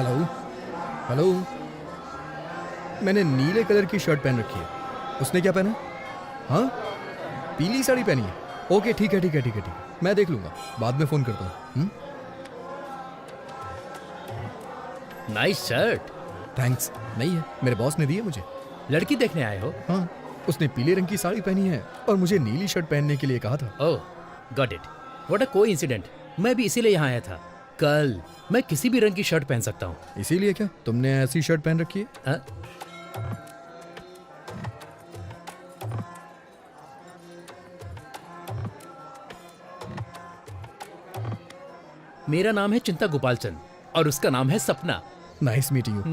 Hello hello, मैंने नीले colour की शर्ट पहन रखी है, उसने क्या पहना? हाँ, पीली साड़ी पहनी है। ओके ठीक है ठीक है ठीक है ठीक है, मैं देख लूंगा, बाद में फोन करता हूँ। Nice shirt. थैंक्स। नहीं है, मेरे बॉस ने दी है मुझे। लड़की देखने आए हो? हाँ, उसने पीले रंग की साड़ी पहनी है और मुझे नीली शर्ट पहनने के लिए कहा था। Oh, got it. What a coincident. मैं भी इसीलिए यहाँ आया था। कल मैं किसी भी रंग की शर्ट पहन सकता हूँ। इसीलिए क्या तुमने ऐसी शर्ट पहन रखी है? हाँ? मेरा नाम है चिंता गोपालचंद और उसका नाम है सपना। Nice meeting you.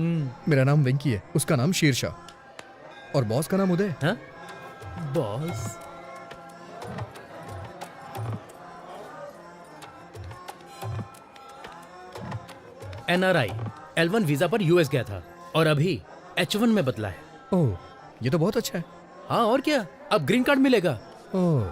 मेरा नाम वेंकी है, उसका नाम शेरशाह और बॉस का नाम उदय। हाँ? बॉस? NRI L1 वीजा पर यूएस गया था और अभी H1 में बदला है। ओह, ये तो बहुत अच्छा है। हाँ और क्या, अब ग्रीन कार्ड मिलेगा। ओह,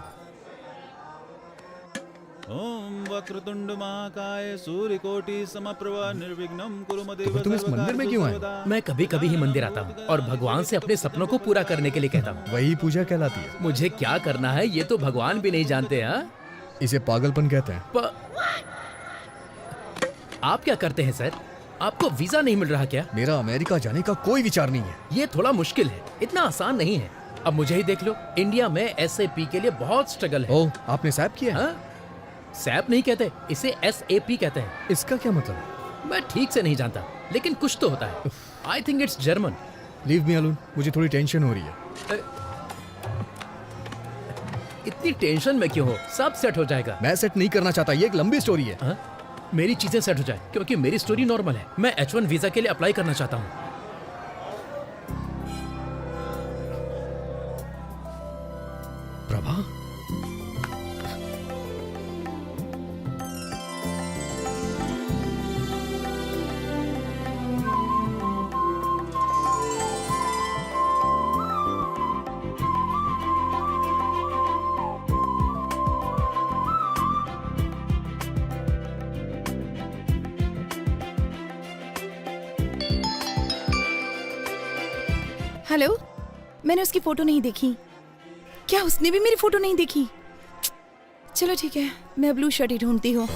ओम वक्रतुंड महाकाय सूर्यकोटि समप्रभा निर्विघ्नं कुरु मदेव तो तुम इस मंदिर में क्यों आए? मैं कभी कभी ही मंदिर आता हूँ और भगवान से अपने सपनों को पूरा करने के लिए कहता हूँ। वही पूजा कहलाती है। मुझे क्या करना है ये तो भगवान भी नहीं जानते। हाँ, इसे पागलपन कहते हैं। आप क्या करते हैं सर? आपको वीजा नहीं मिल रहा क्या? मेरा अमेरिका जाने का कोई विचार नहीं है। ये थोड़ा मुश्किल है, इतना आसान नहीं है। अब मुझे ही देख लो, इंडिया में SAP के लिए बहुत स्ट्रगल है। ओह, आपने सैप किया है? हाँ? सैप नहीं कहते, इसे SAP कहते हैं। इसका क्या मतलब है? मैं ठीक से नहीं जानता, लेकिन कुछ तो होता है। I think it's German. Leave me alone, मुझे थोड़ी टेंशन हो रही है। इतनी टेंशन में क्यों हो? सब सेट हो जाएगा। मैं सेट नहीं करना चाहता, ये एक लंबी स्टोरी है। हाँ? मेरी चीजें सेट हो जाए, क्योंकि मेरी स्टोरी नॉर्मल है। मैं H1 वीजा के लिए अप्लाई करना चाहता हूँ। प्रभा, हेलो, मैंने उसकी फोटो नहीं देखी। क्या उसने भी मेरी फोटो नहीं देखी? चलो ठीक है, मैं ब्लू शर्ट ही ढूंढती हूँ।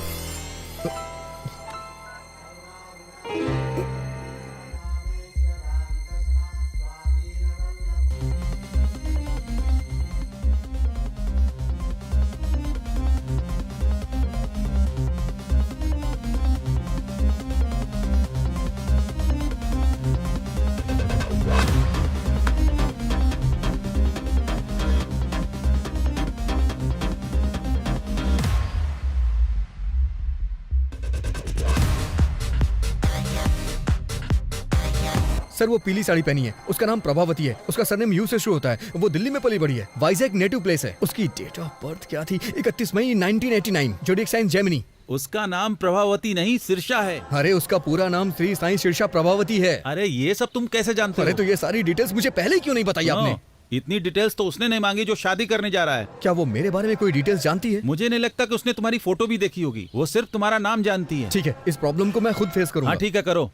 सर वो पीली साड़ी पहनी है, उसका नाम प्रभावती है, उसका सरनेम यू से शुरू होता है, वो दिल्ली में पली बड़ी है, वाइजैक नेटिव प्लेस है। उसकी डेट ऑफ बर्थ क्या थी? 31 मई 1989, जोडिएक साइन जेमिनी। उसका नाम प्रभावती नहीं सिरसा है। अरे उसका पूरा नाम श्री साईं शीर्षा प्रभावती है। अरे ये सब तुम कैसे जानते अरे हो? तो ये सारी डिटेल्स मुझे पहले क्यों नहीं बताई आपने? इतनी डिटेल्स तो उसने नहीं मांगी जो शादी करने जा रहा है। क्या वो मेरे बारे में कोई डिटेल्स जानती है? मुझे नहीं लगता कि उसने तुम्हारी फोटो भी देखी होगी। वो सिर्फ तुम्हारा नाम जानती है। ठीक है, इस प्रॉब्लम को मैं खुद फेस करूंगा। हाँ ठीक है, करो।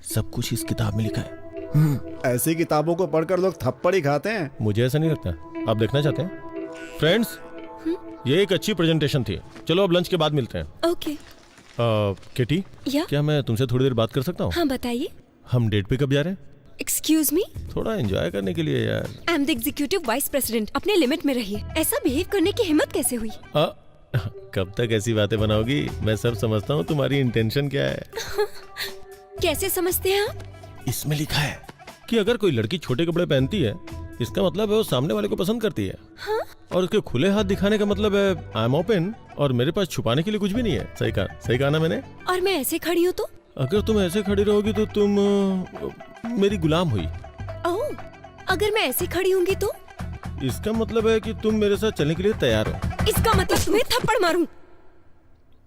सब कुछ इस किताब में लिखा है। ऐसी किताबों को पढ़कर लोग थप्पड़ ही खाते हैं। मुझे ऐसा नहीं लगता। आप देखना चाहते हैं? फ्रेंड्स, ये एक अच्छी प्रेजेंटेशन थी। चलो अब लंच के बाद मिलते हैं। ओके। किटी, या? क्या मैं तुमसे थोड़ी देर बात कर सकता हूँ? हाँ बताइए। हम डेट पे कब जा रहे हैं? एक्सक्यूज मी, थोड़ा एंजॉय करने के लिए यार। I am the executive vice president. अपने लिमिट में रहिए। ऐसा बिहेव करने की हिम्मत कैसे हुई? कब तक ऐसी बातें बनाओगी? मैं सब समझता हूँ तुम्हारी इंटेंशन क्या है। कैसे समझते हैं आप? इसमें लिखा है कि अगर कोई लड़की छोटे कपड़े पहनती है, इसका मतलब है वो सामने वाले को पसंद करती है। हाँ? और उसके खुले हाथ दिखाने का मतलब है आई एम ओपन और मेरे पास छुपाने के लिए कुछ भी नहीं है। सही कहा ना मैंने? और मैं ऐसे खड़ी हूँ तो? अगर तुम ऐसे खड़ी रहोगी तो तुम मेरी गुलाम हुई। ओह, अगर मैं ऐसे खड़ी होंगी तो? इसका मतलब है कि तुम मेरे साथ चलने के लिए तैयार हो। इसका मतलब तुम्हें थप्पड़ मारूं?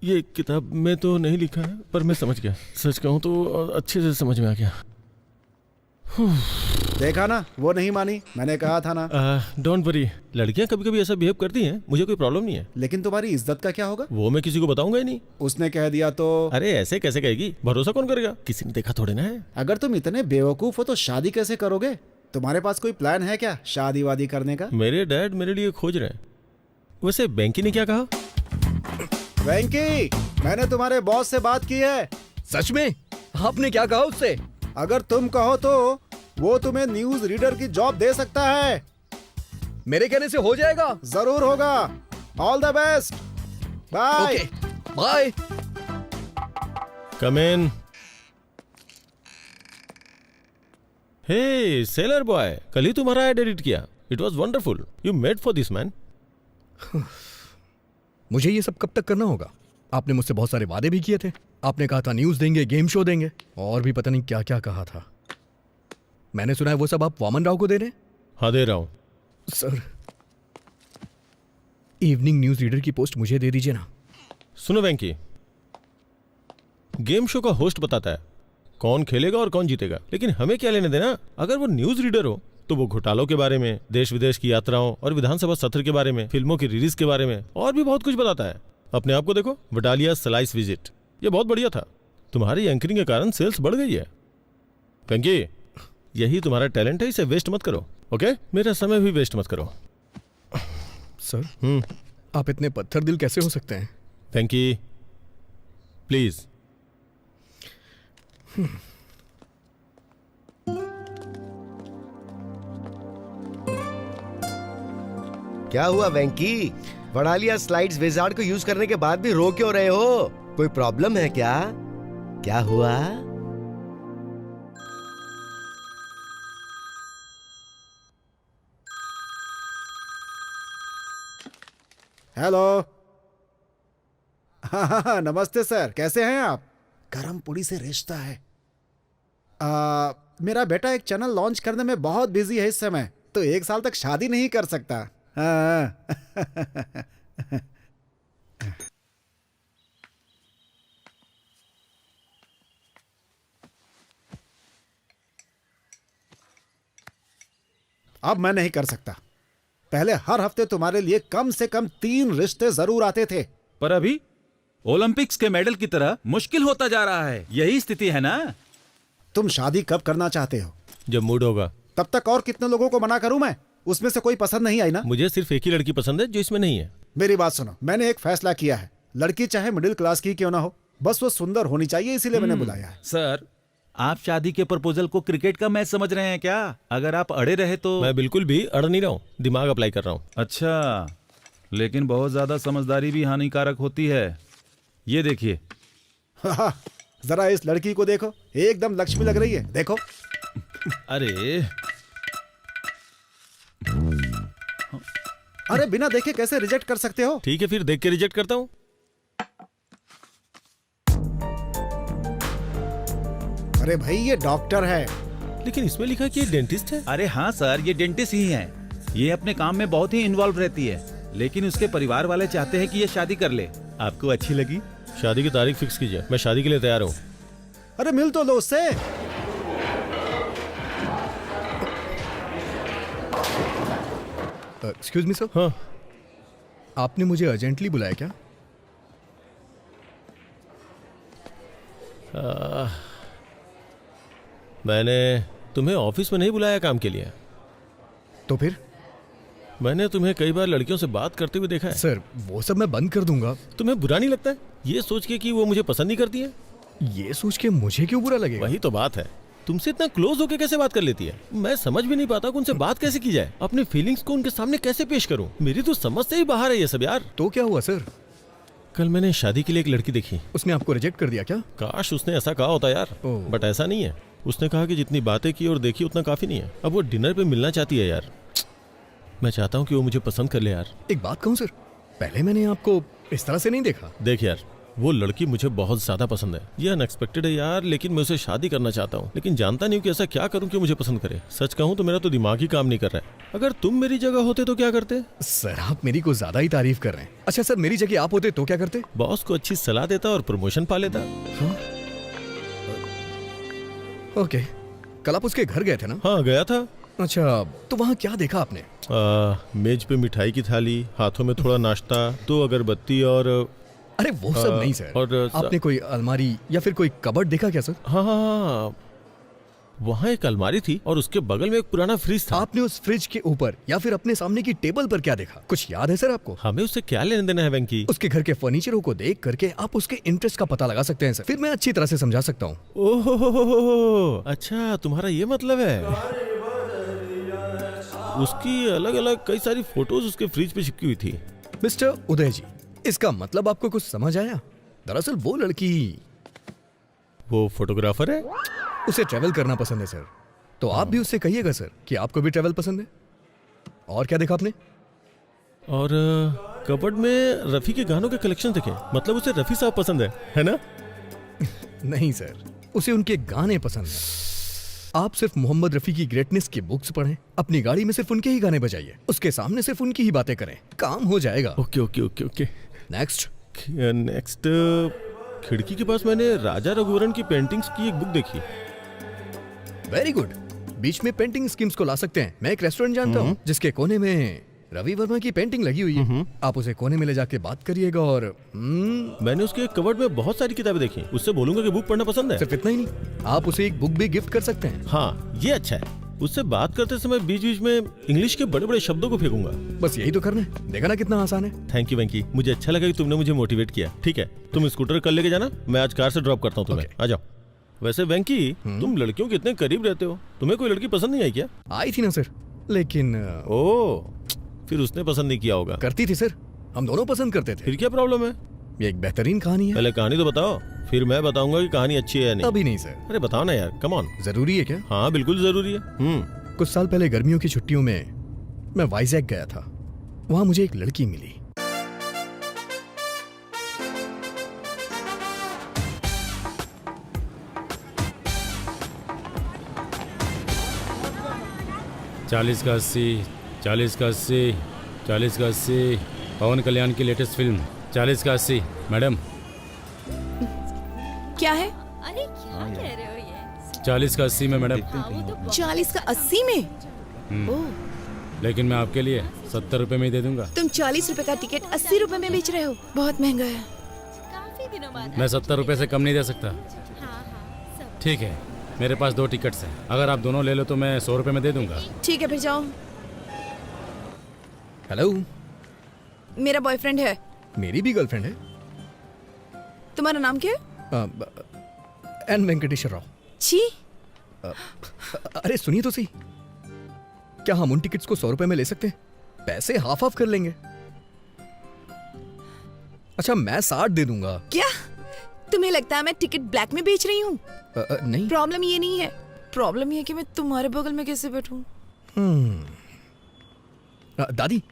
ये किताब में तो नहीं लिखा है, पर मैं समझ गया। सच कहूँ तो अच्छे से समझ में आ गया। देखा ना, वो नहीं मानी, मैंने कहा था ना। डोंट वरी, लड़कियां कभी कभी ऐसा बिहेव करती हैं, मुझे कोई प्रॉब्लम नहीं है। लेकिन तुम्हारी इज्जत का क्या होगा? वो मैं किसी को बताऊंगा ही नहीं। उसने कह दिया तो? अरे ऐसे कैसे कहेगी, भरोसा कौन करेगा, किसी ने देखा थोड़े ना है। अगर तुम इतने बेवकूफ हो तो शादी कैसे करोगे? तुम्हारे पास कोई प्लान है क्या शादी वादी करने का? मेरे डैड मेरे लिए खोज रहे हैं। वैसे बैंकी ने क्या कहा? वेंकी, मैंने तुम्हारे बॉस से बात की है। सच में? आपने क्या कहा उससे? अगर तुम कहो तो वो तुम्हें न्यूज रीडर की जॉब दे सकता है। मेरे कहने से हो जाएगा? जरूर होगा। All the best, bye. Okay bye. Come in. Hey seller boy, कल ही तुम्हारा एड एडिट किया। It was wonderful, you made for this man. मुझे ये सब कब तक करना होगा? आपने मुझसे बहुत सारे वादे भी किए थे। आपने कहा था न्यूज देंगे, गेम शो देंगे, और भी पता नहीं क्या क्या कहा था। मैंने सुना है वो सब आप वामन राव को दे रहे हैं? हाँ दे रहा हूं। सर, इवनिंग न्यूज रीडर की पोस्ट मुझे दे दीजिए ना। सुनो वेंकी, गेम शो का होस्ट बताता है कौन खेलेगा और कौन जीतेगा, लेकिन हमें क्या लेने देना। अगर वो न्यूज रीडर हो तो वो घोटालों के बारे में, देश विदेश की यात्राओं और विधानसभा सत्र के बारे में, फिल्मों की रिलीज के बारे में और भी बहुत कुछ बताता है। अपने आप को देखो, वडालिया स्लाइस विजिट, ये बहुत बढ़िया था। तुम्हारी एंकरिंग के कारण सेल्स बढ़ गई है। वेंकी, यही तुम्हारा टैलेंट है, इसे वेस्ट मत करो। ओके, मेरा समय भी वेस्ट मत करो। सर, आप इतने पत्थर दिल कैसे हो सकते हैं? वेंकी प्लीज। क्या हुआ वेंकी? वडालिया स्लाइड्स विजार्ड को यूज करने के बाद भी रो क्यों रहे हो? कोई प्रॉब्लम है क्या? क्या हुआ? हेलो। हाँ, नमस्ते सर, कैसे हैं आप? गरम पूड़ी से रिश्ता है। मेरा बेटा एक चैनल लॉन्च करने में बहुत बिजी है इस समय, तो 1 साल तक शादी नहीं कर सकता। हाँ। अब मैं नहीं कर सकता। पहले हर हफ्ते तुम्हारे लिए कम से कम 3 रिश्ते जरूर आते थे। पर अभी ओलंपिक्स के मेडल की तरह मुश्किल होता जा रहा है। यही स्थिति है ना? तुम शादी कब करना चाहते हो? जब मूड होगा। तब तक और कितने लोगों को मना करूं मैं? उसमें से कोई पसंद नहीं आई ना? मुझे सिर्फ एक ही लड़की पसंद है जो इसमें नहीं है। मेरी बात सुनो, मैंने एक फैसला किया है। लड़की चाहे मिडिल क्लास की क्यों ना हो, बस वो सुंदर होनी चाहिए, इसीलिए मैंने बुलाया है। सर, आप शादी के प्रपोजल को क्रिकेट का मैच समझ रहे हैं क्या? अगर आप अड़े रहे तो। मैं बिल्कुल भी अड़ नहीं रहा हूँ, दिमाग अप्लाई कर रहा हूँ। अच्छा, लेकिन बहुत ज्यादा समझदारी भी हानिकारक होती है। ये देखिए। हाँ, जरा इस लड़की को देखो, एकदम लक्ष्मी लग रही है। देखो। अरे बिना देखे कैसे रिजेक्ट कर सकते हो? ठीक है, फिर देख के रिजेक्ट करता हूँ। अरे भाई, ये डॉक्टर है। लेकिन इसमें लिखा है कि ये डेंटिस्ट है। अरे हाँ सर, ये डेंटिस्ट ही है। ये अपने काम में बहुत ही इन्वॉल्व रहती है, लेकिन उसके परिवार वाले चाहते हैं कि ये शादी कर ले। आपको अच्छी लगी? शादी की तारीख फिक्स कीजिए, मैं शादी के लिए तैयार हूँ। अरे मिल तो लो उससे। Excuse me sir. हाँ, आपने मुझे अर्जेंटली बुलाया क्या? मैंने तुम्हें ऑफिस में नहीं बुलाया काम के लिए। तो फिर? मैंने तुम्हें कई बार लड़कियों से बात करते हुए देखा है। सर, वो सब मैं बंद कर दूंगा। तुम्हें बुरा नहीं लगता है ये सोच के कि वो मुझे पसंद नहीं करती है? ये सोच के मुझे क्यों बुरा लगेगा? वही तो बात है, तुमसे इतना क्लोज होके कैसे बात कर लेती है? मैं समझ भी नहीं पाता कि उनसे बात कैसे की जाए, अपनी फीलिंग्स को उनके सामने कैसे पेश करूं। मेरी तो समझ से ही बाहर है ये सब यार। तो क्या हुआ सर? कल मैंने शादी के लिए एक लड़की देखी। उसने आपको रिजेक्ट कर दिया क्या? काश उसने ऐसा कहा होता यार, ओह। बट ऐसा नहीं है। उसने कहा कि जितनी बातें की और देखी उतना काफी नहीं है। अब वो डिनर पे मिलना चाहती है यार। मैं चाहता हूँ कि वो मुझे पसंद कर ले यार। एक बात कहूँ सर, पहले मैंने आपको इस तरह से नहीं देखा। देख यार, वो लड़की मुझे बहुत ज्यादा पसंद है। ये अनएक्सपेक्टेड है यार, लेकिन मैं उसे शादी करना चाहता हूँ, लेकिन जानता नहीं हूँ कि ऐसा क्या करूँ कि मुझे पसंद करे। सच कहूँ तो मेरा तो दिमाग ही काम नहीं कर रहा है। अगर तुम मेरी जगह होते तो क्या करते? सर, आप मेरी को ज्यादा ही तारीफ कर रहे हैं। अच्छा सर, मेरी जगह आप होते तो क्या करते? बॉस को अच्छी सलाह देता और प्रमोशन पा लेता। ओके, कल आप उसके घर गए थे ना? हाँ गया था। अच्छा, तो वहाँ क्या देखा आपने? मेज पे मिठाई की थाली, हाथों में थोड़ा नाश्ता, 2 अगरबत्ती और अरे वो सब नहीं सर। और आपने कोई अलमारी या फिर कोई कबर्ड देखा क्या सर? हाँ हाँ हाँ, वहाँ एक अलमारी थी और उसके बगल में एक पुराना फ्रिज था। आपने उस फ्रिज के ऊपर या फिर अपने सामने की टेबल पर क्या देखा? कुछ याद है सर आपको? हमें उससे क्या लेने देना है वेंकी? उसके घर के फर्नीचरों को देख करके आप उसके इंटरेस्ट का पता लगा सकते हैं सर। फिर मैं अच्छी तरह से समझा सकता हूँ। ओह, अच्छा तुम्हारा ये मतलब है। उसकी अलग अलग कई सारी फोटोज उसके फ्रिज पे चिपकी हुई थी। मिस्टर उदय जी, इसका मतलब आपको कुछ समझ आया? दरअसल वो लड़की, वो फोटोग्राफर है। उसे ट्रैवल करना पसंद है सर। तो आप भी उससे कहिएगा सर कि आपको भी ट्रैवल पसंद है। और क्या देखा आपने? और कबर्ड में रफी के गानों के कलेक्शन देखे। मतलब उसे रफी साहब पसंद है ना? नहीं सर, उसे उनके गाने पसंद हैं। आप सिर्फ मोहम्मद रफी की ग्रेटनेस की बुक्स पढ़ें, अपनी गाड़ी में सिर्फ उनके ही गाने बजाइए, उसके सामने सिर्फ उनकी ही बातें करें, काम हो जाएगा। Okay okay okay okay. Next. Next, खिड़की के पास मैंने राजा रघुवरन की पेंटिंग्स की एक बुक देखी। Very good. बीच में पेंटिंग स्कीम्स को ला सकते हैं। मैं एक रेस्टोरेंट जानता हूँ जिसके कोने में रवि वर्मा की पेंटिंग लगी हुई है। आप उसे कोने में ले जाके बात करिएगा और मैंने उसके कबर्ड में बहुत सारी किताबें देखी। उससे बोलूंगा कि बुक पढ़ना पसंद है। सिर्फ इतना ही नहीं, आप उसे एक बुक भी गिफ्ट कर सकते हैं। हाँ ये अच्छा है। उससे बात करते समय बीच बीच में इंग्लिश के बड़े बड़े शब्दों को फेंकूंगा। बस यही तो करना है। देखा ना कितना आसान है। थैंक यू वेंकी, मुझे अच्छा लगा कि तुमने मुझे मोटिवेट किया। ठीक है, तुम स्कूटर कल लेके जाना, मैं आज कार से ड्रॉप करता हूँ तुम्हें। आ जाओ। वैसे वेंकी, तुम लड़कियों के इतने करीब रहते हो, तुम्हें कोई लड़की पसंद नहीं आई क्या? आई थी ना सर, लेकिन ओह, फिर उसने पसंद नहीं किया होगा। करती थी सर, हम दोनों पसंद करते थे। फिर क्या प्रॉब्लम है? ये एक बेहतरीन कहानी है। पहले कहानी तो बताओ, फिर मैं बताऊंगा कि कहानी अच्छी है या नहीं। अभी नहीं सर। अरे बताओ ना यार, कम ऑन। जरूरी है क्या? हाँ बिल्कुल जरूरी है। कुछ साल पहले गर्मियों की छुट्टियों में मैं वाइजैक गया था। वहां मुझे एक लड़की मिली। चालीस का 80, 40 का 80, 40 का 80। पवन कल्याण की लेटेस्ट फिल्म 40 का 80। मैडम क्या है? अरे क्या कह रहे हो ये? 40 का 80 में मैडम। 40 का 80 में? ओह, लेकिन मैं आपके लिए 70 रुपए में ही दे दूंगा। तुम 40 रुपए का टिकट 80 रुपए में बेच रहे हो? बहुत महंगा है। काफी दिनों बाद मैं 70 रुपए से कम नहीं दे सकता। हाँ सब ठीक है, मेरे पास 2 टिकट्स हैं। अगर आप दोनों ले लो तो मैं 100 रुपए में दे दूंगा। ठीक है, फिर जाओ। हेलो, मेरा बॉयफ्रेंड है। मेरी भी गर्लफ्रेंड है। तुम्हारा नाम क्या है? एन वेंकटेश्वर राव। छी, अरे सुनिए तो सही, क्या हम उन टिकट्स को 100 रुपए में ले सकते हैं? पैसे हाफ हाफ कर लेंगे। अच्छा, मैं 60 दे दूंगा। क्या तुम्हें लगता है मैं टिकट ब्लैक में बेच रही हूँ? नहीं। प्रॉब्लम ये नहीं है, प्रॉब्लम ये है कि मैं तुम्हारे बगल में कैसे बैठूं? दादी,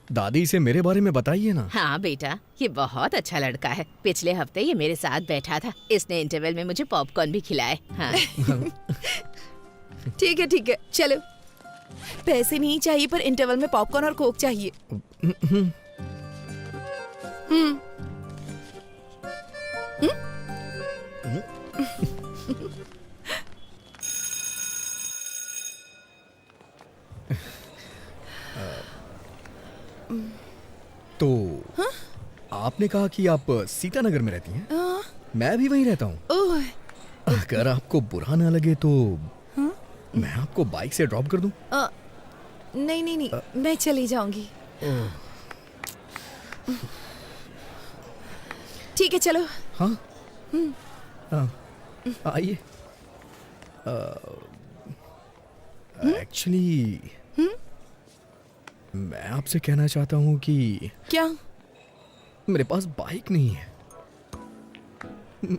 दादी से मेरे बारे में बताइए ना। हाँ बेटा, ये बहुत अच्छा लड़का है। पिछले हफ्ते ये मेरे साथ बैठा था। इसने इंटरवल में मुझे पॉपकॉर्न भी खिलाए। हाँ। ठीक है, चलो। पैसे नहीं चाहिए, पर इंटरवल में पॉपकॉर्न और कोक चाहिए। तो आपने कहा कि आप सीतानगर में रहती हैं। मैं भी वहीं रहता हूँ। ओह, अगर आपको बुरा ना लगे तो मैं आपको बाइक से ड्रॉप कर दूं। नहीं, मैं चली जाऊंगी। ठीक है, चलो। हाँ, आइए। एक्चुअली मैं आपसे कहना चाहता हूँ कि क्या? मेरे पास बाइक नहीं है,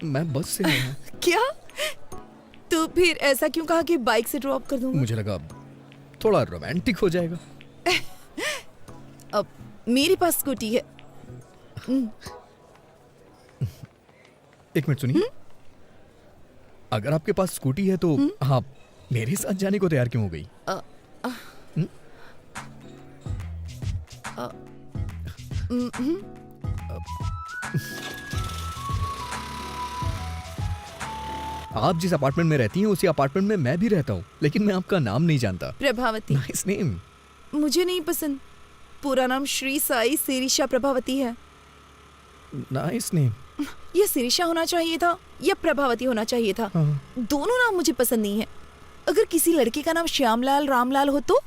मैं बस से आया। क्या? तो फिर ऐसा क्यों कहा कि बाइक से ड्रॉप कर दूंगा? मुझे लगा थोड़ा रोमांटिक हो जाएगा। अब मेरे पास स्कूटी है। एक मिनट सुनिए, अगर आपके पास स्कूटी है तो आप मेरे साथ जाने को तैयार क्यों हो गई? आप जिस अपार्टमेंट में रहती हैं उसी अपार्टमेंट में मैं भी रहता हूँ, लेकिन मैं आपका नाम नहीं जानता। प्रभावती। Nice name. मुझे नहीं पसंद। पूरा नाम श्री साई सिरिशा प्रभावती है। Nice name. ये सिरिशा होना चाहिए था या प्रभावती होना चाहिए था। हाँ। दोनों नाम मुझे पसंद नहीं है। अगर किसी लड़के का नाम श्यामलाल रामलाल हो तो?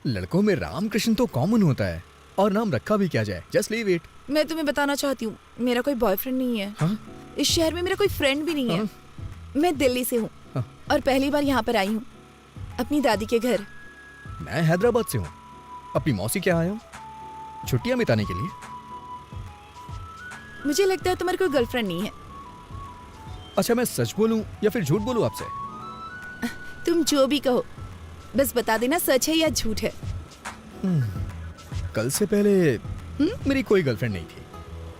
लड़कों में रामकृष्ण तो कॉमन होता है, और नाम रखा भी क्या जाए, जस्ट लीव इट। मैं तुम्हें बताना चाहती हूँ, मेरा कोई बॉयफ्रेंड नहीं है। हाँ? इस शहर में मेरा कोई फ्रेंड भी नहीं है। मैं दिल्ली से हूँ हाँ। और पहली बार यहाँ पर आई हूँ अपनी दादी के घर। मैं हैदराबाद से हूँ, अपनी मौसी के यहाँ आया हूँ छुट्टियाँ बिताने के लिए। मुझे लगता है तुम्हारी कोई गर्लफ्रेंड नहीं है। अच्छा, मैं सच बोलूं या फिर झूठ बोलूं आपसे? तुम जो भी कहो, बस बता देना सच है या झूठ है। कल से पहले मेरी कोई गर्लफ्रेंड नहीं थी,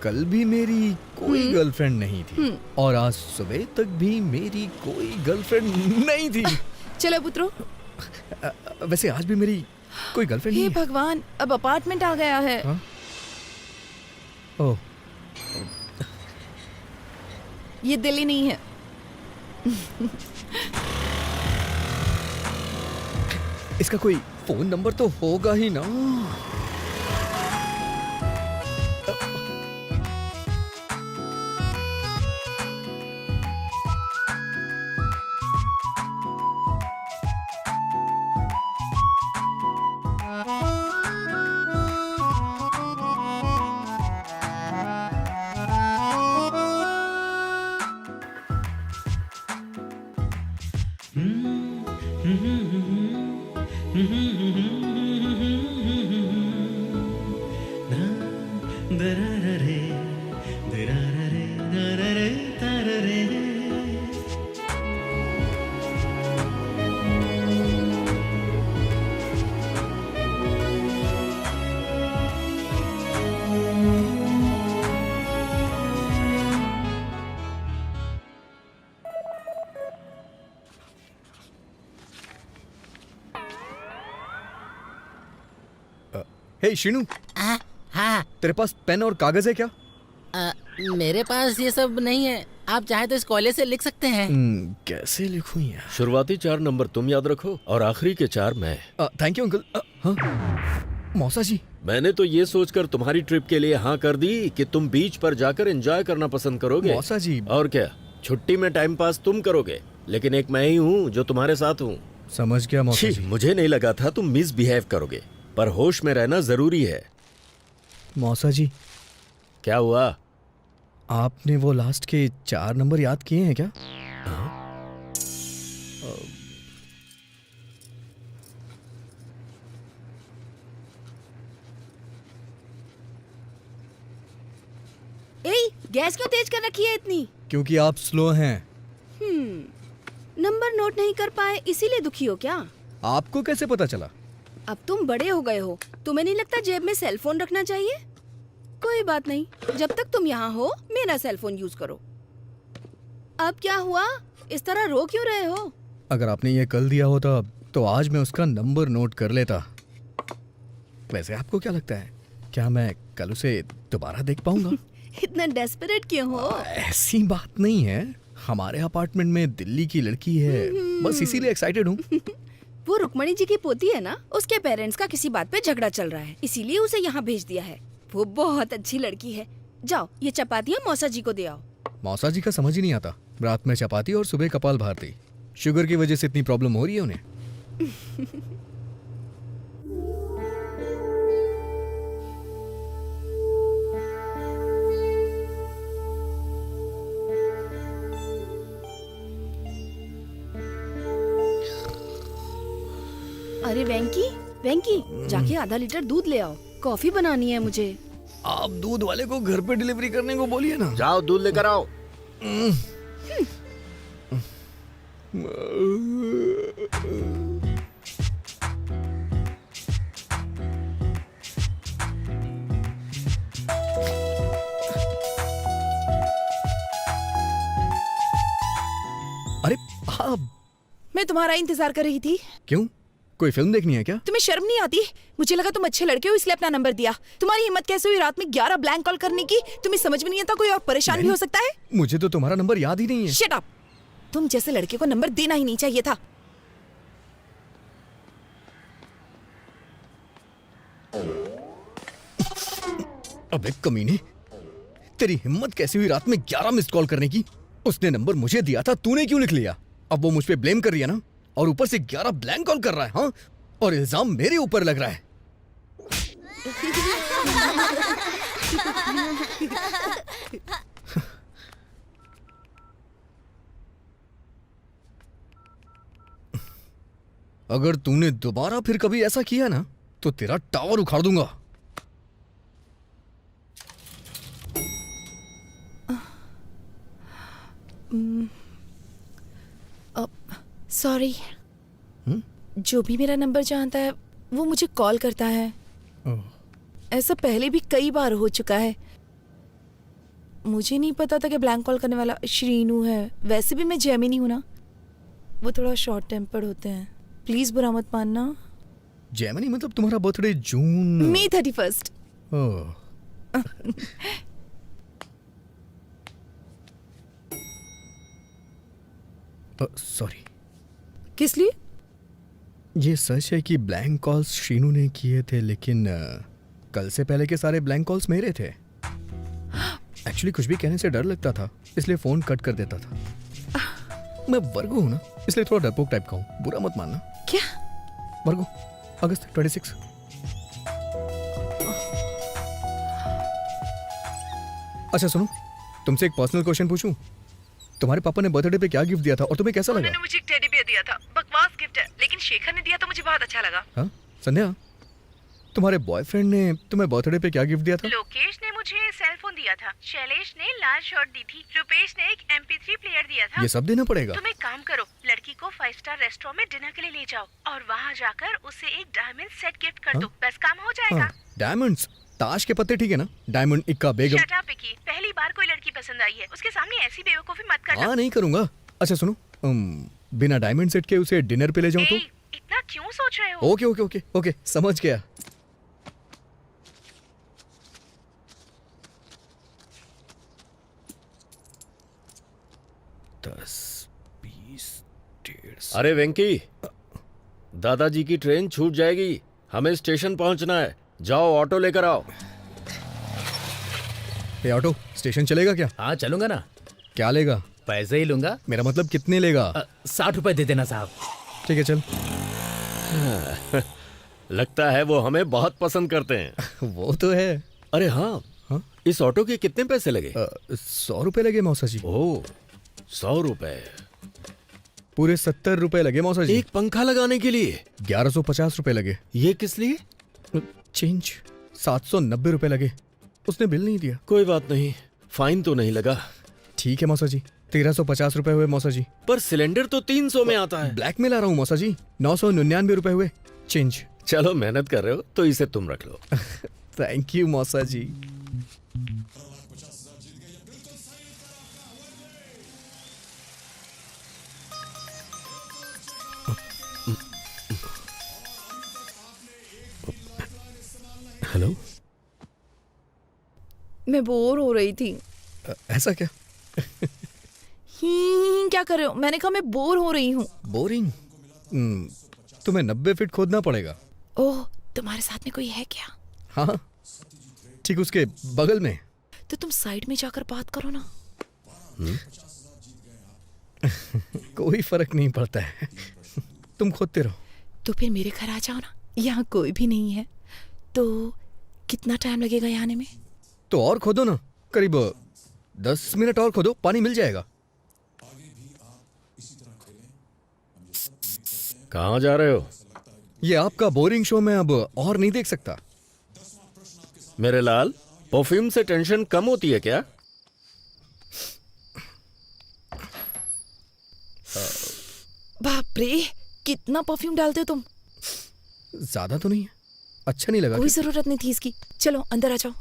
कल भी मेरी कोई गर्लफ्रेंड नहीं थी, और आज सुबह तक भी मेरी कोई गर्लफ्रेंड नहीं थी। चलो पुत्रो। वैसे आज भी मेरी कोई गर्लफ्रेंड हे नहीं है। भगवान, अब अपार्टमेंट आ गया है। हाँ? ओह, ये दिल्ली नहीं है। इसका कोई फोन नंबर तो होगा ही ना। हे शिनू, हाँ। तेरे पास पेन और कागज है क्या? मेरे पास ये सब नहीं है। आप चाहे तो इस कॉलेज से लिख सकते हैं। कैसे लिखूं यार? शुरुआती 4 नंबर तुम याद रखो और आखिरी के 4 मैं। Thank you uncle. हाँ? मौसा जी, मैंने तो ये सोचकर तुम्हारी ट्रिप के लिए हाँ कर दी कि तुम बीच पर जाकर एंजॉय करना पसंद करोगे। मौसा जी। और क्या, छुट्टी में टाइम पास तुम करोगे, लेकिन एक मैं ही हूँ जो तुम्हारे साथ हूँ। समझ गया मौसा जी। मुझे नहीं लगा था तुम मिसबिहेव करोगे, पर होश में रहना जरूरी है। मौसा जी, क्या हुआ? आपने वो लास्ट के 4 नंबर याद किए हैं क्या? गैस क्यों तेज कर रखी है इतनी? क्योंकि आप स्लो हैं। नंबर नोट नहीं कर पाए इसीलिए दुखी हो क्या? आपको कैसे पता चला? अब तुम बड़े हो गए हो, तुम्हें नहीं लगता जेब में सेल फोन रखना चाहिए? कोई बात नहीं, जब तक तुम यहाँ हो मेरा सेल फोन यूज करो। अब क्या हुआ, इस तरह रो क्यों रहे हो? अगर आपने ये कल दिया होता तो आज मैं उसका नंबर नोट कर लेता। वैसे आपको क्या लगता है, क्या मैं कल उसे दोबारा देख पाऊंगा? इतना डेस्परेट क्यों हो? ऐसी बात नहीं है, हमारे अपार्टमेंट में दिल्ली की लड़की है, बस इसीलिए एक्साइटेड हूँ। वो रुक्मणी जी की पोती है ना, उसके पेरेंट्स का किसी बात पे झगड़ा चल रहा है, इसीलिए उसे यहाँ भेज दिया है। वो बहुत अच्छी लड़की है। जाओ ये चपातियाँ मौसा जी को दे आओ। मौसा जी का समझ ही नहीं आता, रात में चपाती और सुबह कपाल भारती। शुगर की वजह से इतनी प्रॉब्लम हो रही है उन्हें। अरे वेंकी, वेंकी, जाके आधा लीटर दूध ले आओ, कॉफी बनानी है मुझे। आप दूध वाले को घर पे डिलीवरी करने को बोलिए ना। जाओ दूध लेकर आओ। अरे आप, मैं तुम्हारा इंतजार कर रही थी। क्यों, कोई फिल्म देखनी है क्या? तुम्हें शर्म नहीं आती? मुझे लगा तुम अच्छे लड़के हो इसलिए अपना नंबर दिया। तुम्हारी हिम्मत कैसे हुई रात में 11 ब्लैंक कॉल करने की? तुम्हें समझ में नहीं आता कोई और परेशान भी हो सकता है। मुझे तो तुम्हारा नंबर याद ही नहीं है। Shut up. तुम जैसे लड़के को नंबर देना ही नहीं चाहिए था। अबे कमीने, तेरी हिम्मत कैसी हुई रात में 11 मिस्ड कॉल करने की? उसने नंबर मुझे दिया था, तूने क्यों लिख लिया? अब वो मुझ पे ब्लेम कर रही है ना, और ऊपर से 11 ब्लैंक कॉल कर रहा है। हाँ, और इल्जाम मेरे ऊपर लग रहा है। अगर तूने दोबारा फिर कभी ऐसा किया ना तो तेरा टावर उखाड़ दूंगा। सॉरी, जो भी मेरा नंबर जानता है वो मुझे कॉल करता है। ऐसा पहले भी कई बार हो चुका है। मुझे नहीं पता था कि ब्लैंक कॉल करने वाला श्रीनू है। वैसे भी मैं जेमिनी हूं ना, वो थोड़ा शॉर्ट टेम्पर्ड होते हैं। प्लीज बुरा मत मानना। जेमिनी मतलब तुम्हारा बर्थडे जून मई 31। सॉरी। किस लिए? ये सच है कि ब्लैंक कॉल्स शीनू ने किए थे, लेकिन कल से पहले के सारे ब्लैंक कॉल्स मेरे थे। एक्चुअली कुछ भी कहने से डर लगता था, इसलिए फोन कट कर देता था। मैं वर्गो हूं ना, इसलिए थोड़ा डरपोक टाइप का हूं, बुरा मत मानना। क्या? वर्गो, अगस्त 26। अच्छा सुनो, तुमसे एक पर्सनल क्वेश्चन पूछूं? तुम्हारे पापा ने बर्थडे पे क्या गिफ्ट दिया था और तुम्हें कैसा लगा? उन्होंने मुझे एक टेडी बियर दिया था। बकवास गिफ्ट है, लेकिन शेखर ने दिया तो मुझे बहुत अच्छा लगा। हाँ संध्या, तुम्हारे बॉयफ्रेंड ने तुम्हें बर्थडे पे क्या गिफ्ट दिया था? लोकेश ने मुझे सेल फोन दिया था, शैलेश ने लाल शर्ट दी थी, रुपेश ने एक MP3 प्लेयर दिया था। ये सब देना पड़ेगा? तुम एक काम करो, लड़की को 5 स्टार रेस्टोरेंट में डिनर के लिए ले जाओ और वहाँ जाकर उसे एक डायमंड सेट गिफ्ट कर दो। बस काम हो जाएगा। डायमंड्स? ताश के पत्ते ठीक है ना? डायमंड, इक्का, बेगम। शट अप विकी, पहली बार कोई लड़की पसंद आई है, उसके सामने ऐसी बेवकूफी मत करना। हाँ नहीं करूंगा। अच्छा सुनो, बिना डायमंड सेट के उसे डिनर पे ले जाऊं तो? इतना क्यों सोच रहे हो? ओके ओके ओके ओके, समझ गया। अरे वेंकी, दादाजी की ट्रेन छूट जाएगी, हमें स्टेशन पहुंचना है। जाओ ऑटो लेकर आओ। ये ऑटो स्टेशन चलेगा क्या? हाँ चलूंगा ना। क्या लेगा? पैसे ही लूंगा। मेरा मतलब कितने लेगा? 60 रुपए दे देना साहब। ठीक है चल। लगता है वो हमें बहुत पसंद करते हैं। वो तो है। अरे हाँ, इस ऑटो के कितने पैसे लगे? 100 रुपए लगे मौसा जी। ओह, 100 रुपए? पूरे 70 रुपए लगे मौसा जी। एक पंखा लगाने के लिए 1150 रुपए लगे। ये किस लिए? चेंज 790 रुपए लगे। उसने बिल नहीं दिया। कोई बात नहीं, फाइन तो नहीं लगा। ठीक है मौसा जी, 1350 रुपए हुए मौसा जी। पर सिलेंडर तो 300 में आता है। ब्लैक में ला रहा हूँ मौसा जी। 999 रुपए हुए चेंज। चलो मेहनत कर रहे हो तो इसे तुम रख लो। थैंक यू मौसा जी। हेलो, मैं बोर हो रही थी। ऐसा क्या? क्या कर रहे हो? मैंने कहा मैं बोर हो रही हूँ। बोरिंग? तुम्हें 90 फीट खोदना पड़ेगा। ओह, तुम्हारे साथ में कोई है क्या? हाँ, ठीक उसके बगल में। तो तुम साइड में जाकर बात करो ना। कोई फर्क नहीं पड़ता है, तुम खोदते रहो। तो फिर मेरे घर आ जाओ ना, यहाँ कोई भी नहीं है। तो कितना टाइम लगेगा यहाँ आने में? तो और खोदो ना, करीब 10 मिनट और खोदो, पानी मिल जाएगा। कहाँ जा रहे हो? ये आपका बोरिंग शो मैं अब और नहीं देख सकता। मेरे लाल, परफ्यूम से टेंशन कम होती है क्या? बाप रे, कितना परफ्यूम डालते हो तुम? ज्यादा तो नहीं है, अच्छा नहीं लगा? कोई जरूरत नहीं थी इसकी। चलो अंदर आ जाओ।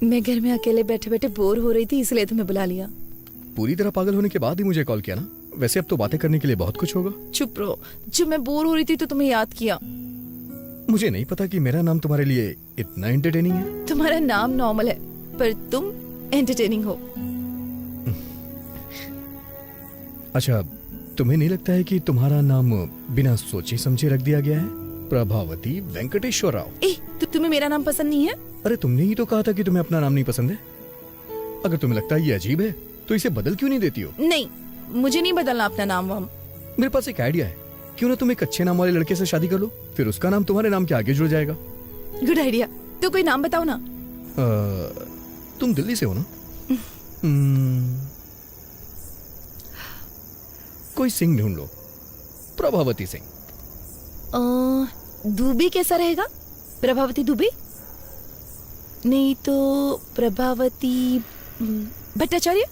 मैं घर में अकेले बैठे बैठे बोर हो रही थी, इसलिए तुम्हें बुला लिया। पूरी तरह पागल होने के बाद ही मुझे कॉल किया ना? वैसे अब तो बातें करने के लिए बहुत कुछ होगा। चुप रहो। जब मैं बोर हो रही थी तो तुम्हें याद किया। मुझे नहीं पता कि मेरा नाम तुम्हारे लिए इतना एंटरटेनिंग है। तुम्हारा नाम नॉर्मल है पर तुम एंटरटेनिंग हो। अच्छा, तुम्हें नहीं लगता है कि तुम्हारा नाम बिना सोचे समझे रख दिया गया है? प्रभावती वेंकटेश्वर राव। तुम्हें मेरा नाम पसंद नहीं है? अरे तुमने ही तो कहा था कि तुम्हें अपना नाम नहीं पसंद है। अगर तुम्हें लगता है ये अजीब है तो इसे बदल क्यों नहीं देती हो? नहीं, मुझे नहीं बदलना अपना नाम वाम। मेरे पास एक आइडिया है, क्यों ना तुम एक अच्छे नाम वाले लड़के से शादी कर लो, फिर उसका नाम तुम्हारे नाम के आगे जुड़ जाएगा। Good idea. तो कोई नाम बताओ ना। तुम दिल्ली से हो ना? कोई सिंह ढूंढ लो, प्रभावती सिंह। दुबे कैसा रहेगा? प्रभावती दुबे? नहीं तो प्रभावती भट्टाचार्य?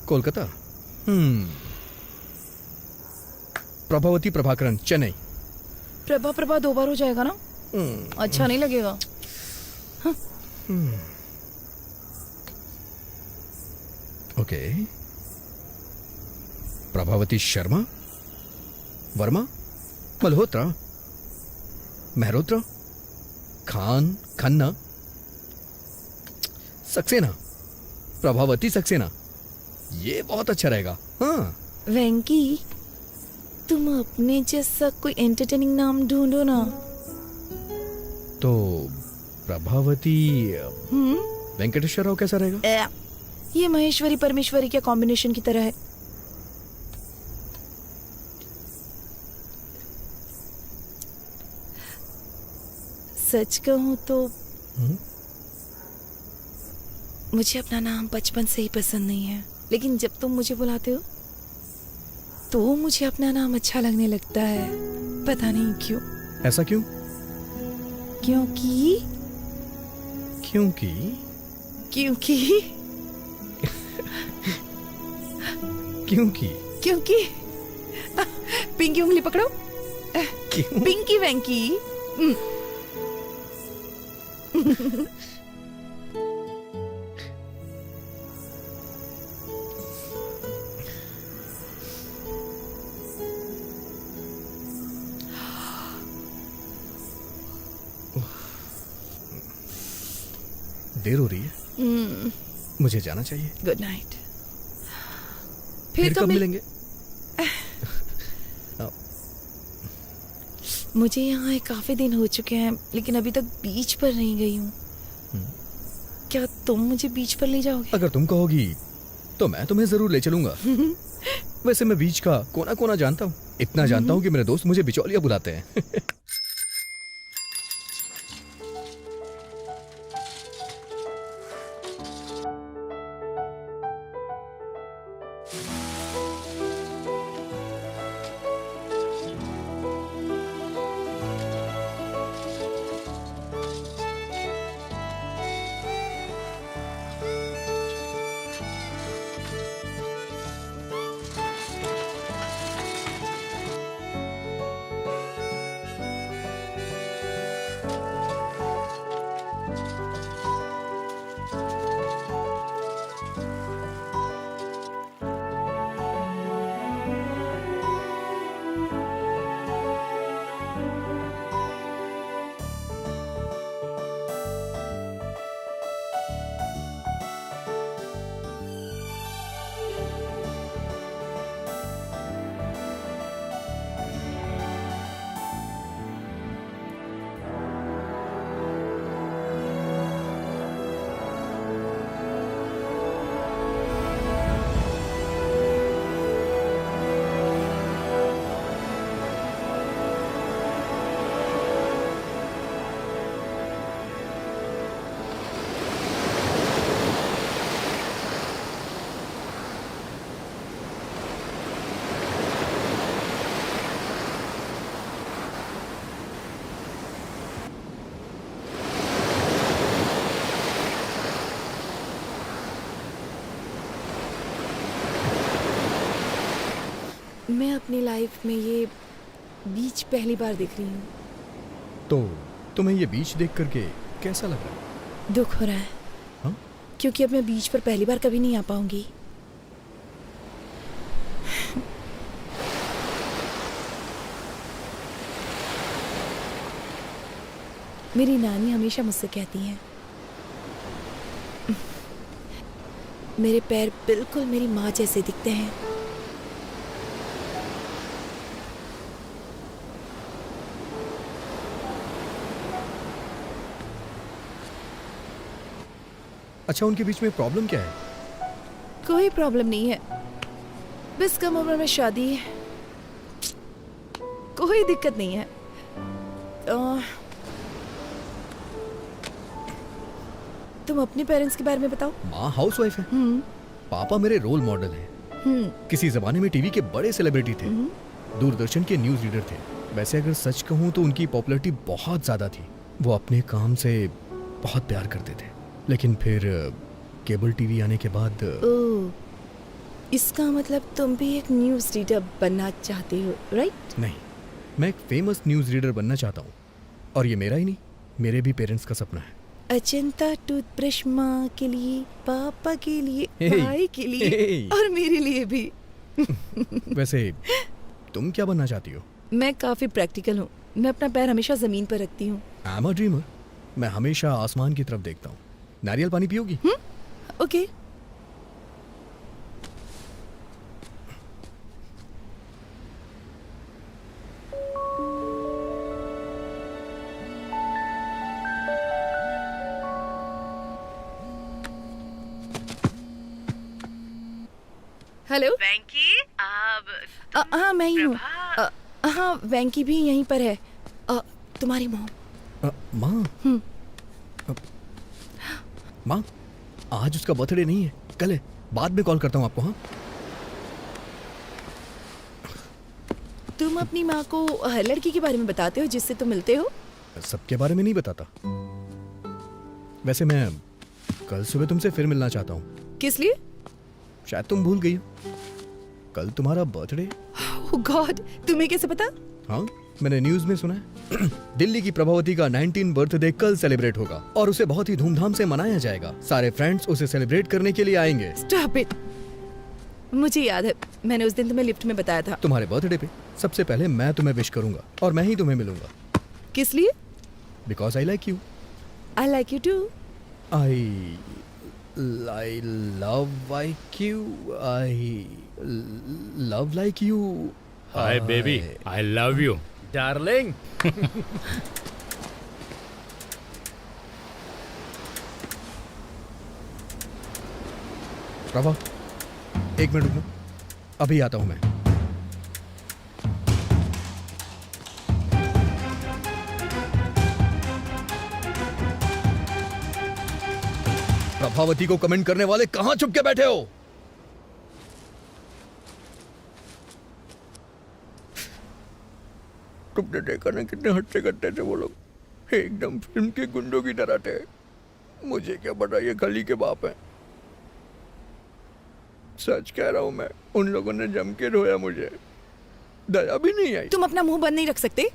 कोलकाता। प्रभावती प्रभाकरन, चेन्नई। प्रभा 2 बार हो जाएगा ना? अच्छा नहीं लगेगा। ओके। प्रभावती शर्मा, वर्मा, मल्होत्रा, मेहरोत्रा, खान, खन्ना, सक्सेना, प्रभावती सक्सेना। ये बहुत अच्छा रहेगा। हाँ वेंकी, तुम अपने जैसा कोई एंटरटेनिंग नाम ढूंढो ना। तो प्रभावती वेंकटेश्वर राव कैसा रहेगा? ये महेश्वरी परमेश्वरी के कॉम्बिनेशन की तरह है। सच कहूं तो मुझे अपना नाम बचपन से ही पसंद नहीं है, लेकिन जब तुम मुझे बुलाते हो तो मुझे अपना नाम अच्छा लगने लगता है। पता नहीं क्यों। ऐसा क्यों? क्योंकि क्योंकि क्योंकि क्योंकि पिंकी उंगली पकड़ो। क्यों? पिंकी वेंकी। देर हो रही है, मुझे जाना चाहिए। Good night. फिर कब मिलेंगे? मुझे यहाँ काफी दिन हो चुके हैं, लेकिन अभी तक बीच पर नहीं गई हूँ। क्या तुम मुझे बीच पर ले जाओगे? अगर तुम कहोगी तो मैं तुम्हें जरूर ले चलूंगा। वैसे मैं बीच का कोना कोना जानता हूँ। इतना जानता हूँ कि मेरे दोस्त मुझे बिचौलिया बुलाते हैं। मैं अपनी लाइफ में ये बीच पहली बार देख रही हूँ। तो तुम्हें ये बीच देख करके कैसा लग रहा है? दुख हो रहा है। हाँ? क्योंकि अब मैं बीच पर पहली बार कभी नहीं आ पाऊंगी। मेरी नानी हमेशा मुझसे कहती हैं, मेरे पैर बिल्कुल मेरी माँ जैसे दिखते हैं। अच्छा, उनके बीच में प्रॉब्लम क्या है? कोई प्रॉब्लम नहीं है, बस कम उम्र में शादी है, कोई दिक्कत नहीं है। तुम अपने पेरेंट्स के बारे में बताओ। माँ हाउसवाइफ है, पापा मेरे रोल मॉडल हैं। किसी जमाने में टीवी के बड़े सेलिब्रिटी थे, दूरदर्शन के न्यूज रीडर थे। वैसे अगर सच कहूँ तो उनकी पॉपुलैरिटी बहुत ज्यादा थी। वो अपने काम से बहुत प्यार करते थे, लेकिन फिर केबल टीवी आने के बाद ओह, इसका मतलब तुम भी एक न्यूज रीडर बनना चाहते हो, राइट? नहीं, मैं एक फेमस न्यूज रीडर बनना चाहता हूँ, और ये मेरा ही नहीं, मेरे भी पेरेंट्स का सपना है। अजंता टूथब्रश माँ के लिए, पापा के लिए, Hey, भाई के लिए hey. और मेरे लिए भी। वैसे तुम क्या बनना चाहती हो? मैं काफी प्रैक्टिकल हूँ, मैं अपना पैर हमेशा जमीन पर रखती हूँ। I am a dreamer. मैं हमेशा आसमान की तरफ देखता हूँ। नारियल पानी पियोगी? ओके। हेलो वेंकी, अब हाँ मैं ही हूँ। हाँ वेंकी भी यहीं पर है। तुम्हारी मॉम। माँ, माँ, आज उसका बर्थडे नहीं है, कल है। बाद में कॉल करता हूँ आपको। हाँ, तुम अपनी माँ को हर लड़की के बारे में बताते हो जिससे तुम मिलते हो? सबके बारे में नहीं बताता। वैसे मैं कल सुबह तुमसे फिर मिलना चाहता हूँ। किस लिए? शायद तुम भूल गई हो, कल तुम्हारा बर्थडे। ओह गॉड, तुम्हें कैसे पता? हाँ, मैंने न्यूज में सुना है। दिल्ली की प्रभावती का 19 बर्थडे कल सेलिब्रेट होगा और उसे बहुत ही धूमधाम से मनाया जाएगा। सारे फ्रेंड्स उसे सेलिब्रेट करने के लिए आएंगे। Stop it. मुझे याद है, मैंने उस दिन तुम्हें लिफ्ट में बताया था। तुम्हारे बर्थडे पे सबसे पहले मैं तुम्हें विश करूंगा और मैं ही तुम्हें मिलूंगा। किस लिए? Because I like you. I like you too. I love like you. I love like you. Hi baby, I love you darling. Prabha, एक मिनट रुकना, अभी आता हूं मैं। प्रभावती को कमेंट करने वाले कहां छुप के बैठे हो? तुमने देखा ना कितने हट्टे कट्टे थे वो लोग, एकदम फिल्म के गुंडों की तरह थे। मुझे क्या पता ये खली के बाप हैं। सच कह रहा हूं मैं, उन लोगों ने जम के रोया, मुझे दया भी नहीं आई। तुम अपना मुंह बंद नहीं रख सकते?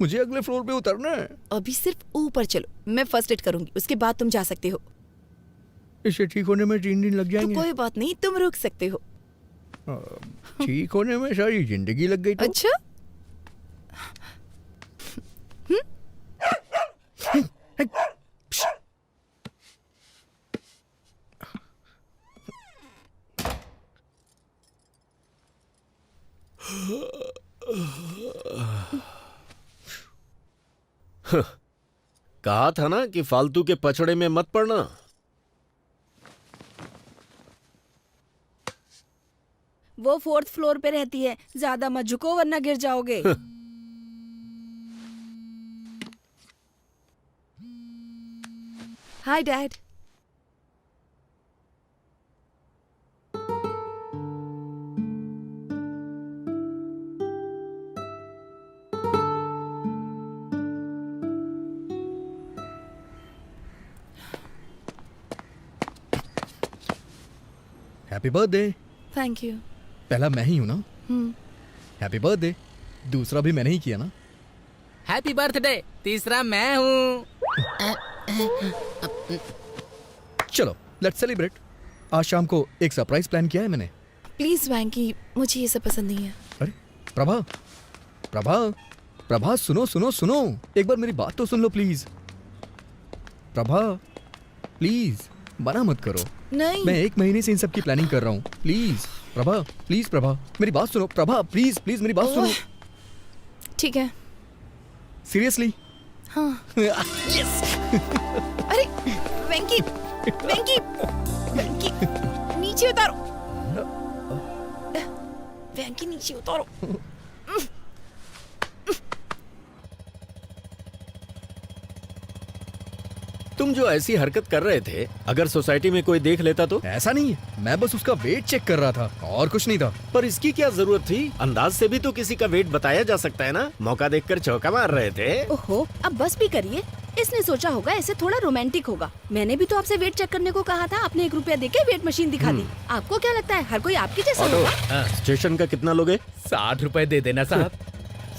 मुझे अगले फ्लोर पे उतरना है। अभी सिर्फ ऊपर चलो, मैं फर्स्ट एड करूंगी, उसके बाद तुम जा सकते हो। इसे ठीक होने में 3 दिन लग तो जाएंगे। कोई बात नहीं, तुम रुक सकते हो। ठीक होने में सारी जिंदगी लग गई तो। अच्छा? कहा था ना कि फालतू के पचड़े में मत पड़ना। वो 4th फ्लोर पे रहती है, ज्यादा मत झुको वरना गिर जाओगे। Hi dad. Happy birthday. Thank you. पहला मैं ही हूं ना? Happy birthday. दूसरा भी मैंने ही किया ना? Happy birthday. तीसरा मैं हूँ। चलो लेट्स सेलिब्रेट। आज शाम को एक सरप्राइज प्लान किया है मैंने। प्लीज वैंकी, मुझे ये सब पसंद नहीं है। अरे प्रभा, प्रभा, प्रभा सुनो सुनो सुनो, एक बार मेरी बात तो सुन लो प्लीज। प्रभा प्लीज, मना मत करो। नहीं। मैं 1 महीने से इन सब की प्लानिंग कर रहा हूँ। प्लीज प्रभा, प्लीज प्रभा, मेरी बात सुनो। प्रभा प्लीज प्लीज मेरी बात सुनो। ठीक है। सीरियसली? हाँ। यस। अरे वेंकी, वेंकी, वेंकी, नीचे उतारो। वेंकी नीचे उतारो। तुम जो ऐसी हरकत कर रहे थे, अगर सोसाइटी में कोई देख लेता तो? ऐसा नहीं है, मैं बस उसका वेट चेक कर रहा था और कुछ नहीं था। पर इसकी क्या जरूरत थी? अंदाज से भी तो किसी का वेट बताया जा सकता है ना। मौका देखकर चौका मार रहे थे। ओहो, अब बस भी करिए। इसने सोचा होगा ऐसे थोड़ा रोमांटिक होगा। मैंने भी तो आपसे वेट चेक करने को कहा था, आपने 1 रुपया देके वेट मशीन दिखा दी। आपको क्या लगता है हर कोई आपकी जैसा ऑटो, होगा? स्टेशन का कितना लोगे? 60 रुपए दे देना साहब।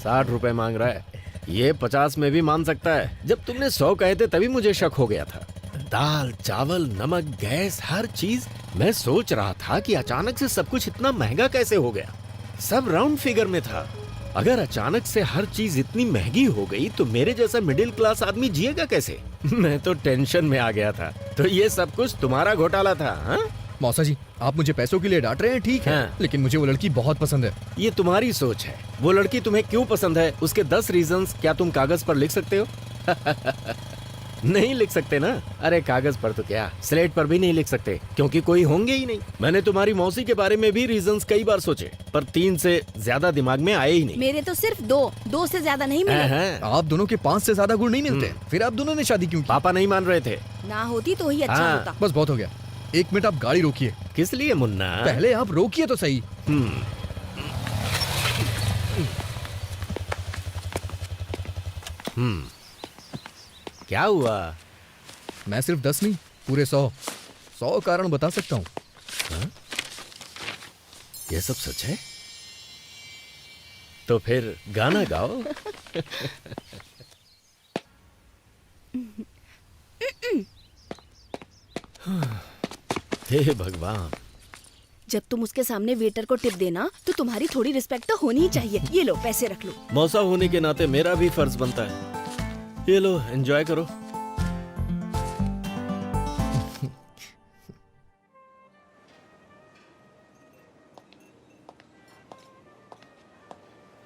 60 रुपए मांग रहा है। ये 50 में भी मान सकता है। जब तुमने 100 कहे थे तभी मुझे शक हो गया था। दाल, चावल, नमक, गैस, हर चीज। मैं सोच रहा था कि अचानक से सब कुछ इतना महंगा कैसे हो गया। सब राउंड फिगर में था। अगर अचानक से हर चीज इतनी महंगी हो गई तो मेरे जैसा मिडिल क्लास आदमी जिएगा कैसे? मैं तो टेंशन में आ गया था। तो ये सब कुछ तुम्हारा घोटाला था? हाँ? मौसा जी, आप मुझे पैसों के लिए डांट रहे हैं, ठीक है, हाँ। लेकिन मुझे वो लड़की बहुत पसंद है। ये तुम्हारी सोच है। वो लड़की तुम्हें क्यों पसंद है, उसके 10 रीजंस क्या तुम कागज पर लिख सकते हो? नहीं लिख सकते ना। अरे कागज पर तो क्या, स्लेट पर भी नहीं लिख सकते, क्योंकि कोई होंगे ही नहीं। मैंने तुम्हारी मौसी के बारे में भी रीजंस कई बार सोचे, पर 3 से ज्यादा दिमाग में आए ही नहीं। मेरे तो सिर्फ 2 से ज्यादा नहीं मिले। आप दोनों के 5 से ज्यादा गुण नहीं मिलते। फिर आप दोनों ने शादी क्यों की? पापा नहीं मान रहे थे। ना होती तो ही अच्छा होता। बस बहुत हो गया। 1 मिनट आप गाड़ी रोकिए। किस लिए मुन्ना? पहले आप रोकिए तो सही। क्या हुआ? मैं सिर्फ 10 नहीं, पूरे 100 कारण बता सकता हूँ। ये सब सच है? तो फिर गाना गाओ। हे भगवान। जब तुम उसके सामने वेटर को टिप देना तो तुम्हारी थोड़ी रिस्पेक्ट तो होनी ही चाहिए। ये लो पैसे रख लो। मौसा होने के नाते मेरा भी फर्ज बनता है। ये लो, एंजॉय करो।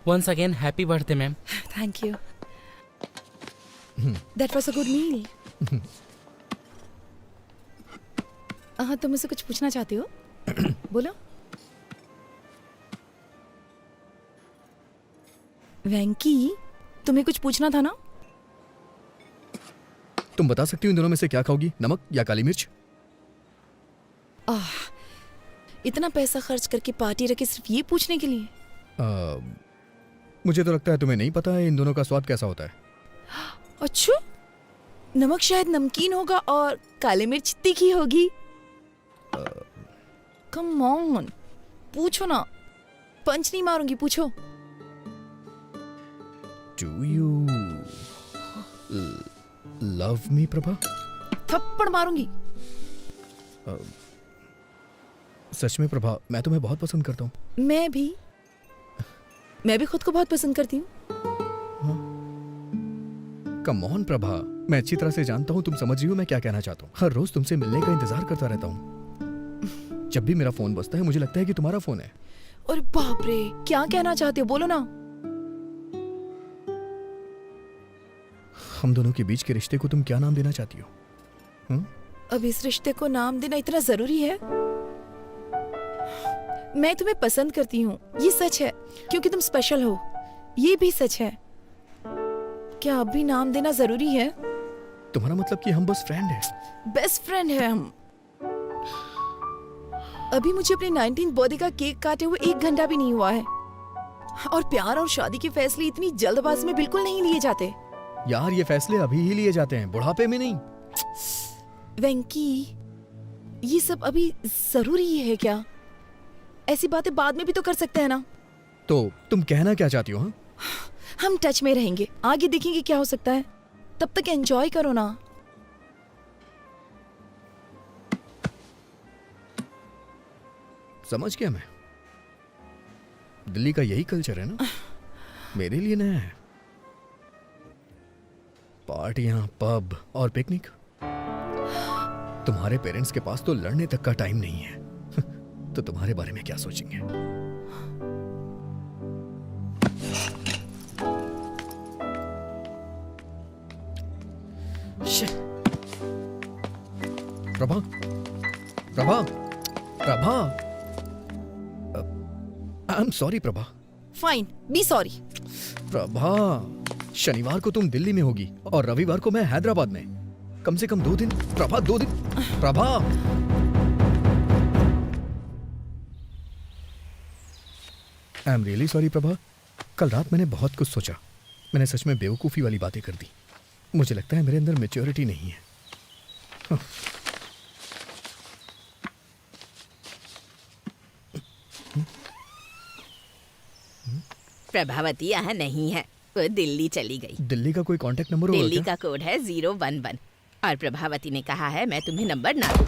Once again, happy birthday, ma'am. Thank you. That was a good meal. हाँ, तुम मुझसे कुछ पूछना चाहते हो? बोलो। वेंकी, तुम्हें कुछ पूछना था ना? तुम बता सकती हो इन दोनों में से क्या खाओगी, नमक या काली मिर्च? इतना पैसा खर्च करके पार्टी रखी सिर्फ ये पूछने के लिए? मुझे तो लगता है तुम्हें नहीं पता है इन दोनों का स्वाद कैसा होता है। अच्छा, नमक शायद नमकीन होगा और काली मिर्च तीखी होगी। कम ऑन, पूछो ना। पंच नहीं मारूंगी, पूछो। Do you love me, Prabha? थप्पड़ मारूंगी। सच में प्रभा, मैं तुम्हें बहुत पसंद करता हूँ। मैं भी खुद को बहुत पसंद करती हूँ। कम ऑन प्रभा, मैं अच्छी तरह से जानता हूँ तुम समझ रही हो मैं क्या कहना चाहता हूँ। हर रोज तुमसे मिलने का इंतजार करता रहता हूँ। जब भी मेरा फोन बजता है मुझे लगता है कि तुम्हारा फोन है। और बाप रे, क्या कहना चाहते हो, बोलो ना। हम दोनों के बीच के रिश्ते को तुम क्या नाम देना चाहती हो? अब इस रिश्ते को नाम देना इतना जरूरी है? मैं तुम्हें पसंद करती हूँ, ये सच है, क्योंकि तुम स्पेशल हो, ये भी सच है। क्या अब भी नाम देना जरूरी है? तुम्हारा मतलब कि हम बस फ्रेंड हैं? बेस्ट फ्रेंड है हम। अभी मुझे अपने 19th बर्थडे का केक काटे हुए 1 घंटा भी नहीं हुआ है। और प्यार और शादी के फैसले इतनी जल्दबाजी में बिल्कुल नहीं लिए जाते। यार, ये फैसले अभी ही लिए जाते हैं, बुढ़ापे में नहीं। वेंकी, ये सब अभी जरूरी है क्या? ऐसी बातें बाद में भी तो कर सकते हैं ना। तो तुम कहना क्या चाहती हो? हाँ, हम टच में रहेंगे, आगे देखेंगे क्या हो सकता है। तब तक एंजॉय करो ना। समझ गया मैं। दिल्ली का यही कल्चर है ना, मेरे लिए नया है। पार्टियां, पब और पिकनिक। तुम्हारे पेरेंट्स के पास तो लड़ने तक का टाइम नहीं है, तो तुम्हारे बारे में क्या सोचेंगे? Prabha, Prabha, Prabha, I am sorry Prabha. Fine, be sorry. Prabha, शनिवार को तुम दिल्ली में होगी और रविवार को मैं हैदराबाद में। कम से कम 2 दिन। प्रभा, 2 दिन। Prabha, I am really sorry Prabha. कल रात मैंने बहुत कुछ सोचा। मैंने सच में बेवकूफ़ी वाली बातें कर दी। मुझे लगता है मेरे अंदर मैच्योरिटी नहीं है। प्रभावती यहाँ नहीं है, वो दिल्ली चली गई। दिल्ली का कोई कांटेक्ट नंबर होगा दिल्ली क्या? का कोड है 011 और प्रभावती ने कहा है मैं तुम्हें नंबर ना दूं।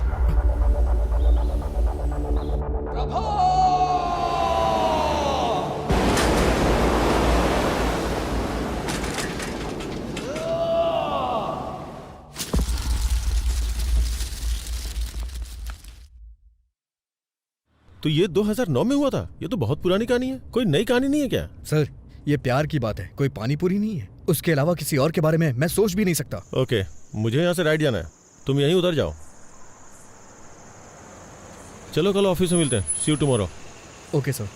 तो ये 2009 में हुआ था? ये तो बहुत पुरानी कहानी है। कोई नई कहानी नहीं है क्या? सर, ये प्यार की बात है, कोई पानी पूरी नहीं है। उसके अलावा किसी और के बारे में मैं सोच भी नहीं सकता। ओके, मुझे यहाँ से राइट जाना है, तुम यहीं उतर जाओ। चलो कल ऑफिस में मिलते हैं। सी यू टुमारो। Okay sir.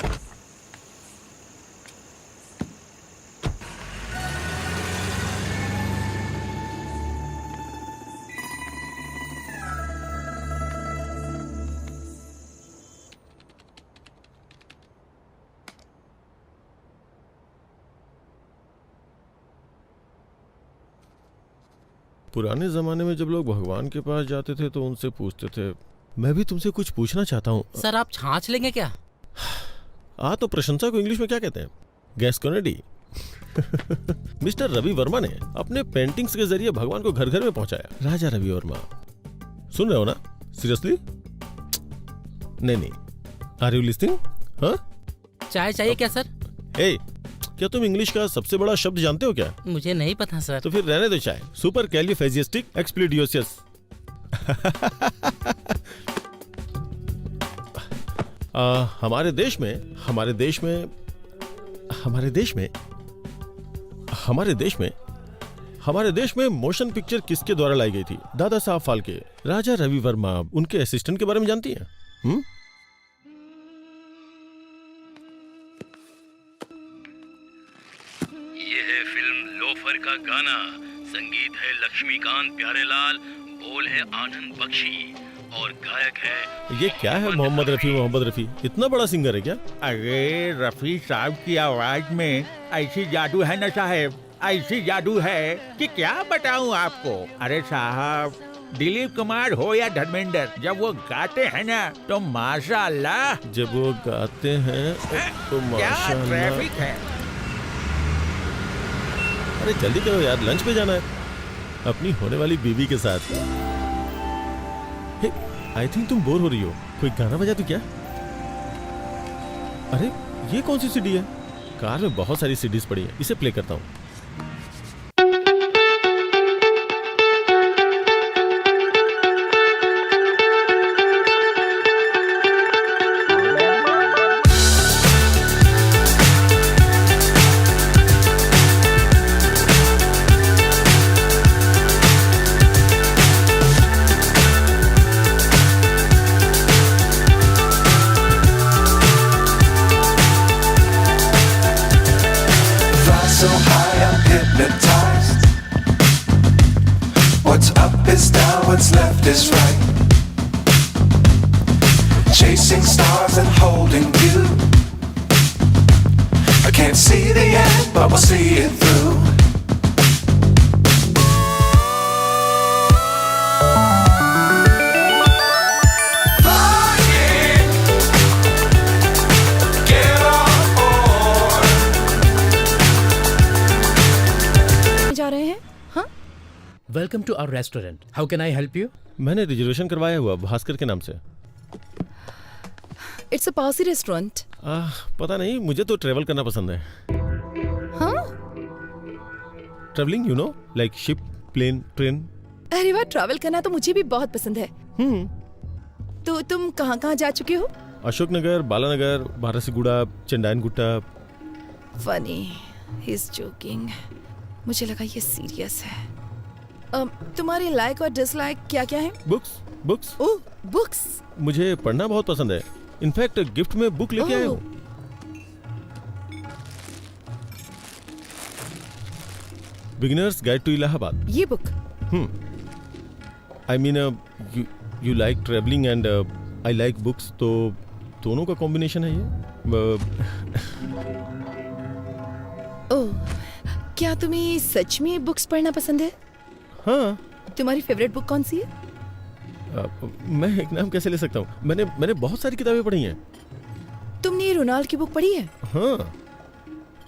पुराने जमाने में जब लोग भगवान के पास जाते थे तो उनसे पूछते थे। मैं भी तुमसे कुछ पूछना चाहता हूँ। सर आप छाछ लेंगे क्या? तो प्रशंसा को इंग्लिश में क्या कहते हैं? गैस्कोनेडी। मिस्टर रवि वर्मा ने अपने पेंटिंग्स के जरिए भगवान को घर घर में पहुंचाया। राजा रवि वर्मा, सुन रहे हो ना? सीरियसली? नहीं, आर यू लिस्निंग? हाँ, चाय चाहिए क्या सर? क्या तुम इंग्लिश का सबसे बड़ा शब्द जानते हो क्या? मुझे नहीं पता सर। तो फिर रहने दो चाय। सुपर कैलिफेजिस्टिक एक्सप्लिडियोसियस। हमारे देश में मोशन पिक्चर किसके द्वारा लाई गई थी? दादा साहब फाल्के। राजा रवि वर्मा, उनके असिस्टेंट के बारे में जानती हैं? ये है फिल्म लोफर का गाना। संगीत है लक्ष्मीकांत प्यारेलाल, बोल है आनंद बख्शी और गायक है ये क्या है? मोहम्मद रफी। इतना बड़ा सिंगर है क्या? अरे रफी साहब की आवाज में ऐसी जादू है ना साहब, ऐसी जादू है कि क्या बताऊं आपको। अरे साहब, दिलीप कुमार हो या धर्मेंद्र, जब वो गाते हैं ना तो माशाअल्लाह। जब वो गाते हैं तो क्या ट्रैफिक है। अरे जल्दी करो यार, लंच पे जाना है अपनी होने वाली बीवी के साथ। आई थिंक तुम बोर हो रही हो, कोई गाना बजा दो क्या? अरे ये कौन सी सीडी है? कार में बहुत सारी सीडीज पड़ी है, इसे प्ले करता हूँ। What's left is right. Chasing stars and holding you. I can't see the end, but we'll see it through. जा रहे हैं? हाँ? Welcome to our restaurant. How can I help you? मैंने रिजर्वेशन करवाया हुआ भास्कर के नाम से। It's a Parsi restaurant. पता नहीं, मुझे तो ट्रेवल करना पसंद है। हाँ? Travelling, you know, like ship, plane, train. अरे वाह, ट्रैवल करना तो मुझे भी बहुत पसंद है। तो तुम कहाँ जा चुके हो? Ashoknagar, Balanagar, Barasiguda, Chandrayangutta. Funny, he is joking. मुझे लगा ये सीरियस है। तुम्हारे लाइक और डिसलाइक क्या क्या है? बुक्स। ओह, बुक्स। मुझे पढ़ना बहुत पसंद है। इनफैक्ट गिफ्ट में बुक लेके आया हूँ। Beginners guide to Allahabad. ये book? I mean, you like travelling and I like books, तो दोनों का कॉम्बिनेशन है ये। ओह, क्या तुम्हें सच में बुक्स पढ़ना पसंद है? हाँ। तुम्हारी फेवरेट बुक कौन सी है? मैं एक नाम कैसे ले सकता हूँ? मैंने बहुत सारी किताबें पढ़ी हैं। तुमने रोनाल्ड की बुक पढ़ी है? हाँ।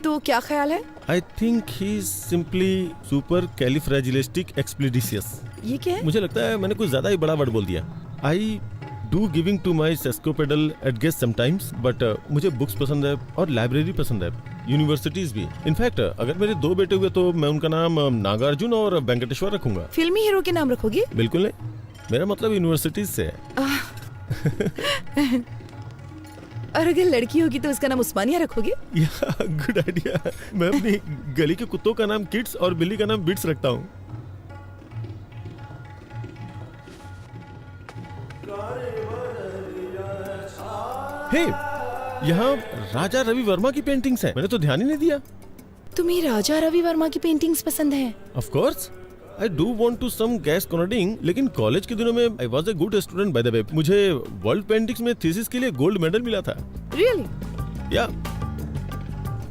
तो क्या ख्याल है? I think he is simply supercalifragilisticexpialidocious. ये क्या है? मुझे लगता है मैंने कुछ ज्यादा ही बड़ा वर्ड बोल दिया। I do giving to my sesquipedal at guest sometimes, but मुझे बुक्स पसंद है और लाइब्रेरी पसंद है, यूनिवर्सिटीज भी। इनफैक्ट अगर मेरे 2 बेटे हुए तो मैं उनका नाम नागार्जुन और वेंकटेश्वर रखूंगा। फिल्मी हीरो के नाम रखोगे? बिल्कुल नहीं, मेरा मतलब यूनिवर्सिटीज से है। और अगर लड़की होगी तो उसका नाम उस्मानिया रखोगे? Good idea. मैं अपनी गली के कुत्तों का नाम किड्स और बिल्ली का नाम बिट्स रखता हूँ। हे, यहाँ राजा रवि वर्मा की पेंटिंग्स हैं। मैंने तो ध्यान ही नहीं दिया। तुम्हें राजा रवि वर्मा की पेंटिंग्स पसंद हैं? Of course, I do want to some gas cornering, लेकिन कॉलेज के दिनों में I was a good student by the way. मुझे वर्ल्ड पेंटिंग्स में थीसिस के लिए गोल्ड मेडल मिला था। रियली? या।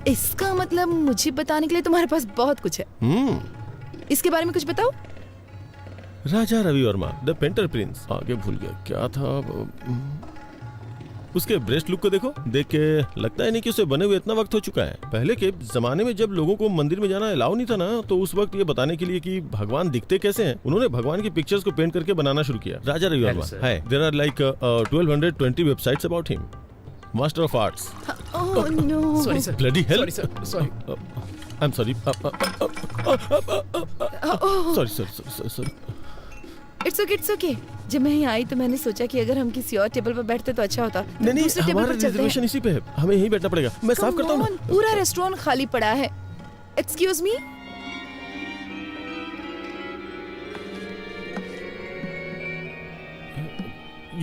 इसका मतलब मुझे बताने के लिए तुम्हारे पास बहुत कुछ है। इसके बारे में कुछ बताओ। Raja Ravi Varma, the painter prince. आगे भूल गया क्या था। उसके ब्रेस्ट लुक को देखो, देख के लगता है नहीं कि उसे बने हुए इतना वक्त हो चुका है। पहले के जमाने में जब लोगों को मंदिर में जाना अलाउ नहीं था ना, तो उस वक्त ये बताने के लिए कि भगवान दिखते कैसे हैं, उन्होंने भगवान की पिक्चर्स को पेंट करके बनाना शुरू किया। राजा रवि वर्मा है। There are like 1220 websites about him. Master of arts. Oh no, sorry sir, bloody hell. Sorry sir, sorry. I am sorry. Sorry. It's okay, it's okay. जब मैं यहाँ आई तो मैंने सोचा कि अगर हम किसी और टेबल पर बैठते तो अच्छा होता। नहीं, दूसरे टेबल हमारा पर चलते हैं। रिजर्वेशन इसी पे है, हमें यहीं बैठना पड़ेगा। मैं साफ करता हूँ। पूरा रेस्टोरेंट खाली पड़ा है। Excuse me.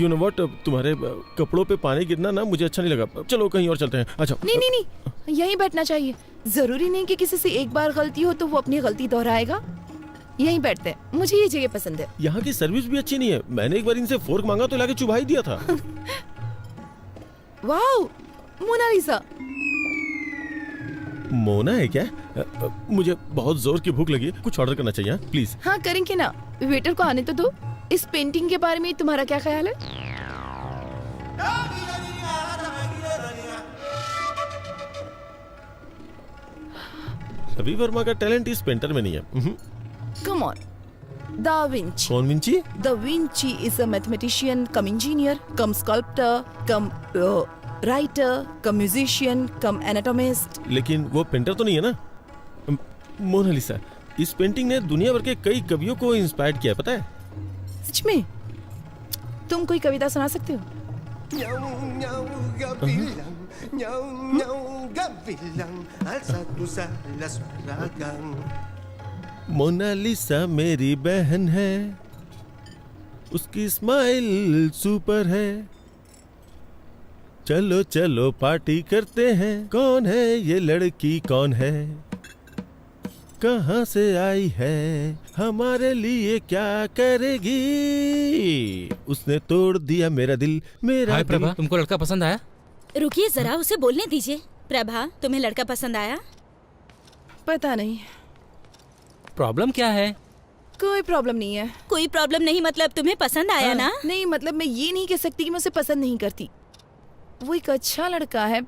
You know what, तुम्हारे कपड़ों पे पानी गिरना ना मुझे अच्छा नहीं लगा। चलो कहीं और चलते हैं। अच्छा। नहीं, यहीं बैठना चाहिए। जरूरी नहीं कि किसी से एक बार गलती हो तो वो अपनी गलती दोहराएगा। यहीं बैठते हैं, मुझे ये जगह पसंद है। यहाँ की सर्विस भी अच्छी नहीं है। मैंने एक बार इनसे फोर्क मांगा तो लाके चुभा ही दिया था। Wow, Mona Lisa. मोना है क्या? मुझे बहुत जोर की भूख लगी है, कुछ ऑर्डर करना चाहिए। प्लीज। हाँ, करेंगे ना। वेटर को आने तो दो। इस पेंटिंग के बारे में तुम्हारा क्या ख्याल है? रवि वर्मा का टैलेंट इस पेंटर में नहीं है। Come on. Da Vinci. कौन Vinci? Da Vinci is a mathematician, come engineer, come sculptor, come writer, come musician, come anatomist. लेकिन वो पेंटर तो नहीं है ना। मोनालिसा, इस पेंटिंग ने दुनिया भर के कई कवियों को इंस्पायर किया है, पता है? सच में? तुम कोई कविता सुना सकते हो? मोनालिसा मेरी बहन है, उसकी स्माइल सुपर है। चलो चलो पार्टी करते हैं। कौन है ये लड़की, कौन है, कहाँ से आई है, हमारे लिए क्या करेगी। उसने तोड़ दिया मेरा दिल, मेरा हाय दिल। प्रभा, तुमको लड़का पसंद आया? रुकिए जरा, उसे बोलने दीजिए। प्रभा, तुम्हें लड़का पसंद आया? पता नहीं। प्रॉब्लम क्या है? कोई प्रॉब्लम नहीं है। कोई प्रॉब्लम नहीं मतलब तुम्हें पसंद आया ना? नहीं, मतलब मैं ये नहीं कह सकती कि मैं उसे पसंद नहीं करती। वो एक अच्छा लड़का है,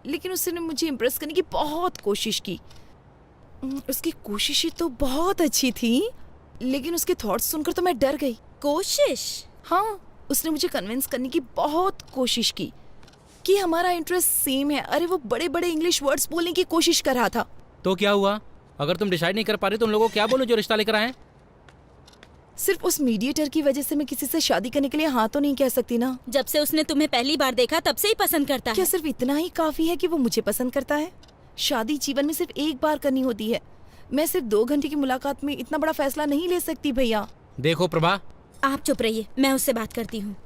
लेकिन उसने मुझे इम्प्रेस करने की बहुत कोशिश की। उसकी कोशिशें तो बहुत अच्छी थी, लेकिन उसके थॉट्स सुनकर तो मैं डर गई। कोशिश? हाँ, उसने मुझे कन्विंस करने की बहुत कोशिश की कि हमारा इंटरेस्ट सेम है। अरे वो बड़े बड़े इंग्लिश वर्ड्स बोलने की कोशिश कर रहा था। तो क्या हुआ? अगर तुम डिसाइड नहीं कर पा रहे तो उन लोगों को क्या बोलो जो रिश्ता लेकर आए? सिर्फ उस मीडिएटर की वजह से मैं किसी से शादी करने के लिए हाँ तो नहीं कह सकती ना। जब से उसने तुम्हें पहली बार देखा तब से ही पसंद करता क्या है। सिर्फ इतना ही काफी है कि वो मुझे पसंद करता है? शादी जीवन में सिर्फ एक बार करनी होती है। मैं सिर्फ 2 घंटे की मुलाकात में इतना बड़ा फैसला नहीं ले सकती भैया। देखो प्रभा, आप चुप रहिए, मैं उससे बात करती हूँ।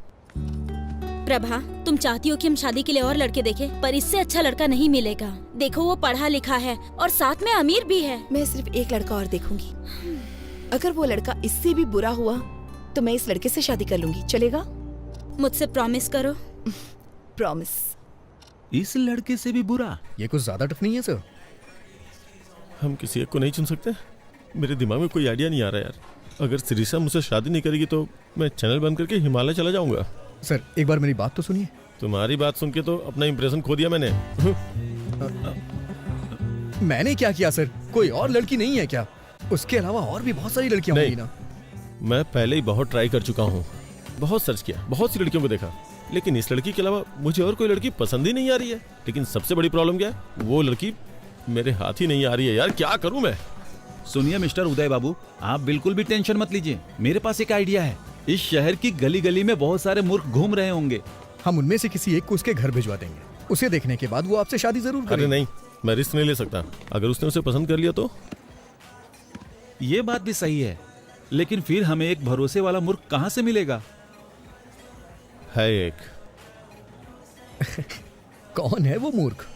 प्रभा, तुम चाहती हो कि हम शादी के लिए और लड़के देखें, पर इससे अच्छा लड़का नहीं मिलेगा। देखो वो पढ़ा लिखा है और साथ में अमीर भी है। मैं सिर्फ एक लड़का और देखूंगी। अगर वो लड़का इससे भी बुरा हुआ तो मैं इस लड़के से शादी कर लूंगी। चलेगा? मुझसे प्रॉमिस करो। प्रॉमिस। इस लड़के से भी बुरा? ये कुछ ज्यादा टफ नहीं है सर? हम किसी एक को नहीं चुन सकते? मेरे दिमाग में कोई आइडिया नहीं आ रहा यार। अगर शिरीषा मुझसे शादी नहीं करेगी तो मैं चैनल बंद करके हिमालय चला जाऊंगा। सर एक बार मेरी बात तो सुनिए। तुम्हारी बात सुन के तो अपना इंप्रेशन खो दिया मैंने। मैंने क्या किया सर? कोई और लड़की नहीं है क्या? उसके अलावा और भी बहुत सारी लड़कियां होंगी ना। मैं पहले ही बहुत ट्राई कर चुका हूँ, बहुत सर्च किया, बहुत सी लड़कियों को देखा, लेकिन इस लड़की के अलावा मुझे और कोई लड़की पसंद ही नहीं आ रही है। लेकिन सबसे बड़ी प्रॉब्लम क्या है? वो लड़की मेरे हाथ ही नहीं आ रही है यार। क्या करूं मैं? सुनिए मिस्टर उदय बाबू, आप बिल्कुल भी टेंशन मत लीजिए। मेरे पास एक आइडिया है। इस शहर की गली गली में बहुत सारे मूर्ख घूम रहे होंगे। हम उनमें से किसी एक को उसके घर भिजवा देंगे। उसे देखने के बाद वो आपसे शादी जरूर करेगा। अरे नहीं, मैं रिस्क नहीं ले सकता। अगर उसने उसे पसंद कर लिया तो? ये बात भी सही है, लेकिन फिर हमें एक भरोसे वाला मूर्ख कहाँ से मिलेगा? है एक। कौन है वो मूर्ख?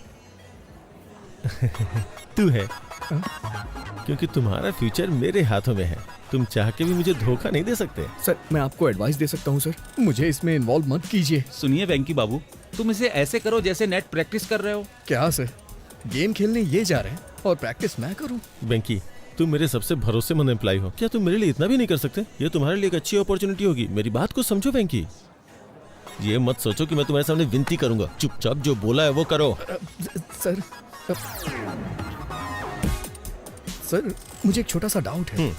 तू है, क्योंकि तुम्हारा फ्यूचर मेरे हाथों में है। तुम चाह के भी मुझे धोखा नहीं दे सकते। सर मैं आपको एडवाइस दे सकता हूँ सर, मुझे इसमें इन्वॉल्व मत कीजिए। सुनिए वेंकी बाबू, तुम इसे ऐसे करो जैसे नेट प्रैक्टिस कर रहे हो। क्या सर? गेम खेलने ये जा रहे हैं और प्रैक्टिस मैं करूँ? वेंकी, तुम मेरे सबसे भरोसेमंद एम्प्लॉय हो, क्या तुम मेरे लिए इतना भी नहीं कर सकते? ये तुम्हारे लिए एक अच्छी अपॉर्चुनिटी होगी। मेरी बात को समझो वेंकी। ये मत सोचो कि मैं तुम्हारे सामने विनती करूंगा। चुपचाप जो बोला है वो करो। सर मुझे एक छोटा सा डाउट है।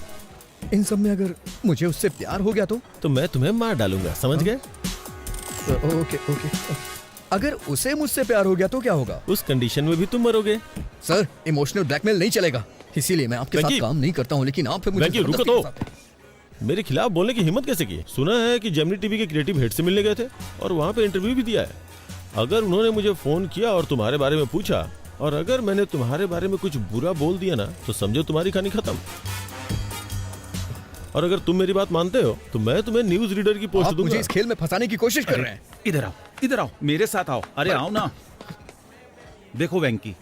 इन सब में अगर मुझे उससे प्यार हो गया तो मैं तुम्हें मार डालूंगा, समझ गए? Okay okay. अगर उसे मुझसे प्यार हो गया तो क्या होगा? उस कंडीशन में भी तुम मरोगे। सर इमोशनल ब्लैकमेल नहीं चलेगा, इसीलिए मैं आपके साथ काम नहीं करता हूँ। लेकिन आप फिर मुझे रुको तो। मेरे खिलाफ बोलने की हिम्मत कैसे की? सुना है कि जेमिनी टीवी के क्रिएटिव हेड से मिलने गए थे और वहाँ पे इंटरव्यू भी दिया है। अगर उन्होंने मुझे फोन किया और तुम्हारे बारे में पूछा, और अगर मैंने तुम्हारे बारे में कुछ बुरा बोल दिया ना, तो समझो तुम्हारी कहानी खत्म। और अगर तुम मेरी बात मानते हो तो मैं तुम्हें न्यूज रीडर की पोस्ट दूंगा। मुझे इस खेल में फंसाने की कोशिश कर रहे हैं। इधर आओ, मेरे साथ आओ। अरे आओ ना। देखो वेंकी,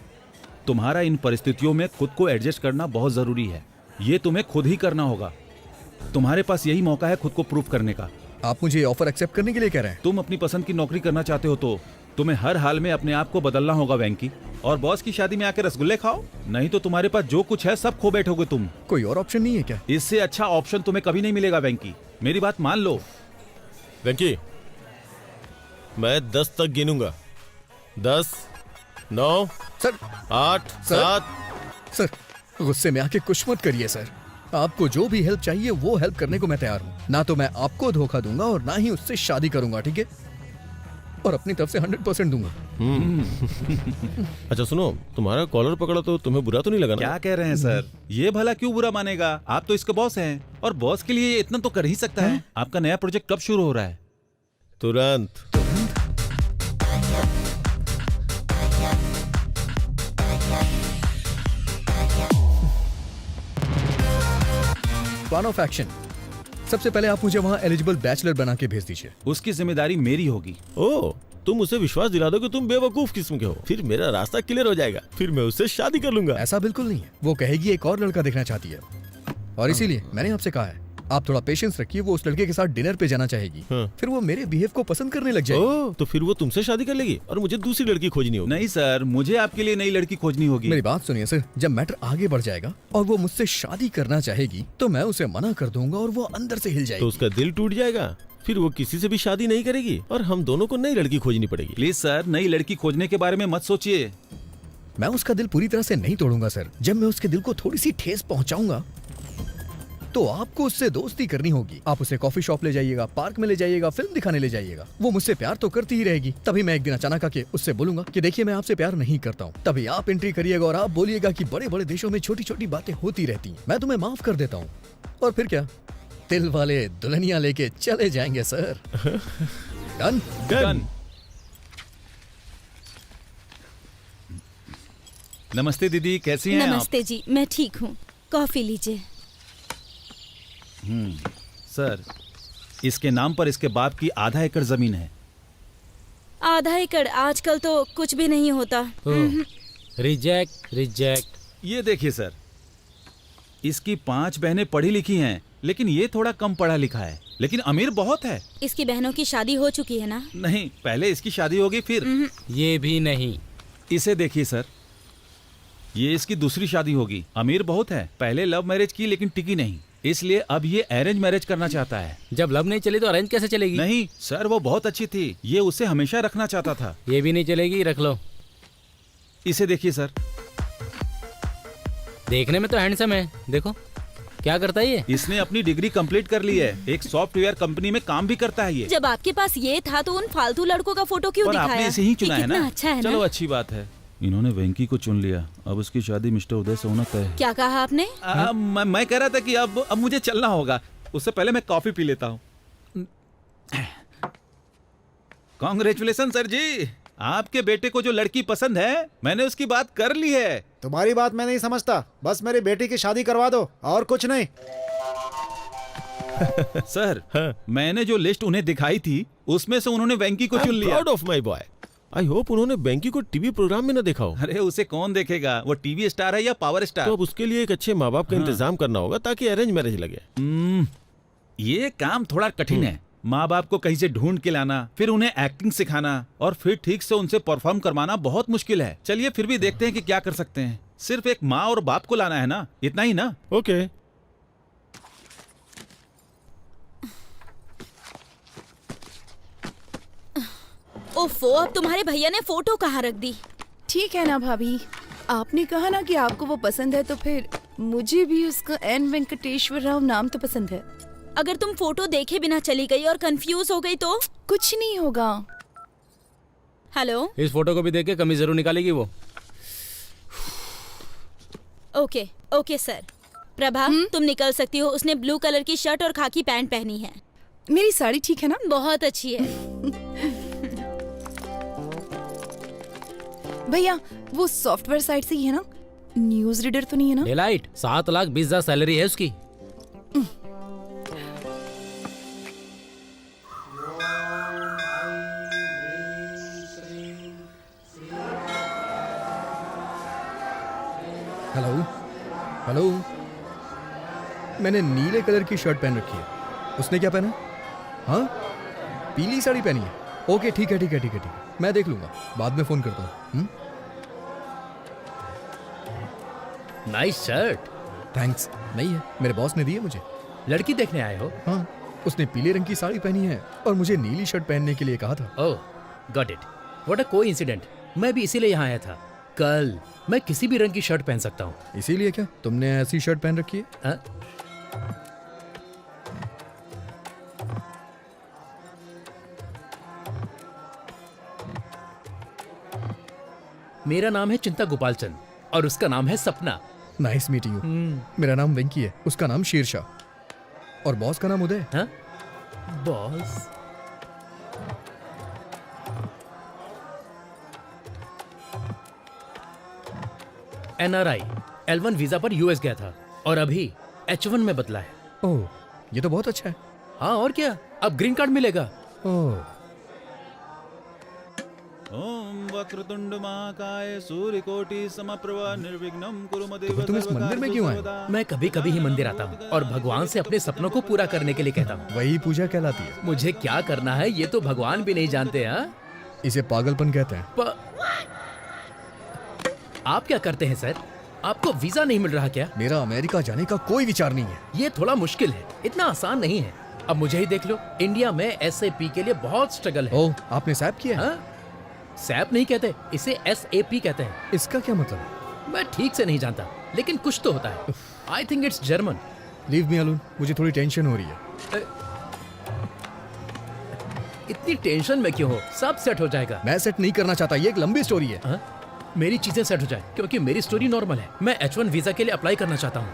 तुम्हारा इन परिस्थितियों में खुद को एडजस्ट करना बहुत जरूरी है। ये तुम्हें खुद ही करना होगा। तुम्हारे पास यही मौका है खुद को प्रूव करने का। आप मुझे ऑफर एक्सेप्ट करने के लिए कह रहे हैं? तुम अपनी पसंद की नौकरी करना चाहते हो तो तुम्हें हर हाल में अपने आप को बदलना होगा वेंकी। और बॉस की शादी में आके रसगुल्ले खाओ, नहीं तो तुम्हारे पास जो कुछ है सब खो बैठोगे तुम। कोई और ऑप्शन नहीं है क्या? इससे अच्छा ऑप्शन तुम्हें कभी नहीं मिलेगा वेंकी, मेरी बात मान लो। वेंकी, मैं 10 तक गिनूंगा। 10, 9, सर 8, 7। सर गुस्से में आके कुछ मत करिए सर। आपको जो भी हेल्प चाहिए वो हेल्प करने को मैं तैयार हूँ। ना तो मैं आपको धोखा दूंगा और ना ही उससे शादी करूंगा, ठीक है? और अपनी तरफ से 100% दूंगा। अच्छा सुनो, तुम्हारा कॉलर पकड़ा तो तुम्हें बुरा तो नहीं लगा ना? क्या कह रहे हैं सर? ये भला क्यों बुरा मानेगा? आप तो इसके बॉस हैं और बॉस के लिए इतना तो कर ही सकता है। आपका नया प्रोजेक्ट कब शुरू हो रहा है? तुरंत। Plan of action. सबसे पहले आप मुझे वहाँ एलिजिबल बैचलर बना के भेज दीजिए। उसकी जिम्मेदारी मेरी होगी। ओह, तुम उसे विश्वास दिला दो कि तुम बेवकूफ किस्म के हो, फिर मेरा रास्ता क्लियर हो जाएगा, फिर मैं उससे शादी कर लूंगा। ऐसा बिल्कुल नहीं है। वो कहेगी एक और लड़का देखना चाहती है और इसीलिए मैंने आपसे कहा है आप थोड़ा पेशेंस रखिए। वो उस लड़के के साथ डिनर पे जाना चाहेगी। फिर वो मेरे बिहेव को पसंद करने लग जाएगी। ओह, तो फिर वो तुमसे शादी कर लेगी और मुझे दूसरी लड़की खोजनी होगी। नहीं सर, मुझे आपके लिए नई लड़की खोजनी होगी। मेरी बात सुनिए सर, जब मैटर आगे बढ़ जाएगा और वो मुझसे शादी करना चाहेगी तो मैं उसे मना कर दूंगा और वो अंदर से हिल जाएगी। तो उसका दिल टूट जाएगा, फिर वो किसी से भी शादी नहीं करेगी और हम दोनों को नई लड़की खोजनी पड़ेगी। प्लीज सर, नई लड़की खोजने के बारे में मत सोचिए। मैं उसका दिल पूरी तरह से नहीं तोड़ूंगा सर। जब मैं उसके दिल को थोड़ी सी ठेस पहुंचाऊंगा तो आपको उससे दोस्ती करनी होगी। आप उसे कॉफी शॉप ले जाइएगा, पार्क में ले जाइएगा, फिल्म दिखाने ले जाइएगा। वो मुझसे प्यार तो करती ही रहेगी। तभी मैं एक दिन अचानक आके उससे बोलूंगा कि देखिए मैं आपसे प्यार नहीं करता हूँ। तभी आप एंट्री करिएगा और आप बोलिएगा कि बड़े बड़े देशों में छोटी छोटी बातें होती रहती हैं, मैं तुम्हें माफ कर देता हूँ। और फिर क्या, दिल वाले दुल्हनिया लेके चले जाएंगे सर। Done done. नमस्ते दीदी, कैसी हैं नमस्ते जी, मैं ठीक हूँ। कॉफी लीजिए। सर, इसके नाम पर इसके बाप की आधा एकड़ जमीन है। आधा एकड़ आजकल तो कुछ भी नहीं होता। Reject reject. ये देखिए सर, इसकी 5 बहनें पढ़ी लिखी हैं, लेकिन ये थोड़ा कम पढ़ा लिखा है, लेकिन अमीर बहुत है। इसकी बहनों की शादी हो चुकी है ना? नहीं, पहले इसकी शादी होगी फिर। ये भी नहीं। इसे देखिए सर, ये इसकी दूसरी शादी होगी। अमीर बहुत है, पहले लव मैरिज की लेकिन टिकी नहीं, इसलिए अब ये अरेंज मैरिज करना चाहता है। जब लव नहीं चली तो अरेंज कैसे चलेगी? नहीं सर, वो बहुत अच्छी थी, ये उसे हमेशा रखना चाहता था। ये भी नहीं चलेगी, रख लो। इसे देखिए सर, देखने में तो हैंडसम है, देखो क्या करता है ये। इसने अपनी डिग्री कंप्लीट कर ली है, एक सॉफ्टवेयर कंपनी में काम भी करता है ये। जब आपके पास ये था तो उन फालतू लड़कों का फोटो क्यों पर दिखाया? आपने इसे ही चुना है ना? अच्छा है चलो ना? अच्छी बात है, इन्होंने वेंकी को चुन लिया। अब उसकी शादी मिस्टर उदय से होना तय है। क्या कहा आपने? मैं कह रहा था कि अब मुझे चलना होगा, उससे पहले मैं कॉफी पी लेता हूँ। कांग्रेचुलेशन सर जी, आपके बेटे को जो लड़की पसंद है मैंने उसकी बात कर ली है। तुम्हारी बात मैं नहीं समझता, बस मेरी बेटी की शादी करवा दो और कुछ नहीं। सर, मैंने जो लिस्ट उन्हें दिखाई थी उसमें से उन्होंने वेंकी को चुन लिया। Proud of my boy. I hope उन्होंने वेंकी को टीवी प्रोग्राम में न देखा हो। अरे उसे कौन देखेगा, वो टीवी स्टार है या पावर स्टार। तो अब उसके लिए एक अच्छे माँ बाप का इंतजाम करना होगा ताकि अरेंज मैरिज लगे। ये काम थोड़ा कठिन है। माँ बाप को कहीं से ढूंढ के लाना, फिर उन्हें एक्टिंग सिखाना और फिर ठीक से उनसे परफॉर्म करवाना बहुत मुश्किल है। चलिए फिर भी देखते हैं कि क्या कर सकते हैं। सिर्फ एक माँ और बाप को लाना है ना, इतना ही ना। ओके। ओफो, अब तुम्हारे भैया ने फोटो कहाँ रख दी? ठीक है ना भाभी, आपने कहा ना कि आपको वो पसंद है, तो फिर मुझे भी उसका एन वेंकटेश्वर राव नाम तो पसंद है। अगर तुम फोटो देखे बिना चली गई और कंफ्यूज हो गई तो? कुछ नहीं होगा। हेलो, इस फोटो को भी देख के कमी जरूर निकालेगी वो। Okay okay sir. प्रभा, तुम निकल सकती हो। उसने ब्लू कलर की शर्ट और खाकी पैंट पहनी है। मेरी साड़ी ठीक है ना? बहुत अच्छी है। भैया, वो सॉफ्टवेयर साइट से ही है ना? न्यूज रीडर तो नहीं है ना? डेलाइट 7,20,000 सैलरी है उसकी। हेलो हेलो, मैंने नीले कलर की शर्ट पहन रखी है। उसने क्या पहना? हाँ, पीली साड़ी पहनी है। ओके ठीक है ठीक है ठीक है ठीक है, मैं देख लूंगा, बाद में फोन करता हूँ। Nice shirt. थैंक्स। नहीं है, मेरे बॉस ने दी है मुझे। लड़की देखने आए हो? हाँ, उसने पीले रंग की साड़ी पहनी है और मुझे नीली शर्ट पहनने के लिए कहा था। Oh, got it. What a coincident. मैं भी इसीलिए यहाँ आया था। कल मैं किसी भी रंग की शर्ट पहन सकता हूँ। इसीलिए क्या तुमने ऐसी शर्ट पहन रखी है? मेरा नाम है चिंता गोपाल चंद और उसका नाम है सपना। Nice meeting you. मेरा नाम वेंकी है, उसका नाम शेरशाह और बॉस का नाम उदय। हाँ? बॉस? NRI L1 वीजा पर US गया था और अभी H1 में बदला है। ओह, ये तो बहुत अच्छा है। हाँ और क्या, अब ग्रीन कार्ड मिलेगा। ओह, ओम वक्रतुंड महाकाय सूर्यकोटि समप्रभा निर्विघ्नं कुरु मदेव तो तुम इस मंदिर में क्यों आए? मैं कभी कभी ही मंदिर आता हूँ और भगवान से अपने सपनों को पूरा करने के लिए कहता हूँ। वही पूजा कहलाती है। मुझे क्या करना है ये तो भगवान भी नहीं जानते। हाँ, इसे पागलपन कहते हैं। आप क्या करते हैं सर? आपको वीजा नहीं मिल रहा क्या? मेरा अमेरिका जाने का कोई विचार नहीं है। ये थोड़ा मुश्किल है, इतना आसान नहीं है। अब मुझे ही देख लो, इंडिया में SAP के लिए बहुत स्ट्रगल है। ओह, आपने सैप किया है? सैप नहीं कहते, इसे SAP कहते हैं। इसका क्या मतलब? मैं ठीक से नहीं जानता, लेकिन कुछ तो होता है। I think it's German. Leave me alone, मुझे थोड़ी टेंशन हो रही है। इतनी टेंशन में क्यों हो? सब सेट हो जाएगा। मैं सेट नहीं करना चाहता, ये एक लंबी स्टोरी है। मेरी चीजें सेट हो जाए, क्योंकि मेरी स्टोरी नॉर्मल है। मैं H1 वीजा के लिए अप्लाई करना चाहता हूँ।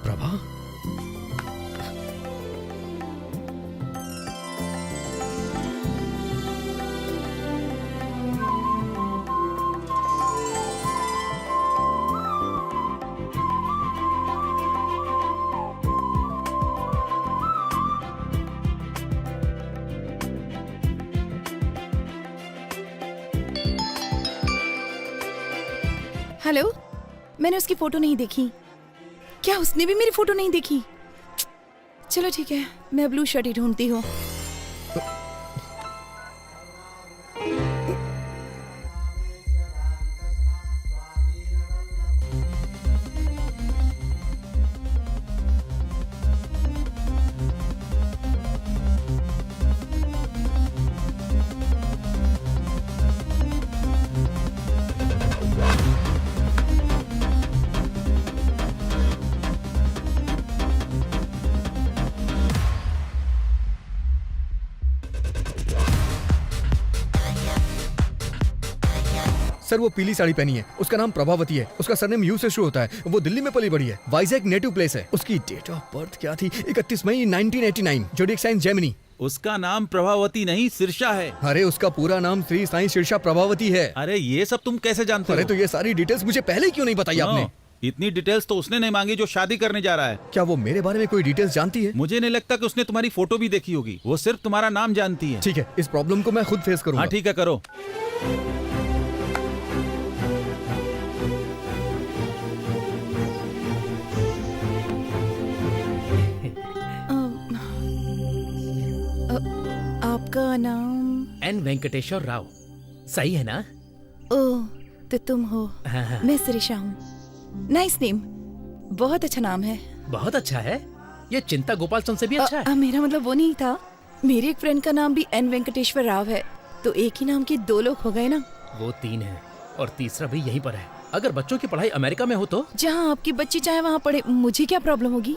प्रभा, हेलो, मैंने उसकी फोटो नहीं देखी। क्या उसने भी मेरी फोटो नहीं देखी? चलो ठीक है, मैं ब्लू शर्ट ही ढूंढती हूँ। सर वो पीली साड़ी पहनी है, उसका नाम प्रभावती है, उसका सरनेम यू से शुरू होता है, वो दिल्ली में पली बड़ी है, वाइजैक नेटिव प्लेस है। उसकी डेट ऑफ बर्थ क्या थी? 31 मई 1989, जोडिएक साइन जेमिनी। उसका नाम प्रभावती नहीं सिरसा है। अरे उसका पूरा नाम श्री साईं शीर्षा प्रभावती है। अरे ये सब तुम कैसे जानते हो? अरे तो ये सारी डिटेल्स मुझे पहले क्यों नहीं बताई आपने? इतनी डिटेल्स तो उसने नहीं मांगी जो शादी करने जा रहा है। क्या वो मेरे बारे में कोई डिटेल्स जानती है? मुझे नहीं लगता कि उसने तुम्हारी फोटो भी देखी होगी, वो सिर्फ तुम्हारा नाम जानती है। ठीक है, इस प्रॉब्लम को मैं खुद फेस करूंगा। हाँ ठीक है, करो। आपका नाम? एन वेंकटेश्वर राव। सही है ना? ओह, तो तुम हो। हाँ। मैं सिरिशा हूँ। नाइस नेम, बहुत अच्छा नाम है। बहुत अच्छा है। ये चिंता गोपाल चंद से भी अच्छा है। मेरा मतलब वो नहीं था। मेरे एक फ्रेंड का नाम भी एन वेंकटेश्वर राव है, तो एक ही नाम के दो लोग हो गए ना। वो 3 है और तीसरा भी यहीं पर है। अगर बच्चों की पढ़ाई अमेरिका में हो तो? जहाँ आपकी बच्ची चाहे वहाँ पढ़े, मुझे क्या प्रॉब्लम होगी?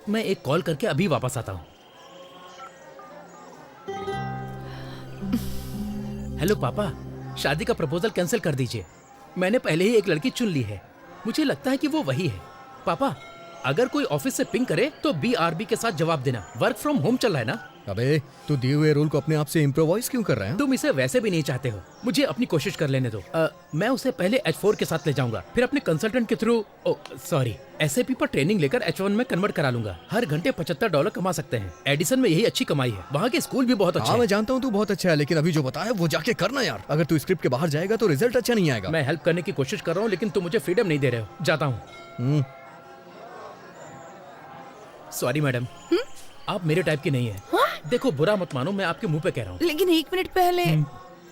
मैं एक कॉल करके अभी वापस आता हूँ। हेलो पापा, शादी का प्रपोजल कैंसिल कर दीजिए। मैंने पहले ही एक लड़की चुन ली है। मुझे लगता है कि वो वही है। पापा, अगर कोई ऑफिस से पिंग करे तो BRB के साथ जवाब देना। वर्क फ्रॉम होम चल रहा है ना? अबे तू दिए हुए रोल को अपने आप से इम्प्रोवाइज क्यों कर रहा है? तुम इसे वैसे भी नहीं चाहते हो। मुझे अपनी कोशिश कर लेने दो। मैं उसे पहले H4 के साथ ले जाऊंगा, फिर अपने कंसल्टेंट के थ्रू SAP पर ट्रेनिंग लेकर H1 में कन्वर्ट करा लूंगा। हर घंटे $75 कमा सकते हैं। एडिसन में यही अच्छी कमाई है। वहाँ के स्कूल भी बहुत अच्छे हैं। मैं जानता हूँ तू बहुत अच्छा है, लेकिन अभी जो बताया वो जाके करना यार। अगर तू स्क्रिप्ट के बाहर जाएगा तो रिजल्ट अच्छा नहीं आएगा। मैं हेल्प करने की कोशिश कर रहा हूँ, लेकिन तुम मुझे फ्रीडम नहीं दे रहे हो। जाता हूँ। सॉरी मैडम, आप मेरे टाइप की नहीं है। देखो बुरा मत मानो, मैं आपके मुंह पे कह रहा हूँ। लेकिन 1 मिनट पहले।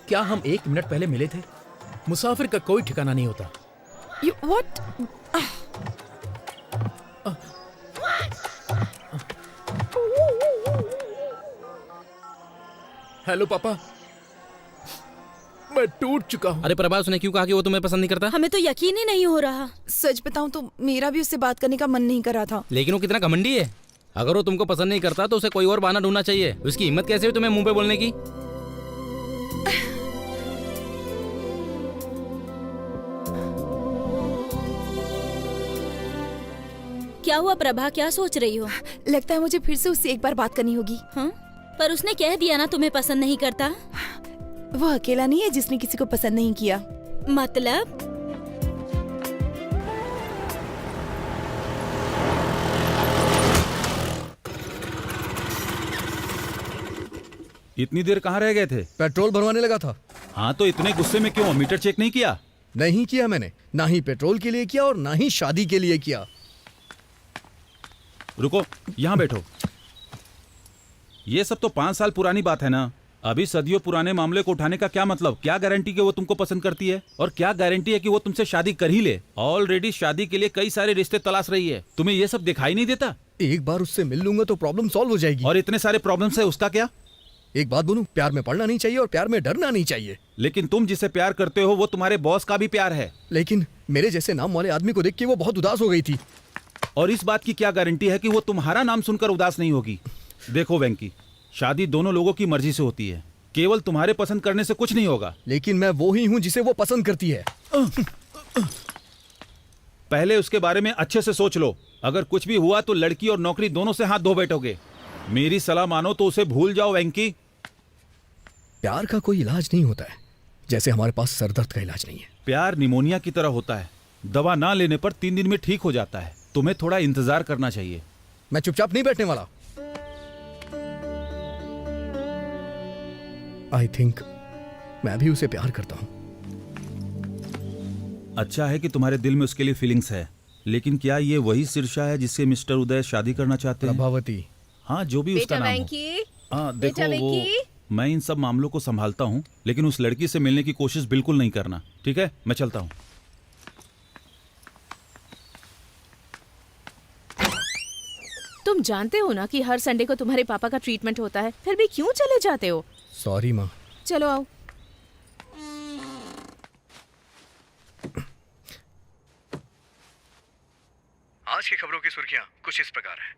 क्या हम 1 मिनट पहले मिले थे? मुसाफिर का कोई ठिकाना नहीं होता। What? हेलो पापा, मैं टूट चुका हूँ। अरे प्रभा, उसने क्यों कहा कि वो तुम्हें पसंद नहीं करता? हमें तो यकीन ही नहीं हो रहा। सच बताऊं तो मेरा भी उससे बात करने का मन नहीं कर रहा था। लेकिन वो कितना घमंडी है। अगर वो तुमको पसंद नहीं करता तो उसे कोई और बहाना ढूंढना चाहिए। उसकी हिम्मत कैसे हुई तुम्हें मुंह पे बोलने की? क्या हुआ प्रभा, क्या सोच रही हो? लगता है मुझे फिर से उससे एक बार बात करनी होगी। हाँ? पर उसने कह दिया ना तुम्हें पसंद नहीं करता। वो अकेला नहीं है जिसने किसी को पसंद नहीं किया। मतलब? इतनी देर कहाँ रह गए थे? पेट्रोल भरवाने लगा था। हाँ तो इतने गुस्से में क्यों? मीटर चेक नहीं किया? नहीं किया मैंने, ना ही पेट्रोल के लिए किया और ना ही शादी के लिए किया। रुको, यहाँ बैठो। ये सब तो 5 साल पुरानी बात है ना। अभी सदियों पुराने मामले को उठाने का क्या मतलब? क्या गारंटी कि वो तुमको पसंद करती है? और क्या गारंटी है कि वो तुमसे शादी कर ही ले? ऑलरेडी शादी के लिए कई सारे रिश्ते तलाश रही है। तुम्हें ये सब दिखाई नहीं देता? एक बार उससे मिल लूंगा तो प्रॉब्लम सॉल्व हो जाएगी। और इतने सारे प्रॉब्लम्स है, उसका क्या? एक बात बोलूं, प्यार में पड़ना नहीं चाहिए और प्यार में डरना नहीं चाहिए। लेकिन तुम जिसे प्यार करते हो वो तुम्हारे बॉस का भी प्यार है। लेकिन मेरे जैसे नाम वाले आदमी को देख के वो बहुत उदास हो गई थी। और इस बात की क्या गारंटी है कि वो तुम्हारा नाम सुनकर उदास नहीं होगी? देखो वेंकी, शादी दोनों लोगों की मर्जी से होती है, केवल तुम्हारे पसंद करने से कुछ नहीं होगा। लेकिन मैं वो ही हूँ जिसे वो पसंद करती है। पहले उसके बारे में अच्छे से सोच लो। अगर कुछ भी हुआ तो लड़की और नौकरी दोनों से हाथ धो बैठोगे। मेरी सलाह मानो तो उसे भूल जाओ वेंकी। प्यार का कोई इलाज नहीं होता है, जैसे हमारे पास सरदर्द का इलाज नहीं है। प्यार निमोनिया की तरह होता है, दवा ना लेने पर 3 दिन में ठीक हो जाता है। तुम्हें थोड़ा इंतजार करना चाहिए। मैं चुपचाप नहीं बैठने वाला। आई थिंक मैं भी उसे प्यार करता हूं। अच्छा है कि तुम्हारे दिल में उसके लिए फीलिंग्स है, लेकिन क्या ये वही शीर्षा है जिससे मिस्टर उदय शादी करना चाहते हैं? प्रभावती। हाँ, जो भी उसका नाम हो। हाँ देखो, वो मैं इन सब मामलों को संभालता हूँ, लेकिन उस लड़की से मिलने की कोशिश बिल्कुल नहीं करना, ठीक है? मैं चलता हूँ। तुम जानते हो ना कि हर संडे को तुम्हारे पापा का ट्रीटमेंट होता है, फिर भी क्यों चले जाते हो? सॉरी माँ। चलो आओ। आज की खबरों की सुर्खियां कुछ इस प्रकार हैं।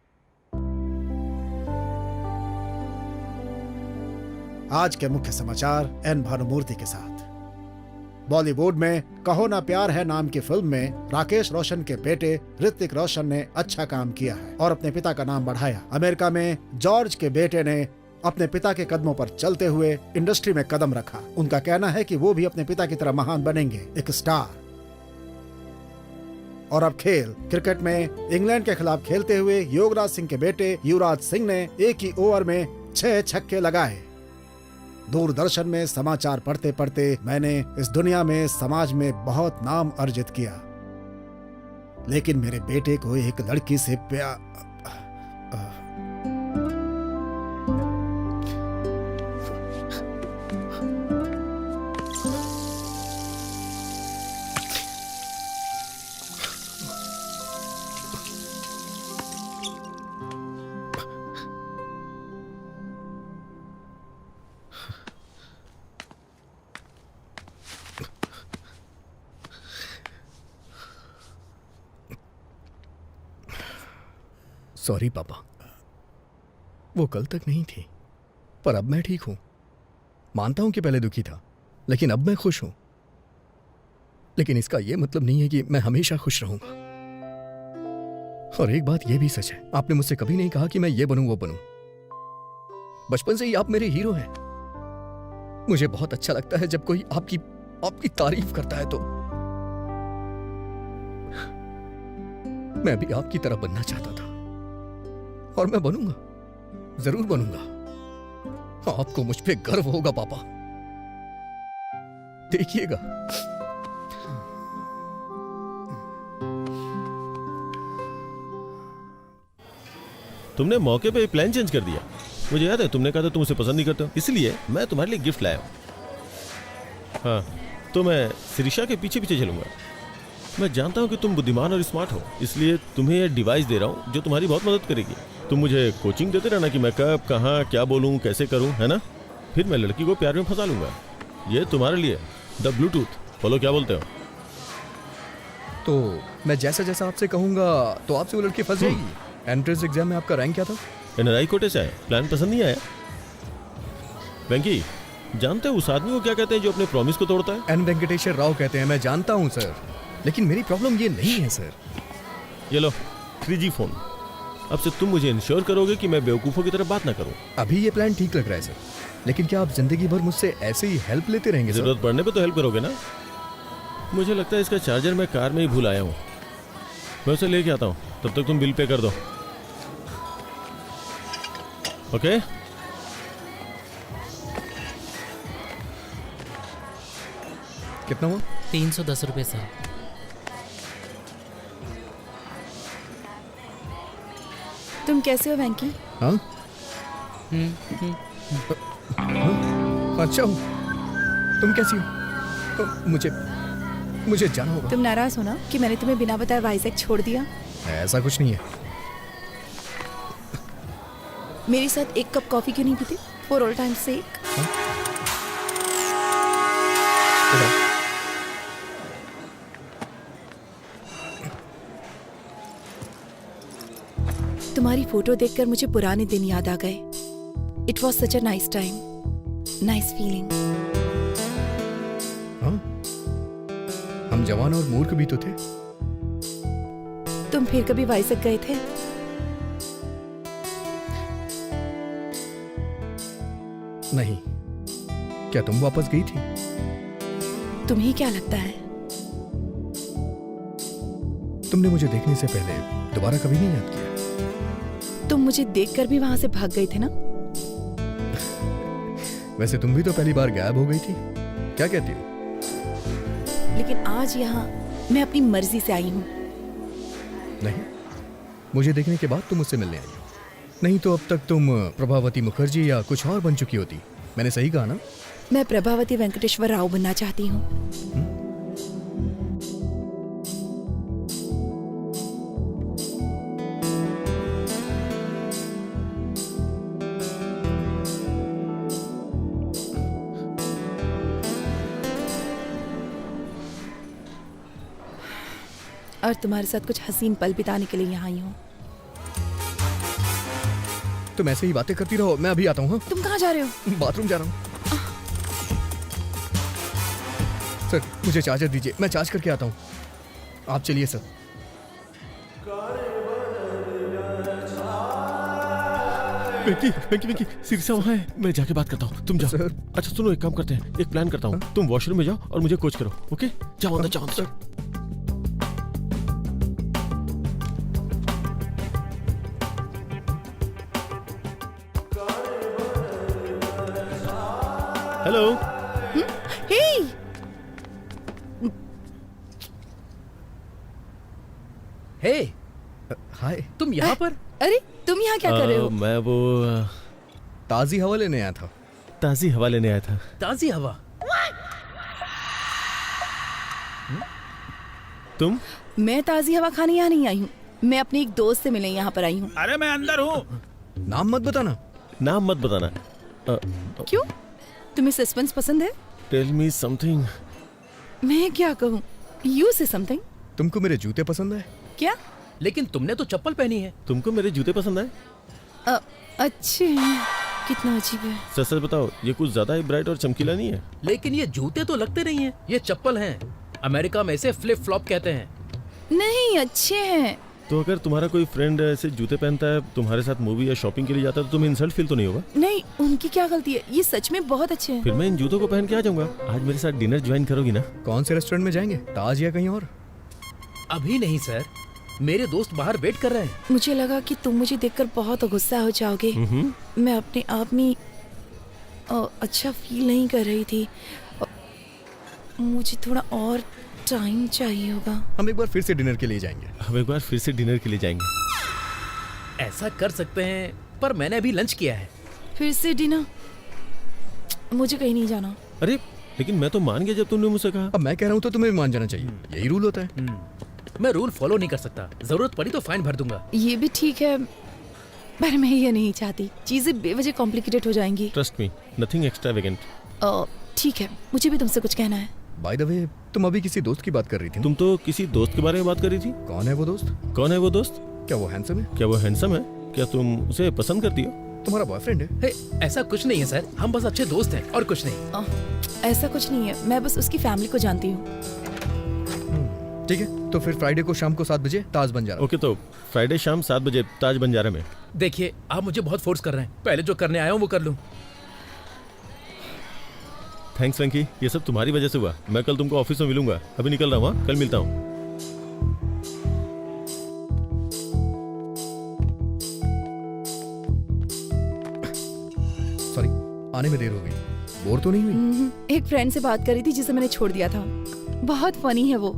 आज के मुख्य समाचार एन भानुमूर्ति के साथ। बॉलीवुड में कहो ना प्यार है नाम की फिल्म में राकेश रोशन के बेटे ऋतिक रोशन ने अच्छा काम किया है और अपने पिता का नाम बढ़ाया। अमेरिका में जॉर्ज के बेटे ने अपने पिता के कदमों पर चलते हुए इंडस्ट्री में कदम रखा। उनका कहना है कि वो भी अपने पिता की तरह महान बनेंगे, एक स्टार। और अब खेल। क्रिकेट में इंग्लैंड के खिलाफ खेलते हुए युवराज सिंह के बेटे युवराज सिंह ने एक ही ओवर में 6 छक्के लगाए। दूरदर्शन में समाचार पढ़ते पढ़ते मैंने इस दुनिया में, समाज में बहुत नाम अर्जित किया, लेकिन मेरे बेटे को एक लड़की से प्यार। सॉरी पापा, वो कल तक नहीं थी, पर अब मैं ठीक हूं। मानता हूं कि पहले दुखी था, लेकिन अब मैं खुश हूं। लेकिन इसका यह मतलब नहीं है कि मैं हमेशा खुश रहूंगा। और एक बात यह भी सच है, आपने मुझसे कभी नहीं कहा कि मैं ये बनूं वो बनूं। बचपन से ही आप मेरे हीरो हैं। मुझे बहुत अच्छा लगता है जब कोई आपकी तारीफ करता है। तो मैं भी आपकी तरह बनना चाहता था और मैं बनूंगा, जरूर बनूंगा। आपको मुझ पे गर्व होगा पापा, देखिएगा। तुमने मौके पे प्लान चेंज कर दिया। मुझे याद है तुमने कहा था तुम उसे पसंद नहीं करते हो, इसलिए मैं तुम्हारे लिए गिफ्ट लाया हूं। हाँ, तो मैं शिरीषा के पीछे पीछे चलूंगा। मैं जानता हूं कि तुम बुद्धिमान और स्मार्ट हो, इसलिए तुम्हें यह डिवाइस दे रहा हूं जो तुम्हारी बहुत मदद करेगी। तुम मुझे कोचिंग देते रहना कि मैं कब, कहाँ, क्या बोलूं, कैसे करूं, है ना? फिर मैं लड़की को प्यार में फंसा लूंगा। ये तुम्हारे लिए द ब्लूटूथ। बोलो क्या बोलते हो? तो मैं जैसा जैसा आपसे कहूंगा तो आपसे वो लड़की फंस जाएगी। एंट्रेंस एग्जाम में आपका रैंक क्या था? एनआरआई कोटे से आया। प्लान पसंद नहीं आया? वेंकी, जानते हो उस आदमी को क्या कहते हैं जो अपने प्रॉमिस को तोड़ता है? एन वेंकटेश्वर राव कहते हैं। मैं जानता हूं सर, लेकिन मेरी प्रॉब्लम ये नहीं है सर। ये लो 3G फोन। अब से तुम मुझे इंश्योर करोगे कि मैं बेवकूफों की तरह बात ना करूं। अभी ये प्लान ठीक लग रहा है सर, लेकिन क्या आप जिंदगी भर मुझसे ऐसे ही हेल्प लेते रहेंगे? जरूरत पड़ने पे तो हेल्प करोगे ना? मुझे लगता है इसका चार्जर मैं कार में ही भूल आया हूँ। मैं उसे लेके आता हूँ, तब तक तुम बिल पे कर दो। ओके? कितना हुआ? 310 रुपए सर। तुम कैसे हो वेंकी? हाँ? अच्छा हूँ। तुम कैसी हो? मुझे जाना होगा। तुम नाराज हो ना कि मैंने तुम्हें बिना बताए वाइजैक छोड़ दिया? ऐसा कुछ नहीं है। मेरे साथ एक कप कॉफी क्यों नहीं पीते? फॉर ऑल टाइम सेक। तुम्हारी फोटो देखकर मुझे पुराने दिन याद आ गए। It was such a nice time, nice feeling. हम जवान और मूर्ख भी तो थे। तुम फिर कभी वाइजक गए थे? नहीं। क्या तुम वापस गई थी? तुम्हें क्या लगता है? तुमने मुझे देखने से पहले दोबारा कभी नहीं याद किया। तुम मुझे देखकर भी वहां से भाग गए थे ना? वैसे तुम भी तो पहली बार गायब हो गई थी। क्या कहती हो? लेकिन आज यहाँ मैं अपनी मर्जी से आई हूँ। नहीं, मुझे देखने के बाद तुम मुझसे मिलने आई हो। नहीं तो अब तक तुम प्रभावती मुखर्जी या कुछ और बन चुकी होती। मैंने सही कहा ना? मैं प्रभावती वेंकटेश्वर राव बनना चाहती हूँ। और तुम्हारे साथ कुछ हसीन पल बिताने के लिए यहाँ आई हूँ। तुम ऐसे ही बातें करती रहो, मैं अभी आता हूँ। हाँ? तुम कहाँ जा रहे हो? बाथरूम जा रहा हूँ। सर, मुझे चार्जर दीजिए, मैं चार्ज करके आता हूँ। आप चलिए सर। वेंकी सिरसा वहाँ है, मैं जाके बात करता हूँ। तुम जाओ। अच्छा सुनो, एक काम करते हैं, एक प्लान करता हूँ। तुम वॉशरूम में जाओ और मुझे कोच करो। ओके, जाओ अंदर, जाओ अंदर। हेलो। हे, हे, हाय। तुम यहाँ पर? अरे तुम यहाँ क्या कर रहे हो? मैं वो ताजी हवा लेने आया था। ताजी हवा लेने आया था। ताजी हवा? तुम? मैं ताजी हवा खाने यहाँ नहीं आई हूँ। मैं अपने एक दोस्त से मिलने यहाँ पर आई हूँ। अरे मैं अंदर हूँ। नाम मत बताना। नाम मत बताना। क्यों? तुम्हें सस्पेंस पसंद है? Tell me something. मैं क्या कहूँ? यू से समथिंग। तुमको मेरे जूते पसंद है? क्या? लेकिन तुमने तो चप्पल पहनी है। तुमको मेरे जूते पसंद है? अच्छे हैं। कितना अजीब है। सच सच बताओ, ये कुछ ज्यादा ही ब्राइट और चमकीला नहीं है? लेकिन ये जूते तो लगते नहीं हैं। ये चप्पल हैं। अमेरिका में इसे फ्लिप फ्लॉप कहते हैं। नहीं, अच्छे हैं। तो अगर तुम्हारा कोई फ्रेंड ऐसे जूते पहनता है, तुम्हारे साथ मूवी या शॉपिंग के लिए जाता है, तो तुम्हें इंसल्ट फील तो नहीं होगा? नहीं, उनकी क्या गलती है? ये सच में बहुत अच्छे हैं। फिर मैं इन जूतों को पहन के आ जाऊंगा। आज मेरे साथ डिनर ज्वाइन करोगी ना? कौन से रेस्टोरेंट में जाएंगे? ताज या कहीं और? अभी नहीं सर, मेरे दोस्त बाहर वेट कर रहे हैं। मुझे लगा कि तुम मुझे देखकर बहुत गुस्सा हो जाओगे। मैं अपने आप में अच्छा फील नहीं कर रही थी। मुझे थोड़ा और टाइम चाहिए होगा। हम एक बार फिर से डिनर के लिए जाएंगे। हम एक बार फिर से डिनर के लिए जाएंगे। ऐसा कर सकते हैं, पर मैंने अभी लंच किया है। फिर से डिनर? मुझे कहीं नहीं जाना। अरे लेकिन मैं तो मान गया जब तुमने मुझसे कहा। अब मैं कह रहा हूँ तो तुम्हें भी मान जाना चाहिए। यही रूल होता है। मैं रूल फॉलो नहीं कर सकता। जरूरत पड़ी तो फाइन भर दूंगा। ये भी ठीक है, पर मैं ये नहीं चाहती। चीजें बेवजह कॉम्प्लिकेटेड हो जाएंगी। Trust me, nothing extravagant. ठीक है, मुझे भी तुमसे कुछ कहना है। बाय द वे, तुम अभी किसी दोस्त की बात कर रही थी। तुम तो किसी दोस्त के बारे में बात कर रही थी। कौन है वो दोस्त? कौन है वो दोस्त? क्या वो हैंडसम है? क्या वो हैंडसम है? क्या तुम उसे पसंद करती हो? तुम्हारा बॉयफ्रेंड है? हे, ऐसा कुछ नहीं है सर, हम बस अच्छे दोस्त हैं और कुछ नहीं। ऐसा कुछ नहीं है, मैं बस उसकी फैमिली को जानती हूँ। ठीक है, तो फिर फ्राइडे को शाम को 7 बजे ताज बंजारा। ओके, तो फ्राइडे शाम 7 बजे ताज बंजारा में। देखिए, आप मुझे बहुत फोर्स कर रहे हैं। पहले जो करने आया हूँ वो कर लूँ। थैंक्स वेंकी, ये सब तुम्हारी वजह से हुआ। मैं कल तुमको ऑफिस में मिलूंगा। अभी निकल रहा हूँ, कल मिलता हूँ। सॉरी, आने में देर हो गई। बोर तो नहीं हुई? एक फ्रेंड से बात कर रही थी जिसे मैंने छोड़ दिया था। बहुत फनी है वो।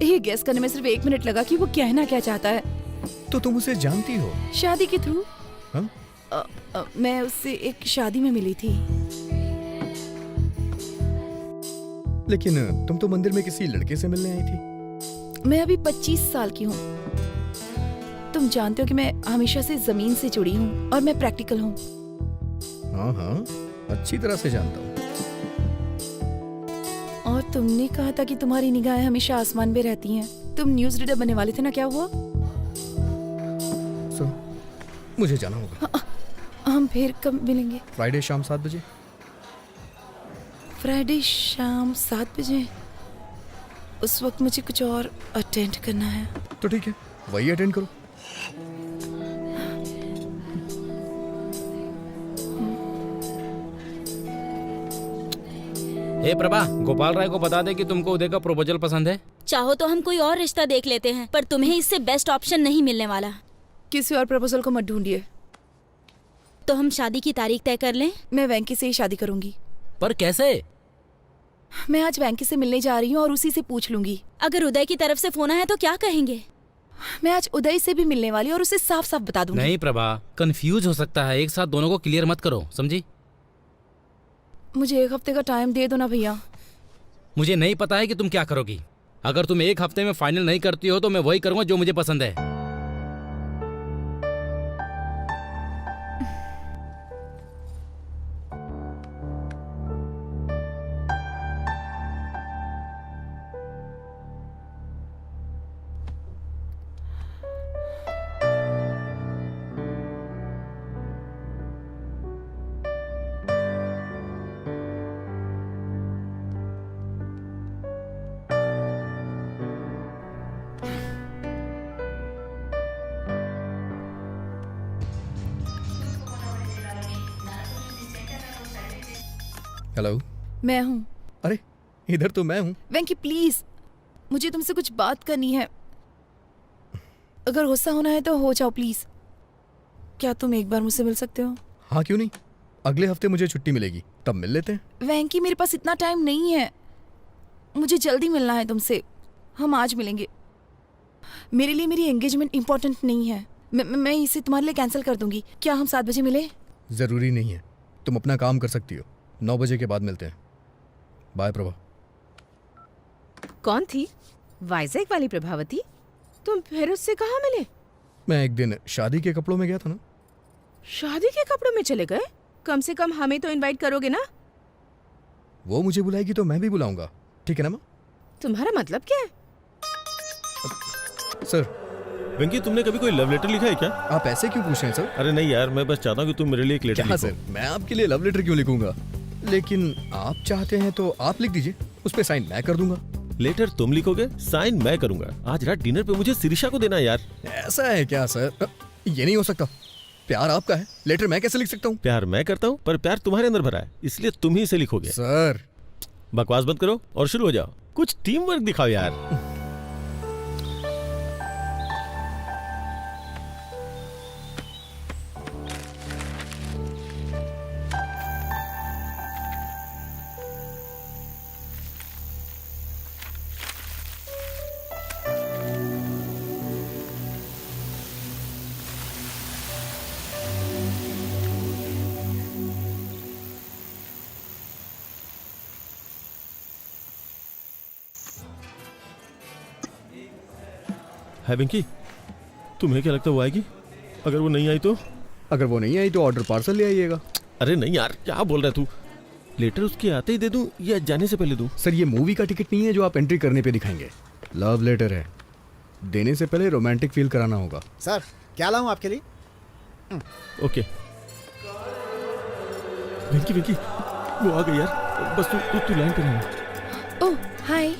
ये गेस करने में सिर्फ 1 मिनट लगा कि वो कहना क्या चाहता है। तो तुम उसे जानती हो? शादी के थ्रू। हाँ? मैं उससे एक शादी में मिली थी। लेकिन तुम तो मंदिर में किसी लड़के से मिलने आई थी। मैं अभी 25 साल की हूँ। तुम जानते हो कि मैं हमेशा से जमीन से जुड़ी हूँ और मैं प्रैक्टिकल हूँ। हाँ हाँ, अच्छी तरह से जानता हूँ। और तुमने कहा था कि तुम्हारी निगाहें हमेशा आसमान में रहती हैं। तुम न्यूज़ रीडर बनने वाले थे ना, क्या हुआ? मुझे जाना होगा। हम फिर कब मिलेंगे? फ्राइडे शाम 7 बजे। फ्राइडे शाम 7 बजे? उस वक्त मुझे कुछ और अटेंड करना है। तो ठीक है, वही अटेंड करो। हे प्रभा, गोपाल राय को बता दे कि तुमको उदय का प्रपोजल पसंद है। चाहो तो हम कोई और रिश्ता देख लेते हैं, पर तुम्हें इससे बेस्ट ऑप्शन नहीं मिलने वाला। किसी और प्रपोजल को मत ढूंढिए। तो हम शादी की तारीख तय कर लें? मैं वेंकी से ही शादी करूंगी। पर कैसे? मैं आज वेंकी से मिलने जा रही हूँ और उसी से पूछ लूंगी। अगर उदय की तरफ से फोन आया तो क्या कहेंगे? मैं आज उदय से भी मिलने वाली और उसे साफ साफ बता दूंगी। नहीं प्रभा, कंफ्यूज हो सकता है। एक साथ दोनों को क्लियर मत करो, समझी? मुझे 1 हफ्ते का टाइम दे दो ना भैया। मुझे नहीं पता है कि तुम क्या करोगी। अगर तुम 1 हफ्ते में फाइनल नहीं करती हो तो मैं वही करूंगा जो मुझे पसंद है। हेलो, मैं हूँ। अरे इधर तो मैं हूँ। वेंकी प्लीज, मुझे तुमसे कुछ बात करनी है। अगर गुस्सा होना है तो हो जाओ प्लीज। क्या तुम एक बार मुझसे मिल सकते हो? हाँ क्यों नहीं, अगले हफ्ते मुझे छुट्टी मिलेगी, तब मिल लेते हैं। वेंकी मेरे पास इतना टाइम नहीं है, मुझे जल्दी मिलना है तुमसे। हम आज मिलेंगे। मेरे लिए मेरी एंगेजमेंट इम्पोर्टेंट नहीं है। मैं इसे तुम्हारे लिए कैंसिल कर दूंगी। क्या हम 7 बजे मिले? जरूरी नहीं है, तुम अपना काम कर सकती हो। 9 बजे के बाद मिलते हैं। बाय प्रभा। कौन थी? वाइजैक वाली प्रभावती? तुम फिर उससे कहाँ मिले? मैं एक दिन शादी के कपड़ों में गया था ना। शादी के कपड़ों में चले गए? कम से कम हमें तो इनवाइट करोगे ना? वो मुझे बुलाएगी तो मैं भी बुलाऊंगा, ठीक है ना माँ? तुम्हारा मतलब क्या है? सर। वेंकी, तुमने कभी कोई लव लेटर लिखा है क्या? आप ऐसे क्यों पूछ रहे हैं सर? अरे नहीं यार, मैं बस चाहता हूँ कि तुम मेरे लिए एक लेटर क्या लिखो। सर, मैं आपके लिए लव लेटर क्यों लिखूंगा? लेकिन आप चाहते हैं तो आप लिख दीजिए, उस पे साइन मैं कर दूंगा। लेटर तुम लिखोगे, साइन मैं करूंगा। आज रात डिनर पे मुझे शिरीषा को देना है यार। ऐसा है क्या सर? ये नहीं हो सकता। प्यार आपका है, लेटर मैं कैसे लिख सकता हूँ? प्यार मैं करता हूँ, पर प्यार तुम्हारे अंदर भरा है, इसलिए तुम ही इसे लिखोगे। सर बकवास बंद करो और शुरू हो जाओ। कुछ टीम वर्क दिखाओ यार। है वेंकी, तुम्हें क्या लगता है वो आएगी? अगर वो नहीं आई तो? अगर वो नहीं आई तो ऑर्डर पार्सल ले आइएगा। अरे नहीं यार, क्या बोल रहा है तू? लेटर उसके आते ही दे दूं या जाने से पहले दूं? सर ये मूवी का टिकट नहीं है जो आप एंट्री करने पे दिखाएंगे। लव लेटर है, देने से पहले रोमांटिक फील कराना होगा। सर क्या लाऊं आपके लिए? ओके। वेंकी वेंकी, वो आ गई यार। बस तू लाइन पे रहना। ओह हाय।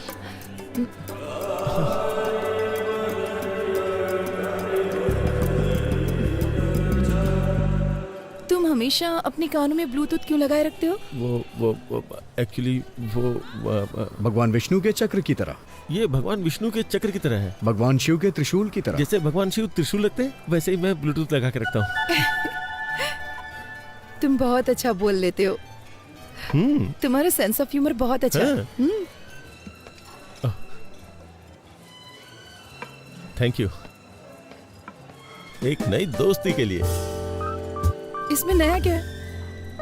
तुम हमेशा अपने कानों में ब्लूटूथ क्यों लगाए रखते हो? वो एक्चुअली वो भगवान विष्णु के चक्र की तरह। ये भगवान विष्णु के चक्र की तरह है। भगवान शिव के त्रिशूल की तरह। जैसे भगवान शिव त्रिशूल रखते हैं, वैसे ही मैं ब्लूटूथ लगा के रखता हूँ। तुम बहुत अच्छा बोल लेते हो। तुम्हारा सेंस ऑफ ह्यूमर बहुत अच्छा है। Thank you. एक नई दोस्ती के लिए। इसमें नया क्या है?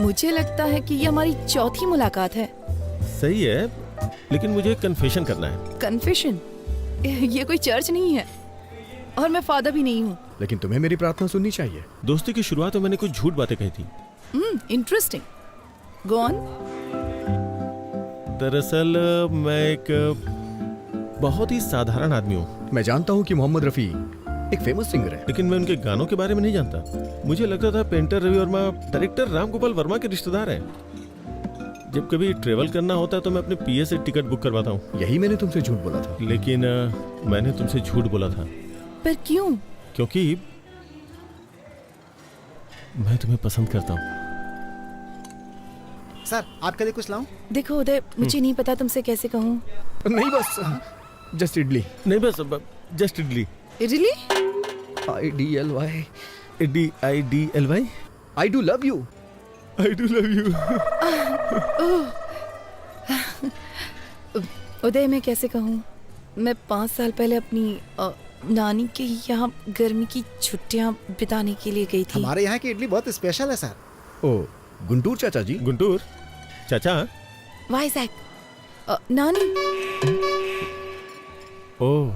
मुझे लगता है कि ये हमारी चौथी मुलाकात है। सही है, लेकिन मुझे कन्फेशन करना है। कन्फेशन? ये कोई चर्च नहीं है और मैं फादर भी नहीं हूँ। लेकिन तुम्हें मेरी प्रार्थना सुननी चाहिए। दोस्ती की शुरुआत में मैंने कुछ झूठ बातें कही थी, इंटरेस्टिंग, गो ऑन। दरअसल मैं एक बहुत ही साधारण आदमी हूँ। मैं जानता हूँ कि मोहम्मद रफी एक फेमस सिंगर है, लेकिन मैं उनके गानों के बारे में नहीं जानता। मुझे लगता था पेंटर रवि वर्मा डायरेक्टर राम गोपाल वर्मा के रिश्तेदार हैं। जब कभी ट्रेवल करना होता है तो मैं अपने पीए से टिकट बुक करवाता हूँ। यही मैंने तुमसे झूठ बोला था। लेकिन मैंने तुमसे झूठ बोला था। पर क्यों? क्योंकि मैं तुम्हें पसंद करता हूँ। सर आपके लिए कुछ लाऊं? देखो उदय, मुझे नहीं पता तुमसे कैसे कहूँ। नहीं बस जस्ट इडली। नहीं बस just idli. Idli? IDLY IDLY I do love you. I do love you. Uday मैं कैसे कहूँ, मैं 5 साल पहले अपनी नानी के यहाँ गर्मी की छुट्टियाँ बिताने के लिए गई थी। हमारे यहाँ की इडली बहुत स्पेशल है सर। ओ गुंटूर चाचा जी। गुंटूर चाचा? वाइजैक नानी। ओह,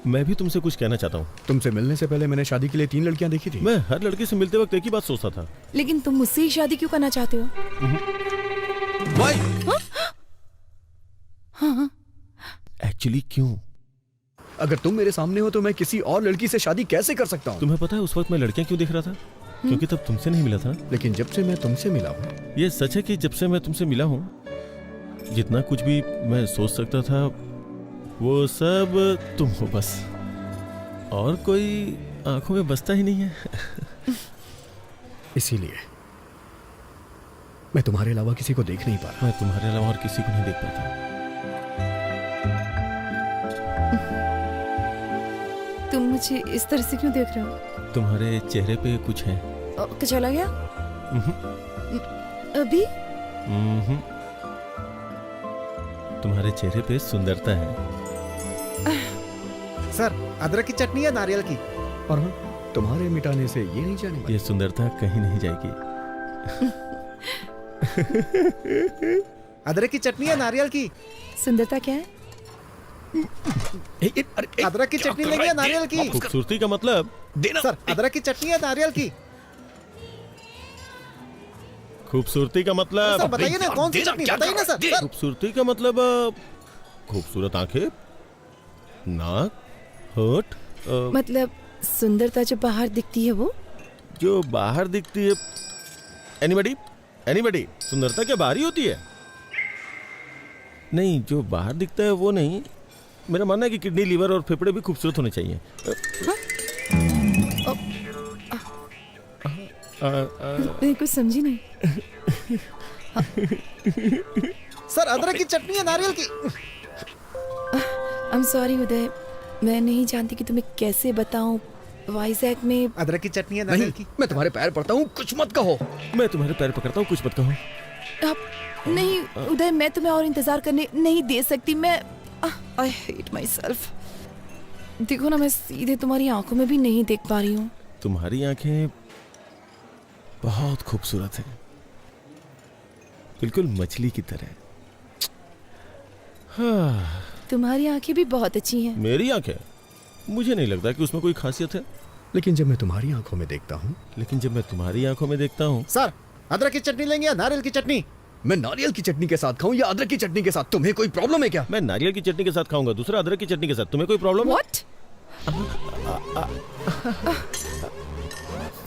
मैं भी तुमसे कुछ कहना चाहता हूँ। तुमसे मिलने से पहले मैंने शादी के लिए 3 लड़कियां देखी थी। मैं हर लड़के से मिलते वक्त एक ही बात सोचता था। लेकिन तुम मुझसे ही शादी क्यों करना चाहते हो? हाँ? एक्चुअली क्यों? अगर तुम मेरे सामने हो तो मैं किसी और लड़की से शादी कैसे कर सकता हूँ? तुम्हें पता है उस वक्त मैं लड़कियां क्यों देख रहा था? क्योंकि तब तुमसे नहीं मिला था। लेकिन जब से मैं तुमसे मिला हूँ। ये सच है कि जब से मैं तुमसे मिला हूँ, जितना कुछ भी मैं सोच सकता था वो सब तुम हो बस। और कोई आंखों में बसता ही नहीं है। इसीलिए मैं तुम्हारे अलावा किसी को देख नहीं पा रहा। मैं तुम्हारे अलावा और किसी को नहीं देख पाता। तुम मुझे इस तरह से क्यों देख रहे हो? तुम्हारे चेहरे पे कुछ है। कुछ चला गया? अभी? तुम्हारे चेहरे पे सुंदरता है। सर अदरक की चटनी है नारियल की? और तुम्हारे मिटाने से ये नहीं जाने। ये सुंदरता कहीं नहीं जाएगी। अदरक की चटनी है नारियल की? सुंदरता क्या है? अदरक की चटनी लेंगे नारियल की? खूबसूरती का मतलब देना। सर अदरक की चटनी है नारियल की? खूबसूरती का मतलब सर बताइए ना, कौन सी चटनी बताइए ना सर। खूबसूरती का मतलब खूबसूरत आंखें, नाक, होठ। मतलब सुंदरता जो बाहर दिखती है वो? जो बाहर दिखती है। एनीबडी सुंदरता क्या बाहर ही होती है? नहीं, जो बाहर दिखता है वो नहीं। मेरा मानना है कि किडनी, लीवर और फेफड़े भी खूबसूरत होने चाहिए। मैं कुछ समझी नहीं। सर अदरक की चटनी है नारियल की? I'm sorry उदय, मैं नहीं जानती कि तुम्हें कैसे बताऊं। वाइजैक में अदरक की चटनी है नारियल की? मैं तुम्हारे पैर पड़ता हूँ, कुछ मत कहो। मैं तुम्हारे पैर पकड़ता हूँ, कुछ मत कहो। नहीं उदय, मैं तुम्हें और इंतजार करने नहीं दे सकती। मैं I hate myself। देखो ना, मैं सीधे तुम्हारी आंखों में भी नहीं देख पा रही हूँ। तुम्हारी आंखें बहुत खूबसूरत हैं, बिल्कुल मछली की तरह। हाँ। तुम्हारी आंखें भी बहुत अच्छी हैं। मेरी आंखें? मुझे नहीं लगता कि उसमें कोई खासियत है। लेकिन जब मैं तुम्हारी आंखों में देखता हूँ। सर अदरक की चटनी लेंगे या नारियल की चटनी? मैं नारियल की चटनी के साथ खाऊं या अदरक की चटनी के साथ? तुम्हें कोई प्रॉब्लम है क्या? मैं नारियल की चटनी के साथ खाऊंगा, दूसरा अदरक की चटनी के साथ। तुम्हें कोई प्रॉब्लम है?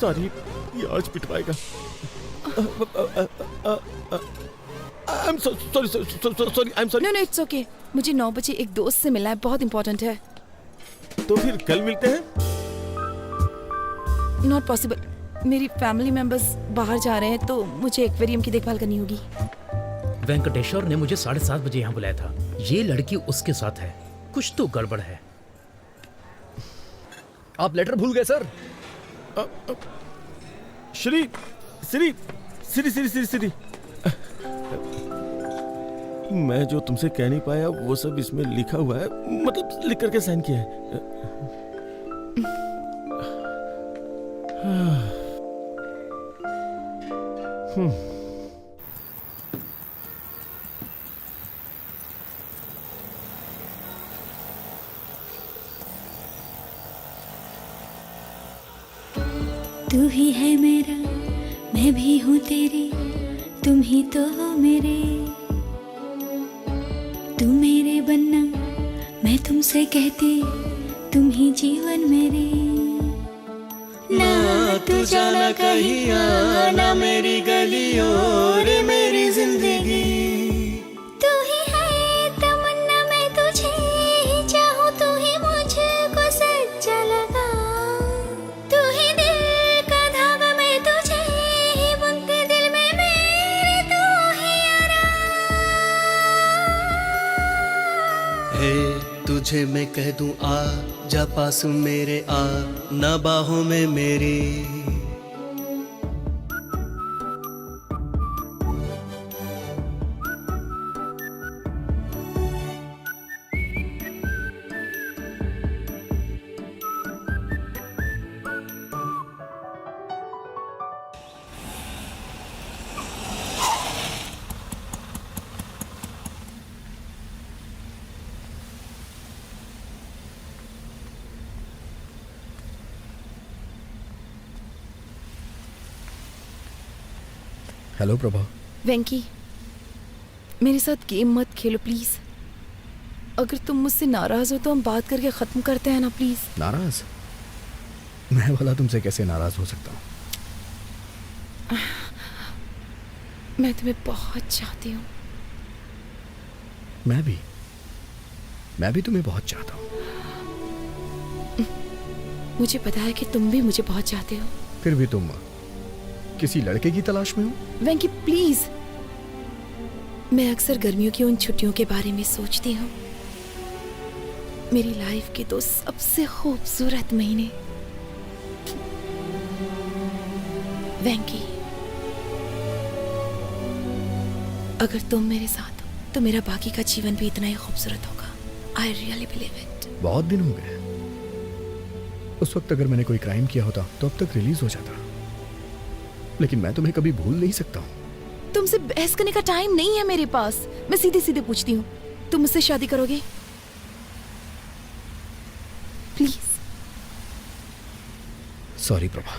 सॉरी, ये आज पिटवाएगा। No, it's okay। मुझे 9 बजे एक दोस्त से मिलना है, बहुत इंपॉर्टेंट है। तो फिर कल मिलते हैं? Not possible। मेरी फैमिली मेंबर्स बाहर जा रहे हैं तो मुझे एक्वेरियम की देखभाल करनी होगी। वेंकटेश्वर ने मुझे 7:30 बजे यहाँ बुलाया था। ये लड़की उसके साथ है, कुछ तो गड़बड़ है। आप लेटर भूल गए सर। श्री मैं जो तुमसे कह नहीं पाया वो सब इसमें लिखा हुआ है, मतलब लिख करके साइन किया है। तू ही है मेरा मैं भी हूँ तेरी, तुम ही तो हो मेरे। तुम मेरे बनना, मैं तुमसे कहती, तुम ही जीवन मेरे। ना तू जाना कहीं आना मेरी गलियों रे मेरी जिंदगी। तू ही है तमन्ना, मैं तुझे ही चाहूँ, तू ही मुझको सच्चा लगा। तू ही दिल का धागा, मैं तुझे ही बुनती दिल में मेरे, तू ही हे तुझे मैं कह दूं आ जा पास मेरे, आ ना बाहों में मेरी। हेलो प्रभा। वेंकी, मेरे साथ गेम मत खेलो प्लीज। अगर तुम मुझसे नाराज हो तो हम बात करके खत्म करते हैं ना प्लीज। नाराज? मैं भला तुमसे कैसे नाराज हो सकता हूँ? मैं तुम्हें बहुत चाहती हूँ। मैं भी तुम्हें बहुत चाहता हूँ। मुझे पता है कि तुम भी मुझे बहुत चाहते हो। फिर भी तुम किसी लड़के की तलाश में हो? वेंकी प्लीज, मैं अक्सर गर्मियों की उन छुट्टियों के बारे में सोचती हूँ। मेरी लाइफ के 2 सबसे खूबसूरत महीने। वेंकी, अगर तुम मेरे साथ हो तो मेरा बाकी का जीवन भी इतना ही खूबसूरत होगा। I really believe it. बहुत दिन हो गए। उस वक्त अगर मैंने कोई क्राइम किया होता तो अब तक रिलीज हो जाता, लेकिन मैं तुम्हें कभी भूल नहीं सकता हूँ। तुमसे बहस करने का टाइम नहीं है मेरे पास। मैं सीधे सीधे पूछती हूँ, तुम मुझसे शादी करोगे? प्लीज। सॉरी प्रभा।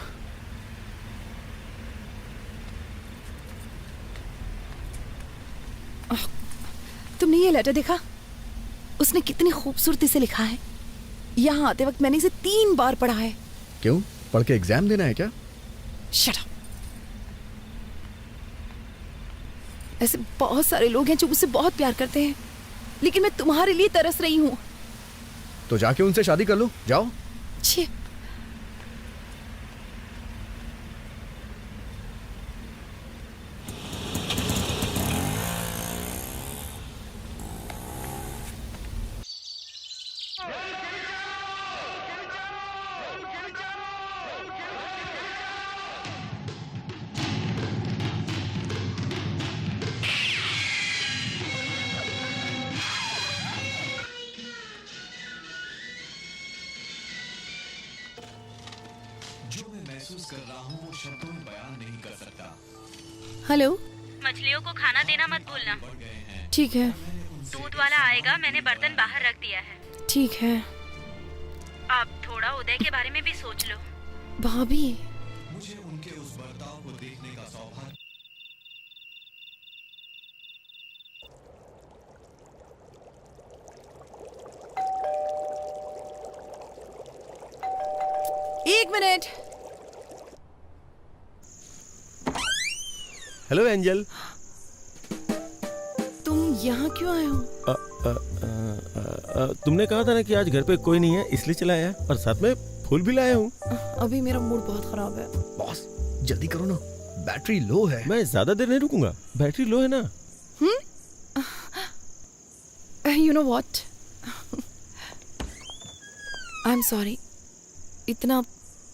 तुमने ये लेटर देखा? उसने कितनी खूबसूरती से लिखा है। यहाँ आते वक्त मैंने इसे 3 बार पढ़ा है। क्यों? पढ़ के एग्जाम देना है क्या? Shut up. ऐसे बहुत सारे लोग हैं जो मुझसे बहुत प्यार करते हैं, लेकिन मैं तुम्हारे लिए तरस रही हूँ। तो जाके उनसे शादी कर लो, जाओ। छी। हेलो। मछलियों को खाना देना मत भूलना। ठीक है। दूध वाला आएगा, मैंने बर्तन बाहर रख दिया है। ठीक है। आप थोड़ा उदय के बारे में भी सोच लो। भाभी, मुझे उनके उस बर्ताव को देखने का सौभाग्य। एक मिनट। Hello angel. तुम यहाँ क्यों आए हो? तुमने कहा था ना कि आज घर पे कोई नहीं है, इसलिए चला आया, और साथ में फूल भी लाया हूँ। अभी मेरा मूड बहुत खराब है। बॉस जल्दी करो ना, बैटरी लो है। मैं ज्यादा देर नहीं रुकूंगा, बैटरी लो है ना। You know what, I am sorry. इतना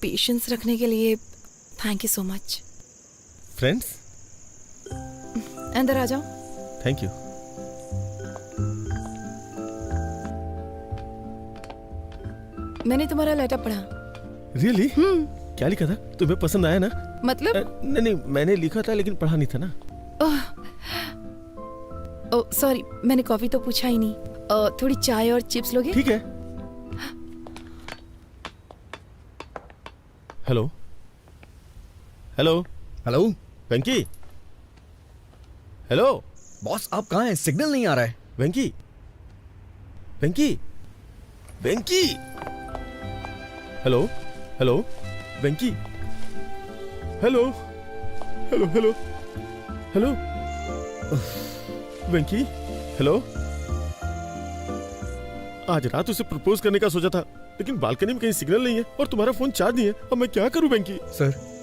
पेशेंस रखने के लिए thank you so much. Friends, अंदर आ जाओ। Thank you. मैंने तुम्हारा लेटर पढ़ा। रियली? क्या लिखा था? तुम्हें पसंद आया ना? मतलब? नहीं, मैंने लिखा था लेकिन पढ़ा नहीं था ना। ओह सॉरी, मैंने कॉफी तो पूछा ही नहीं। थोड़ी चाय और चिप्स लोगे? ठीक है। हेलो हेलो, हेलो वेंकी, हेलो बॉस, आप कहाँ हैं? सिग्नल नहीं आ रहा है। वेंकी, वेंकी, वेंकी, हेलो हेलो वेंकी, हेलो हेलो हेलो हेलो वेंकी, हेलो। आज रात उसे प्रपोज करने का सोचा था, लेकिन बालकनी में कहीं सिग्नल नहीं है और तुम्हारा फोन चार्ज नहीं है। अब मैं क्या करूं वेंकी? सर,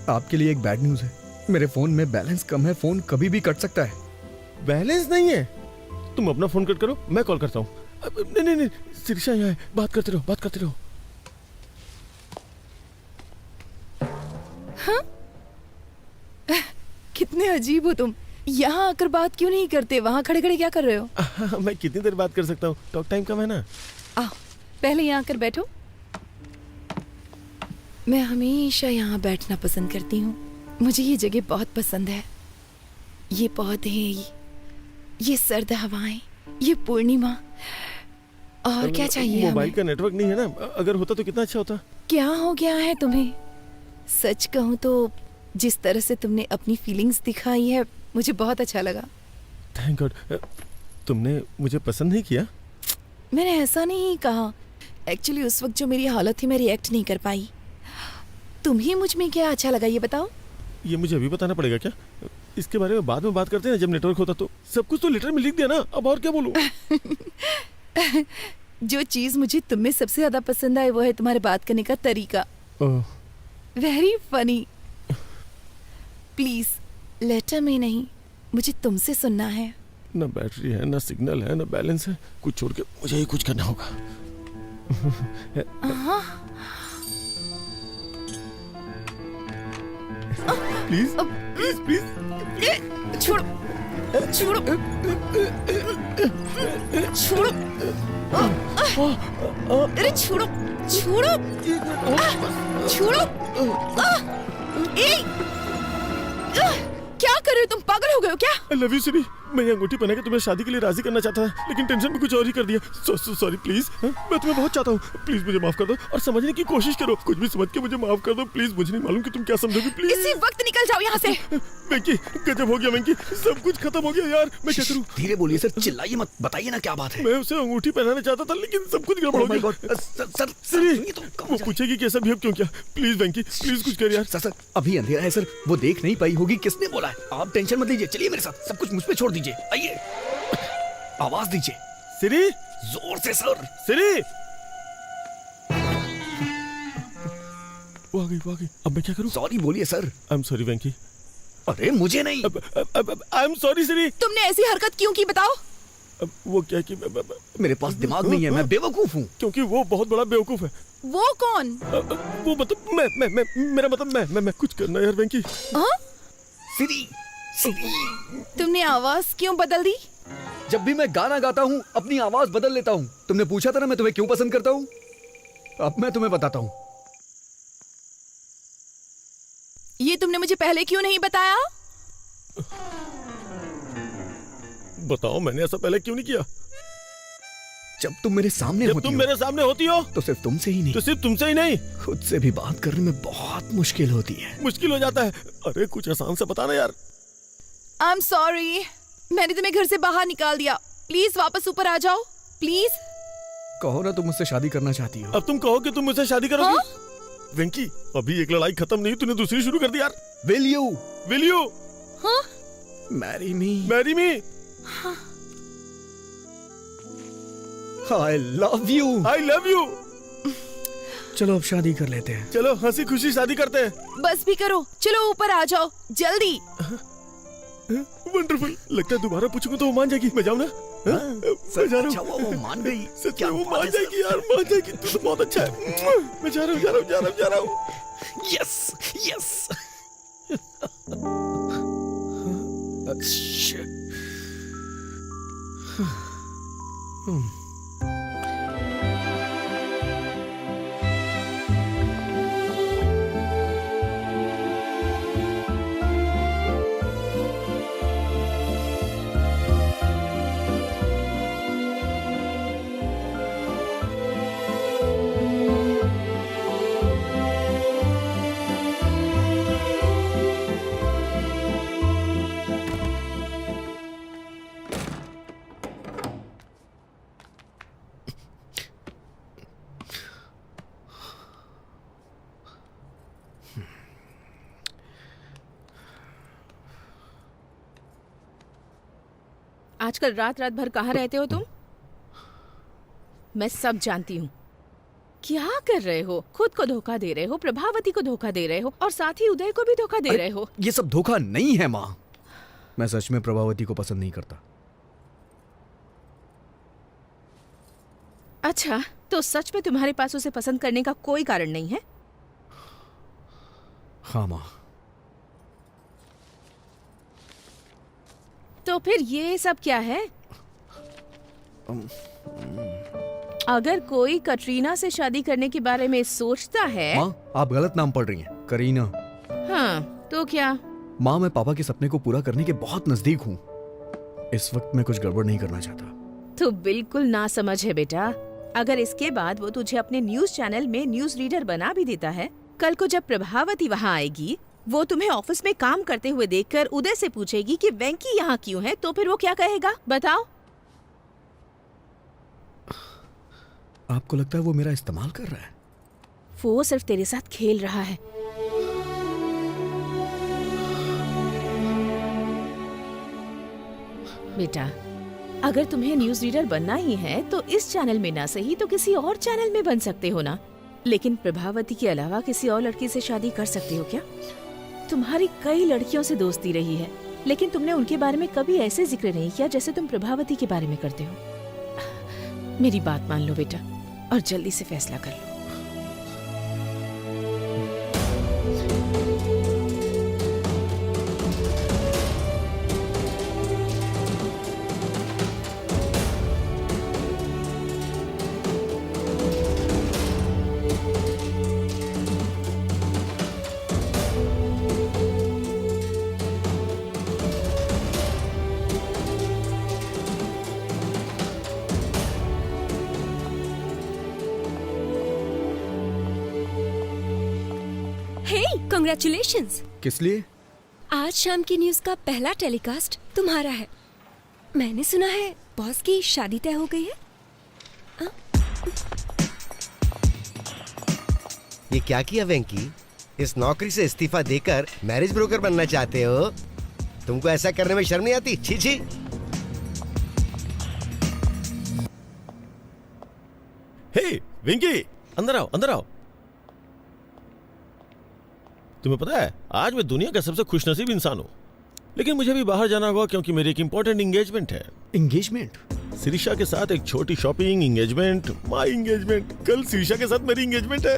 आपके लिए एक बैड न्यूज है। मेरे फोन में बैलेंस कम है, फोन कभी भी कट सकता है। बैलेंस नहीं है? तुम अपना फोन कट करो, मैं कॉल करता हूँ। नहीं नहीं नहीं, शिरीषा यहाँ है, बात करते रहो, बात करते रहो। हाँ? कितने अजीब हो तुम। यहाँ आकर बात क्यों नहीं करते? वहाँ खड़े खड़े क्या कर रहे हो? मैं कितनी देर बात कर सकता हूँ, टॉक टाइम कम है ना। पहले यहाँ आकर बैठो। मैं हमेशा यहाँ बैठना पसंद करती हूँ। मुझे ये जगह बहुत पसंद है। ये पौधे, ये सर्द हवाएं, ये पूर्णिमा, और क्या चाहिए मोबाइल हमें? का नेटवर्क नहीं है ना, अगर होता तो कितना अच्छा होता। क्या हो गया है तुम्हें? सच कहूँ तो जिस तरह से तुमने अपनी फीलिंग्स दिखाई है, मुझे बहुत अच्छा लगा। Thank God. तुमने मुझे पसंद नहीं किया? मैंने ऐसा नहीं कहा। एक्चुअली उस वक्त जो मेरी हालत थी, मैं रिएक्ट नहीं कर पाई। तुम्हें मुझ में क्या अच्छा लगा, ये बताओ। ये मुझे अभी बताना पड़ेगा क्या? इसके बारे में बाद में बात करते हैं जब नेटवर्क होता तो। सब कुछ तो लेटर में लिख दिया ना, अब और क्या बोलूं? जो चीज मुझे तुम में सबसे ज्यादा पसंद आई वो है तुम्हारे बात करने का तरीका। Very funny. प्लीज लेटर में नहीं, मुझे तुमसे सुनना है। ना बैटरी है, ना सिग्नल है, ना बैलेंस है। कुछ छोड़ के मुझे ही कुछ करना होगा। प्लीज प्लीज प्लीज छोड़ो छोड़ो छोड़ो। अरे छोड़ो छोड़ो छोड़ो। क्या कर रहे हो तुम? पागल हो गए हो क्या? I love you सिरी। मैं ये अंगूठी पहना के तुम्हें शादी के लिए राजी करना चाहता था, लेकिन टेंशन में कुछ और ही कर दिया। Sorry please. मैं तुम्हें बहुत चाहता हूँ, प्लीज मुझे माफ कर दो और समझने की कोशिश करो। कुछ भी समझ के मुझे माफ कर दो प्लीज। मुझे नहीं मालूम कि तुम क्या समझोगी। प्लीज इसी वक्त निकल जाओ यहाँ से। वेंकी, गजब हो गया वेंकी, सब कुछ खत्म हो गया यार। मैं क्या करूँ? धीरे बोलिए सर, चिल्लाइए मत, बताइए ना क्या बात है। मैं उसे अंगूठी पहनाना चाहता था, लेकिन सब कुछ गड़बड़ हो गया। सर, वो पूछेगी कि ऐसा बिहेव क्यों किया। प्लीज वेंकी, प्लीज कुछ कर यार। सर अभी अंधेरा है सर, वो देख नहीं पाई होगी। किसने बोला है? आप टेंशन मत लीजिए, चलिए मेरे साथ। सब कुछ मुझ पे छोड़ दीजिए। आइए, आवाज दीजिए। सिरी, जोर से सर। सिरी, वो आ गई। अब मैं क्या करूं? सॉरी बोलिए सर। आई एम सॉरी वेंकी। अरे मुझे नहीं। आई एम सॉरी सिरी। तुमने ऐसी हरकत क्यों की, बताओ। वो क्या कि मेरे पास दिमाग नहीं है, मैं बेवकूफ हूँ। क्योंकि वो बहुत बड़ा बेवकूफ है। वो कौन? वो मतलब मैं मेरा मतलब मैं कुछ करना यार वेंकी। सिरी, तुमने आवाज क्यों बदल दी? जब भी मैं गाना गाता हूँ अपनी आवाज बदल लेता हूँ। तुमने पूछा था ना मैं तुम्हें क्यों पसंद करता हूँ। अब मैं तुम्हें बताता हूँ। ये तुमने मुझे पहले क्यों नहीं बताया? बताओ, मैंने ऐसा पहले क्यों नहीं किया? जब तुम मेरे सामने जब तुम मेरे सामने होती हो तो सिर्फ तुमसे ही नहीं, तो सिर्फ तुमसे ही नहीं, खुद से भी बात करने में बहुत मुश्किल होती है। मुश्किल हो जाता है। अरे कुछ आसान से बताना यार। आई एम सॉरी, मैंने तुम्हें घर से बाहर निकाल दिया। प्लीज वापस ऊपर आ जाओ, प्लीज। कहो ना तुम मुझसे शादी करना चाहती हो। अब तुम कहो कि तुम मुझसे शादी करोगी? वेंकी, अभी एक लड़ाई खत्म नहीं, तूने दूसरी शुरू कर दी यार। Will you marry me? Marry me. I love you. चलो अब शादी कर लेते हैं। चलो हंसी खुशी शादी करते हैं। बस भी करो, चलो ऊपर आ जाओ जल्दी। वंडरफुल। लगता है दोबारा पूछूंगा तो वो मान जाएगी। मैं जाऊँ ना? मैं जा रहा हूँ। वो मान गई। सच में वो मान जाएगी यार, मान जाएगी। तू तो बहुत अच्छा है। मैं जा रहा हूँ। यस। आजकल रात रात भर कहाँ रहते हो तुम? मैं सब जानती हूँ। क्या कर रहे हो? खुद को धोखा दे रहे हो, प्रभावती को धोखा दे रहे हो और साथ ही उदय को भी धोखा दे रहे हो। ये सब धोखा नहीं है माँ। मैं सच में प्रभावती को पसंद नहीं करता। अच्छा, तो सच में तुम्हारे पास उसे पसंद करने का कोई कारण नहीं है? हाँ माँ। तो फिर ये सब क्या है? अगर कोई कटरीना से शादी करने के बारे में सोचता है। माँ, आप गलत नाम पढ़ रही हैं। करीना। हाँ, तो क्या? माँ, मैं पापा के सपने को पूरा करने के बहुत नजदीक हूँ। इस वक्त मैं कुछ गड़बड़ नहीं करना चाहता। तो बिल्कुल ना समझ है बेटा। अगर इसके बाद वो तुझे अपने न्यूज चैनल में न्यूज रीडर बना भी देता है, कल को जब प्रभावती वहाँ आएगी, वो तुम्हें ऑफिस में काम करते हुए देखकर उदय से पूछेगी कि वेंकी यहाँ क्यों है, तो फिर वो क्या कहेगा बताओ? आपको लगता है वो मेरा इस्तेमाल कर रहा है? वो सिर्फ तेरे साथ खेल रहा है। बेटा, अगर तुम्हें न्यूज रीडर बनना ही है तो इस चैनल में ना सही तो किसी और चैनल में बन सकते हो ना। लेकिन प्रभावती के अलावा किसी और लड़की से शादी कर सकते हो क्या? तुम्हारी कई लड़कियों से दोस्ती रही है, लेकिन तुमने उनके बारे में कभी ऐसे जिक्र नहीं किया जैसे तुम प्रभावती के बारे में करते हो। मेरी बात मान लो बेटा और जल्दी से फैसला कर लो। कांग्रेचुलेशंस। किस लिए? आज शाम की न्यूज का पहला टेलीकास्ट तुम्हारा है। मैंने सुना है बॉस की शादी तय हो गई है। ये क्या किया वेंकी? इस नौकरी से इस्तीफा देकर मैरिज ब्रोकर बनना चाहते हो? तुमको ऐसा करने में शर्म नहीं आती? छी छी। हे वेंकी, अंदर आओ, अंदर आओ। तुम्हें पता है आज मैं दुनिया का सबसे खुशनसीब इंसान हूँ, लेकिन मुझे भी बाहर जाना होगा क्योंकि मेरी एक इंपॉर्टेंट एंगेजमेंट है। एंगेजमेंट? सिरिशा के साथ एक छोटी शॉपिंग, एंगेजमेंट, माय एंगेजमेंट। कल सिरिशा के साथ मेरी एंगेजमेंट है।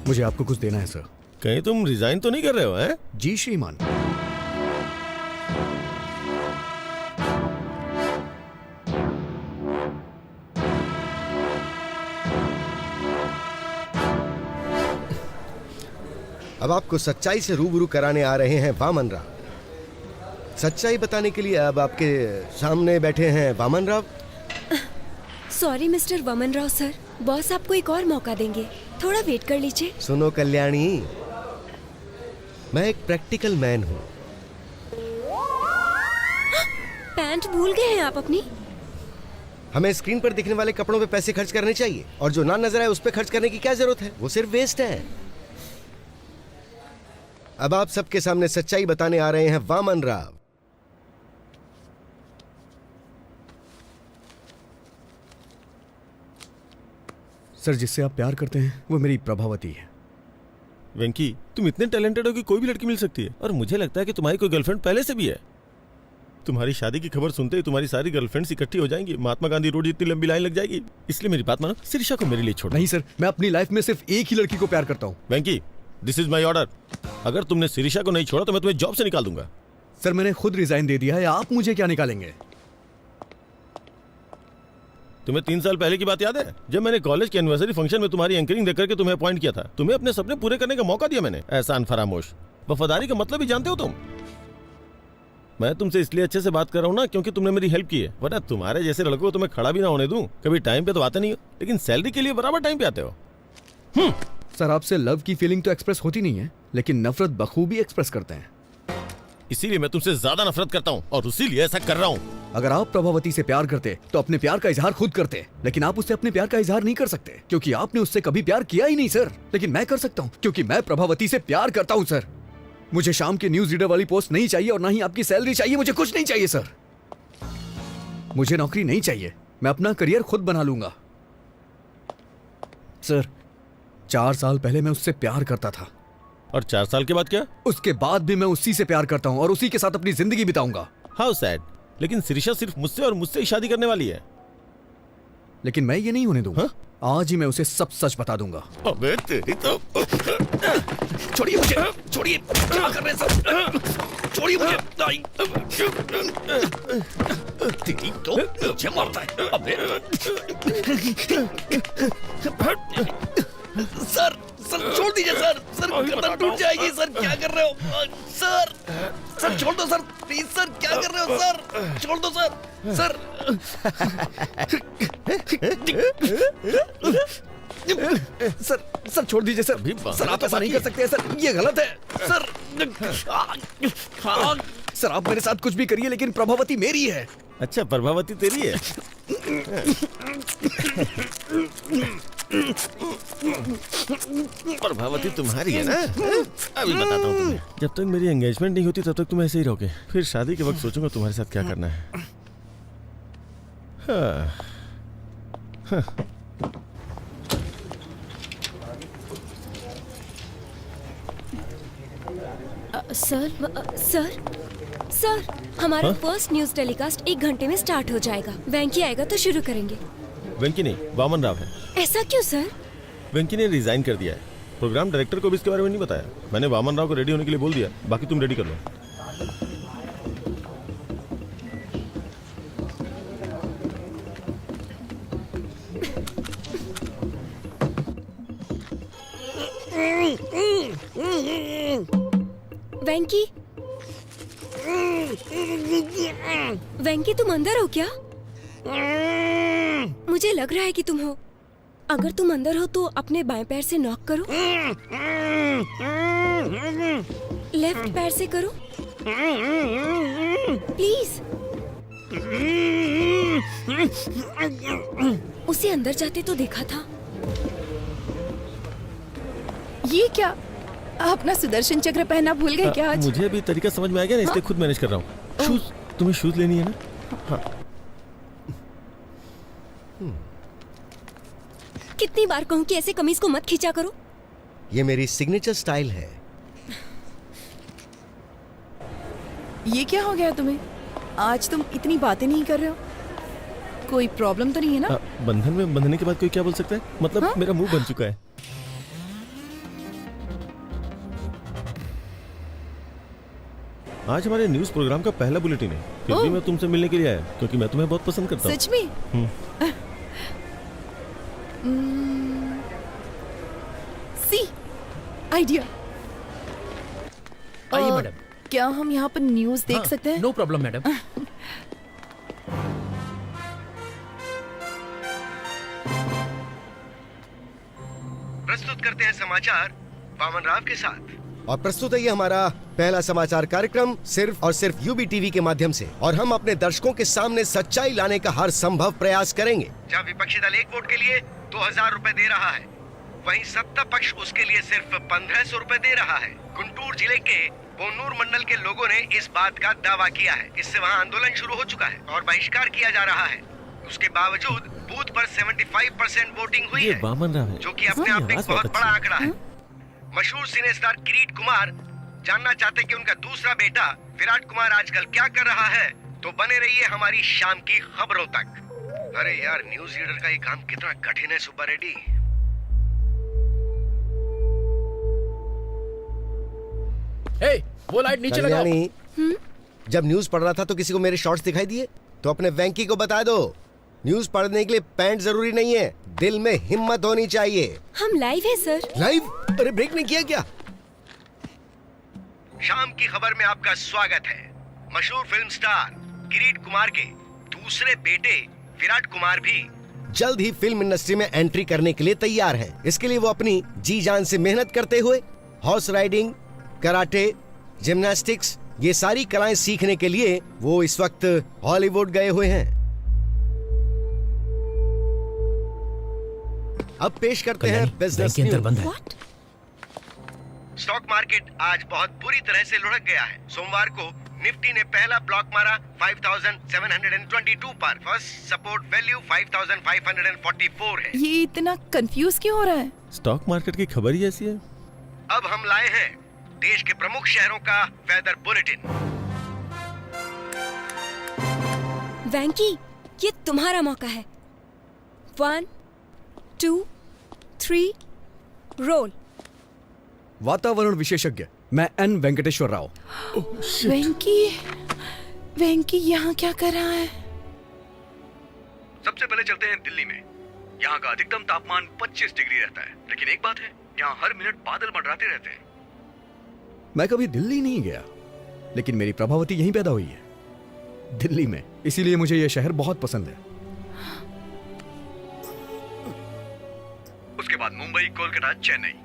मुझे आपको कुछ देना है सर। कहीं तुम रिजाइन तो नहीं कर रहे हो? हैं? जी श्रीमान। अब आपको सच्चाई से रूबरू कराने आ रहे हैं वामन राव। सच्चाई बताने के लिए अब आपके सामने बैठे हैं Vaman Rao. Sorry mister Vaman Rao sir, boss आपको एक और मौका देंगे, थोड़ा वेट कर लीजिए। सुनो कल्याणी, मैं एक प्रैक्टिकल मैन हूँ। पैंट भूल गए हैं आप अपनी? हमें स्क्रीन पर दिखने वाले कपड़ों पे पैसे खर्च करने चाहिए और जो ना नजर आए उस पे खर्च करने की क्या जरूरत है? वो सिर्फ वेस्ट है। अब आप सबके सामने सच्चाई बताने आ रहे हैं वामन राव। सर, जिससे आप प्यार करते हैं वो मेरी प्रभावती है। वेंकी, तुम इतने टैलेंटेड हो कि कोई भी लड़की मिल सकती है, और मुझे लगता है कि तुम्हारी कोई गर्लफ्रेंड पहले से भी है। तुम्हारी शादी की खबर सुनते ही तुम्हारी सारी गर्लफ्रेंड्स इकट्ठी हो जाएंगी, महात्मा गांधी रोड जितनी लंबी लाइन लग जाएगी। इसलिए मेरी बात मानो, सिरिशा को मेरे लिए छोड़ो। नहीं सर, मैं अपनी लाइफ में सिर्फ एक ही लड़की को प्यार करता हूँ। वेंकी, दिस इज माई ऑर्डर। अगर तुमने सिरिशा को नहीं छोड़ा तो मैं तुम्हें जॉब से निकाल दूंगा। सर, मैंने खुद रिजाइन दे दिया है, आप मुझे क्या निकालेंगे? तुम्हें 3 साल पहले की बात याद है जब मैंने कॉलेज के एनिवर्सरी फंक्शन में तुम्हारी एंकरिंग देकर के तुम्हें अपॉइंट किया था? तुम्हें अपने सपने पूरे करने का मौका दिया मैंने। एहसान फरामोश। वफादारी का मतलब ही जानते हो तुम। मैं तुमसे इसलिए अच्छे से बात कर रहा हूँ ना क्योंकि तुमने मेरी हेल्प की है, वरना तुम्हारे जैसे लड़कों को तुम्हें खड़ा भी ना होने दूं। कभी टाइम पे तो आते नहीं हो, लेकिन सैलरी के लिए बराबर टाइम पे आते हो। सर, आपसे लव की फीलिंग तो एक्सप्रेस होती नहीं है, लेकिन नफरत बखूबी एक्सप्रेस करते हैं। इसीलिए मैं तुमसे ज्यादा नफरत करता हूँ और इसीलिए ऐसा कर रहा हूँ। अगर आप प्रभावती से प्यार करते तो अपने प्यार का इजहार खुद करते, लेकिन आप उससे अपने प्यार का इजहार नहीं कर सकते क्योंकि आपने उससे कभी प्यार किया ही नहीं सर। लेकिन मैं कर सकता हूँ क्योंकि मैं प्रभावती से प्यार करता हूँ सर। मुझे शाम के न्यूज रीडर वाली पोस्ट नहीं चाहिए और ना ही आपकी सैलरी चाहिए। मुझे कुछ नहीं चाहिए सर। मुझे नौकरी नहीं चाहिए, मैं अपना करियर खुद बना लूंगा। सर 4 साल पहले मैं उससे प्यार करता था। और 4 साल के बाद क्या? उसके बाद भी मैं उसी से प्यार करता हूँ और उसी के साथ अपनी जिंदगी बिताऊंगा। How sad. लेकिन शिरीषा सिर्फ मुझसे और मुझसे ही शादी करने वाली है। लेकिन मैं ये नहीं होने दूंगा। आज ही मैं उसे सब सच बता दूंगा। अबे तेरी तो। छोड़िए मुझे, छोड़िए, क्या कर रहे हैं सब? छोड़िए मुझे। तेरी तो मुझे मारता है। अबे सर, सर छोड़ दीजिए सर। सर गर्दन टूट जाएगी सर। क्या कर रहे हो सर? सर छोड़ दो सर, प्लीज सर। क्या कर रहे हो सर? छोड़ दो सर। सर सर, सर छोड़ दीजिए सर। सर आप ऐसा नहीं कर सकते सर, ये गलत है सर। सर आप मेरे साथ कुछ भी करिए लेकिन प्रभावती मेरी है। अच्छा, प्रभावती तेरी है? प्रभावती तुम्हारी है ना? अभी बताता हूँ तुम्हें। जब तक मेरी एंगेजमेंट नहीं होती तब तक तुम ऐसे ही रहोगे। फिर शादी के वक्त सोचूंगा तुम्हारे साथ क्या करना है। सर सर हमारा फर्स्ट न्यूज टेलीकास्ट 1 घंटे में स्टार्ट हो जाएगा। वेंकी आएगा तो शुरू करेंगे। वेंकी नहीं, वामन राव है। ऐसा क्यों सर? वेंकी ने रिजाइन कर दिया है। प्रोग्राम डायरेक्टर को भी इसके बारे में नहीं बताया। मैंने वामन राव को रेडी होने के लिए बोल दिया, बाकी तुम रेडी कर लो। वेंकी, वेंकी तुम अंदर हो क्या? मुझे लग रहा है कि तुम हो। अगर तुम अंदर हो तो अपने बाएं पैर से नॉक करो। लेफ्ट पैर से करो प्लीज। उसे अंदर जाते तो देखा था। ये क्या? अपना सुदर्शन चक्र पहना भूल गए क्या आज? मुझे अभी तरीका समझ में आ गया ना, इसलिए खुद मैनेज कर रहा हूँ। शूज, तुम्हें शूज लेनी है ना? हाँ। कितनी बार कहूँ कि ऐसे कमीज को मत खींचा करो। ये मेरी सिग्नेचर स्टाइल है। ये क्या हो गया तुम्हें? आज तुम इतनी बातें नहीं कर रहे हो। कोई प्रॉब्लम तो नहीं है ना? बंधन में बंधने के बाद कोई क्या बोल सकता है? मतलब मेरा मुंह बन चुका है। आज हमारे न्यूज प्रोग्राम का पहला बुलेटिन है। फिर भी मैं तुमसे मिलने के लिए आया क्योंकि मैं तुम्हें बहुत पसंद करता हूँ। सच में? See idea. आइए मैडम। क्या हम यहाँ पर न्यूज देख सकते हैं? No problem madam. प्रस्तुत करते हैं समाचार वामन राव के साथ। और प्रस्तुत है ये हमारा पहला समाचार कार्यक्रम सिर्फ और सिर्फ यूबी टीवी के माध्यम से। और हम अपने दर्शकों के सामने सच्चाई लाने का हर संभव प्रयास करेंगे। जहाँ विपक्षी दल 1 वोट के लिए 2000 रुपए दे रहा है, वहीं सत्ता पक्ष उसके लिए सिर्फ 1500 रुपए दे रहा है। गुंटूर जिले के बोनूर मंडल के लोगों ने इस बात का दावा किया है। इससे वहाँ आंदोलन शुरू हो चुका है और बहिष्कार किया जा रहा है। उसके बावजूद बूथ पर 75% वोटिंग हुई है, जो कि अपने आप में एक बहुत बड़ा आंकड़ा है। मशहूर सिने स्टार किरीट कुमार जानना चाहते कि उनका दूसरा बेटा विराट कुमार आजकल क्या कर रहा है, तो बने रहिए हमारी शाम की खबरों तक। अरे यार, न्यूज रीडर का ये काम कितना कठिन है सुब्बा रेड्डी। वो लाइट नीचे लगाओ। जब न्यूज पढ़ रहा था तो किसी को मेरे शॉर्ट्स दिखाई दिए? तो अपने वेंकी को बता दो, न्यूज पढ़ने के लिए पैंट जरूरी नहीं है, दिल में हिम्मत होनी चाहिए। हम लाइव है सर। लाइव? अरे ब्रेक नहीं किया क्या? शाम की खबर में आपका स्वागत है। मशहूर फिल्म स्टार किरीट कुमार के दूसरे बेटे विराट कुमार भी जल्द ही फिल्म इंडस्ट्री में एंट्री करने के लिए तैयार है। इसके लिए वो अपनी जी जान से मेहनत करते हुए हॉर्स राइडिंग, कराटे, जिम्नास्टिक्स ये सारी कलाएं सीखने के लिए वो इस वक्त हॉलीवुड गए हुए हैं। अब पेश करते हैं बिजनेस के अंदर बंद न्यूज। है। स्टॉक मार्केट आज बहुत बुरी तरह से लुढ़क गया है। सोमवार को निफ्टी ने पहला ब्लॉक मारा 5722 पर। फर्स्ट सपोर्ट वैल्यू 5544 है। ये इतना कंफ्यूज क्यों हो रहा है? स्टॉक मार्केट की खबर ही ऐसी है। अब हम लाए हैं देश के प्रमुख शहरों का वेदर बुलेटिन। वैंकी, ये तुम्हारा मौका है। 1 2 3 रोल। वातावरण विशेषज्ञ मैं एन वेंकटेश्वर राव। वेंकी यहाँ क्या कर रहा है? सबसे पहले चलते हैं दिल्ली में। यहाँ का अधिकतम तापमान 25 डिग्री रहता है, लेकिन एक बात है, यहाँ हर मिनट बादल मंडराते रहते हैं। मैं कभी दिल्ली नहीं गया, लेकिन मेरी प्रभावती यहीं पैदा हुई है, दिल्ली में। इसीलिए मुझे यह शहर बहुत पसंद है। उसके बाद मुंबई, कोलकाता, चेन्नई,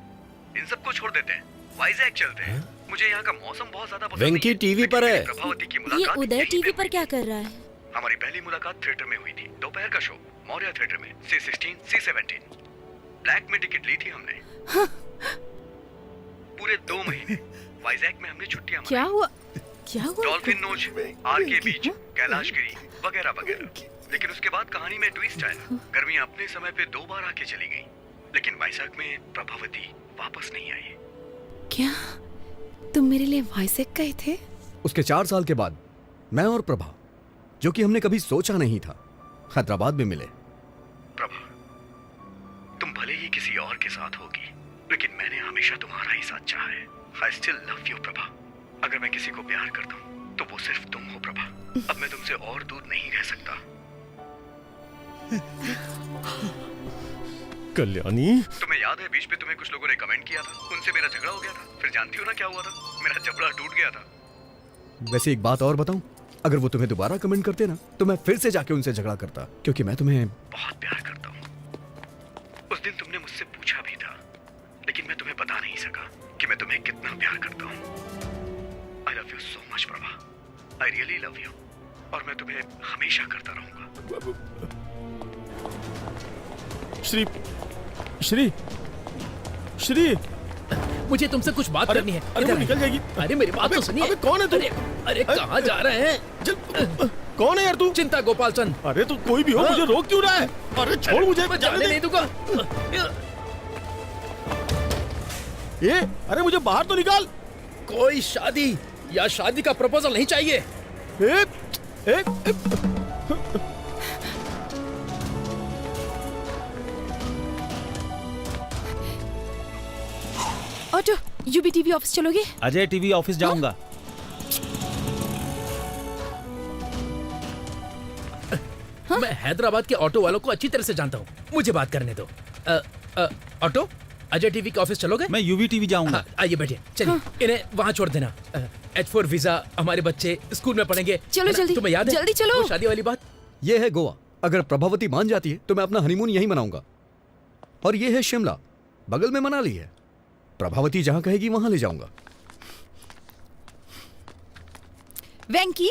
इन सबको छोड़ देते हैं, वाइजैक चलते हैं। मुझे यहाँ का मौसम बहुत ज्यादा पसंद वेंकी नहीं है, टीवी लेकिन पर है। मेरी प्रभावती की ये मुलाकात उदय यहीं टीवी पे पर हुई क्या थी। कर रहा है? हमारी पहली मुलाकात थिएटर में हुई थी। दोपहर का शो मौर्य थिएटर में, C16 C17। ब्लैक में टिकट ली थी हमने। पूरे 2 महीने वाइजैक में हमने छुट्टियां क्या मनाई। हुआ? क्या हुआ? डॉल्फिन नोच, आरके बीच, कैलाशगिरी वगैरह वगैरह। लेकिन उसके बाद कहानी में ट्विस्ट आया। गर्मियां अपने समय पे 2 बार आके चली गईं, लेकिन वाइजैक में प्रभावती वापस नहीं आई। क्या तुम मेरे लिए वाइजैक गए थे? उसके 4 साल के बाद मैं और प्रभा, जो कि हमने कभी सोचा नहीं था, हैदराबाद में मिले। प्रभा, तुम भले ही किसी और के साथ होगी, लेकिन मैंने हमेशा तुम्हारा ही साथ चाहा है। I still love you, Prabha. अगर मैं किसी को प्यार करता हूँ तो वो सिर्फ तुम हो प्रभा। अब मैं तुमसे और दूर नहीं रह सकता। कल्याणी, तुम्हें याद है बीच पे तुम्हें कुछ लोगों ने कमेंट किया था, उनसे मेरा झगड़ा हो गया था। फिर जानती हो ना क्या हुआ था? मेरा जबड़ा टूट गया था। वैसे एक बात और बताऊं, अगर वो तुम्हें दोबारा कमेंट करते ना, तो मैं फिर से जाके उनसे झगड़ा करता, क्योंकि मैं तुम्हें बहुत प्यार करता हूँ। उस दिन तुमने मुझसे पूछा भी था, लेकिन मैं तुम्हें बता नहीं सका कि मैं तुम्हें कितना प्यार करता हूँ। I love you so much, Prabha. I really love you। और मैं तुम्हें हमेशा करता रहूंगा। श्री श्री श्री, मुझे तुमसे कुछ बात करनी है। अरे वो निकल जाएगी। अरे मेरी बात तो सुनिए। अबे कौन है तू? अरे कहाँ जा रहे हैं? कौन है यार तू? चिंता गोपाल चंद। अरे तू कोई भी हो, मुझे रोक क्यों रहा है? अरे छोड़ मुझे, मैं जाने नहीं दूंगा। ये अरे मुझे बाहर तो निकाल। कोई शादी या शादी का प्रपोजल नहीं चाहिए। ऑटो, यूबी टीवी ऑफिस चलोगे? अजय टीवी ऑफिस जाऊंगा। मैं हैदराबाद के ऑटो वालों को अच्छी तरह से जानता हूँ, मुझे बात करने दो। ऑटो, अजय टीवी के ऑफिस चलोगे? मैं यूवी टीवी जाऊंगा। आइए बैठिए, चलिए। इन्हें वहाँ छोड़ देना। H4 वीजा, हमारे बच्चे स्कूल में पढ़ेंगे। चलो जल्दी, तुम्हें याद है जल्दी चलो। वो शादी वाली बात? ये है गोवा। अगर प्रभावती मान जाती है तो मैं अपना हनीमून यहीं मनाऊंगा। और ये है शिमला, बगल में मनाली है। प्रभावती जहां कहेगी वहां ले जाऊंगा। वेंकी,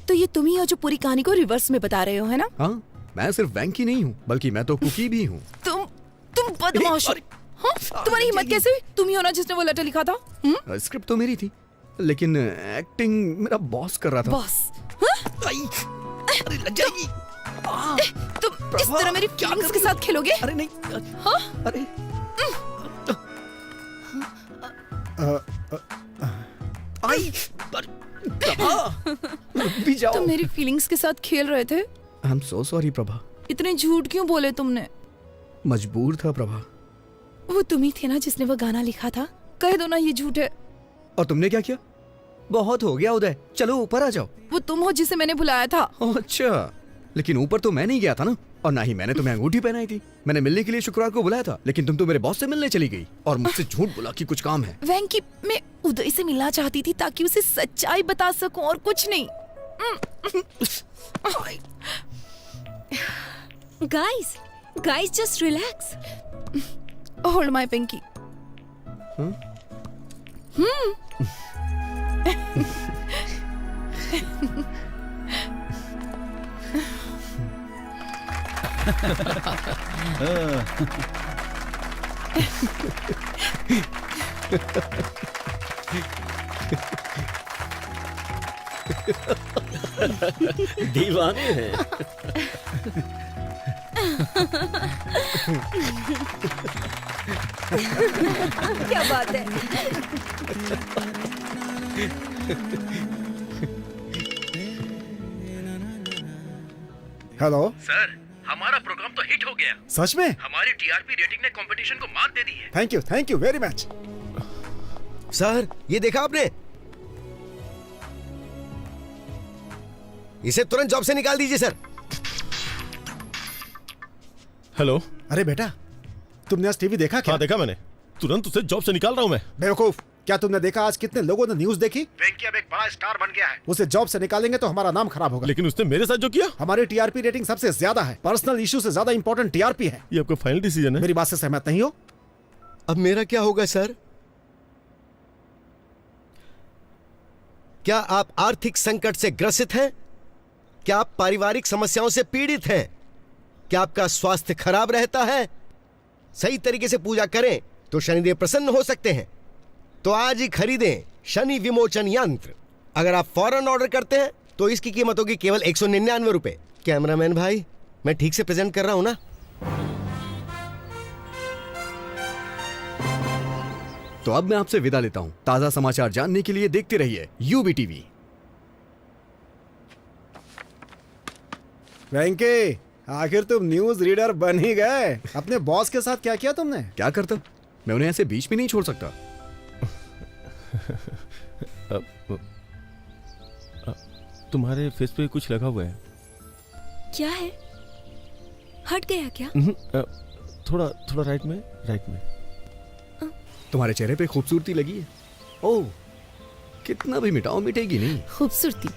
तो ये तुम ही हो जो पूरी कहानी को रिवर्स में बता रहे हो, है ना? हाँ, मैं सिर्फ वेंकी नहीं हूँ, बल्कि मैं तो कुकी भी हूँ। तुम बदमाश हो। हाँ? तुम्हारी हिम्मत कैसे हुई? तुम ही हो ना जिसने वो लेटर लिखा था? स्क्रिप्ट तो मेरी थी, लेकिन एक्टिंग मेरा बॉस कर रहा था। बॉस? अरे लग जाएगी। तुम इस तरह मेरी फीलिंग्स के साथ खेलोगे? अरे नहीं। हाँ? अरे भी जाओ। तुम मेरी फीलिंग्स के साथ खेल रहे थे। I am so sorry Prabha. इतने झूठ क्यों बोले तुमने? मजबूर था प्रभा। वो तुम ही थे ना जिसने वो गाना लिखा था? कह दो ना ये झूठ है। और तुमने क्या किया? बहुत हो गया उदय, चलो ऊपर आ जाओ। वो तुम हो जिसे मैंने बुलाया था। अच्छा, लेकिन ऊपर तो मैं नहीं गया था ना, और ना ही मैंने तुम्हें अंगूठी पहनाई थी। मैंने मिलने के लिए शुक्रवार को बुलाया था, लेकिन तुम तो मेरे बॉस से मिलने चली गई और मुझसे झूठ बोला कि कुछ काम है। वेंकी, मैं उदय से मिलना चाहती थी ताकि उसे सच्चाई बता सकूं और कुछ नहीं। Guys, just relax. Hold my pinky. दीवाने हैं। क्या बात है। हेलो सर, हमारा प्रोग्राम तो हिट हो गया। सच में? हमारी टीआरपी रेटिंग ने कंपटीशन को मात दे दी है। Thank you very much. Sir, ये देखा आपने? इसे तुरंत जॉब से निकाल दीजिए सर। हेलो। अरे बेटा, तुमने आज टीवी देखा क्या? हाँ देखा मैंने, तुरंत उसे जॉब से निकाल रहा हूं मैं। बेवकूफ, क्या तुमने देखा आज कितने लोगों ने न्यूज देखी? वेंकी अब एक बड़ा स्टार बन गया है। उसे जॉब से निकालेंगे तो हमारा नाम खराब होगा। लेकिन उसने मेरे साथ जो किया। हमारी टीआरपी रेटिंग सबसे ज्यादा है, पर्सनल इशू से ज्यादा इंपॉर्टेंट टीआरपी है। ये आपका फाइनल डिसीजन है? मेरी बात से सहमत नहीं हो? अब मेरा क्या होगा सर? क्या आप आर्थिक संकट से ग्रसित हैं? क्या आप पारिवारिक समस्याओं से पीड़ित हैं? क्या आपका स्वास्थ्य खराब रहता है? सही तरीके से पूजा करें तो शनिदेव प्रसन्न हो सकते हैं। तो आज ही खरीदें शनि विमोचन यंत्र। अगर आप फौरन ऑर्डर करते हैं तो इसकी कीमत होगी केवल 199 रुपए। कैमरामैन भाई, मैं ठीक से प्रेजेंट कर रहा हूं ना? तो अब मैं आपसे विदा लेता हूं। ताजा समाचार जानने के लिए देखते रहिए यूबी टीवी। वेंकी, आखिर तुम न्यूज रीडर बन ही गए। अपने बॉस के साथ क्या किया तुमने? क्या करता, मैं उन्हें ऐसे बीच में नहीं छोड़ सकता। तुम्हारे फेस पे कुछ लगा हुआ है। क्या है? हट गया क्या? थोड़ा थोड़ा राइट में। तुम्हारे चेहरे पे खूबसूरती लगी है। ओह, कितना भी मिटाओ मिटेगी नहीं। खूबसूरती।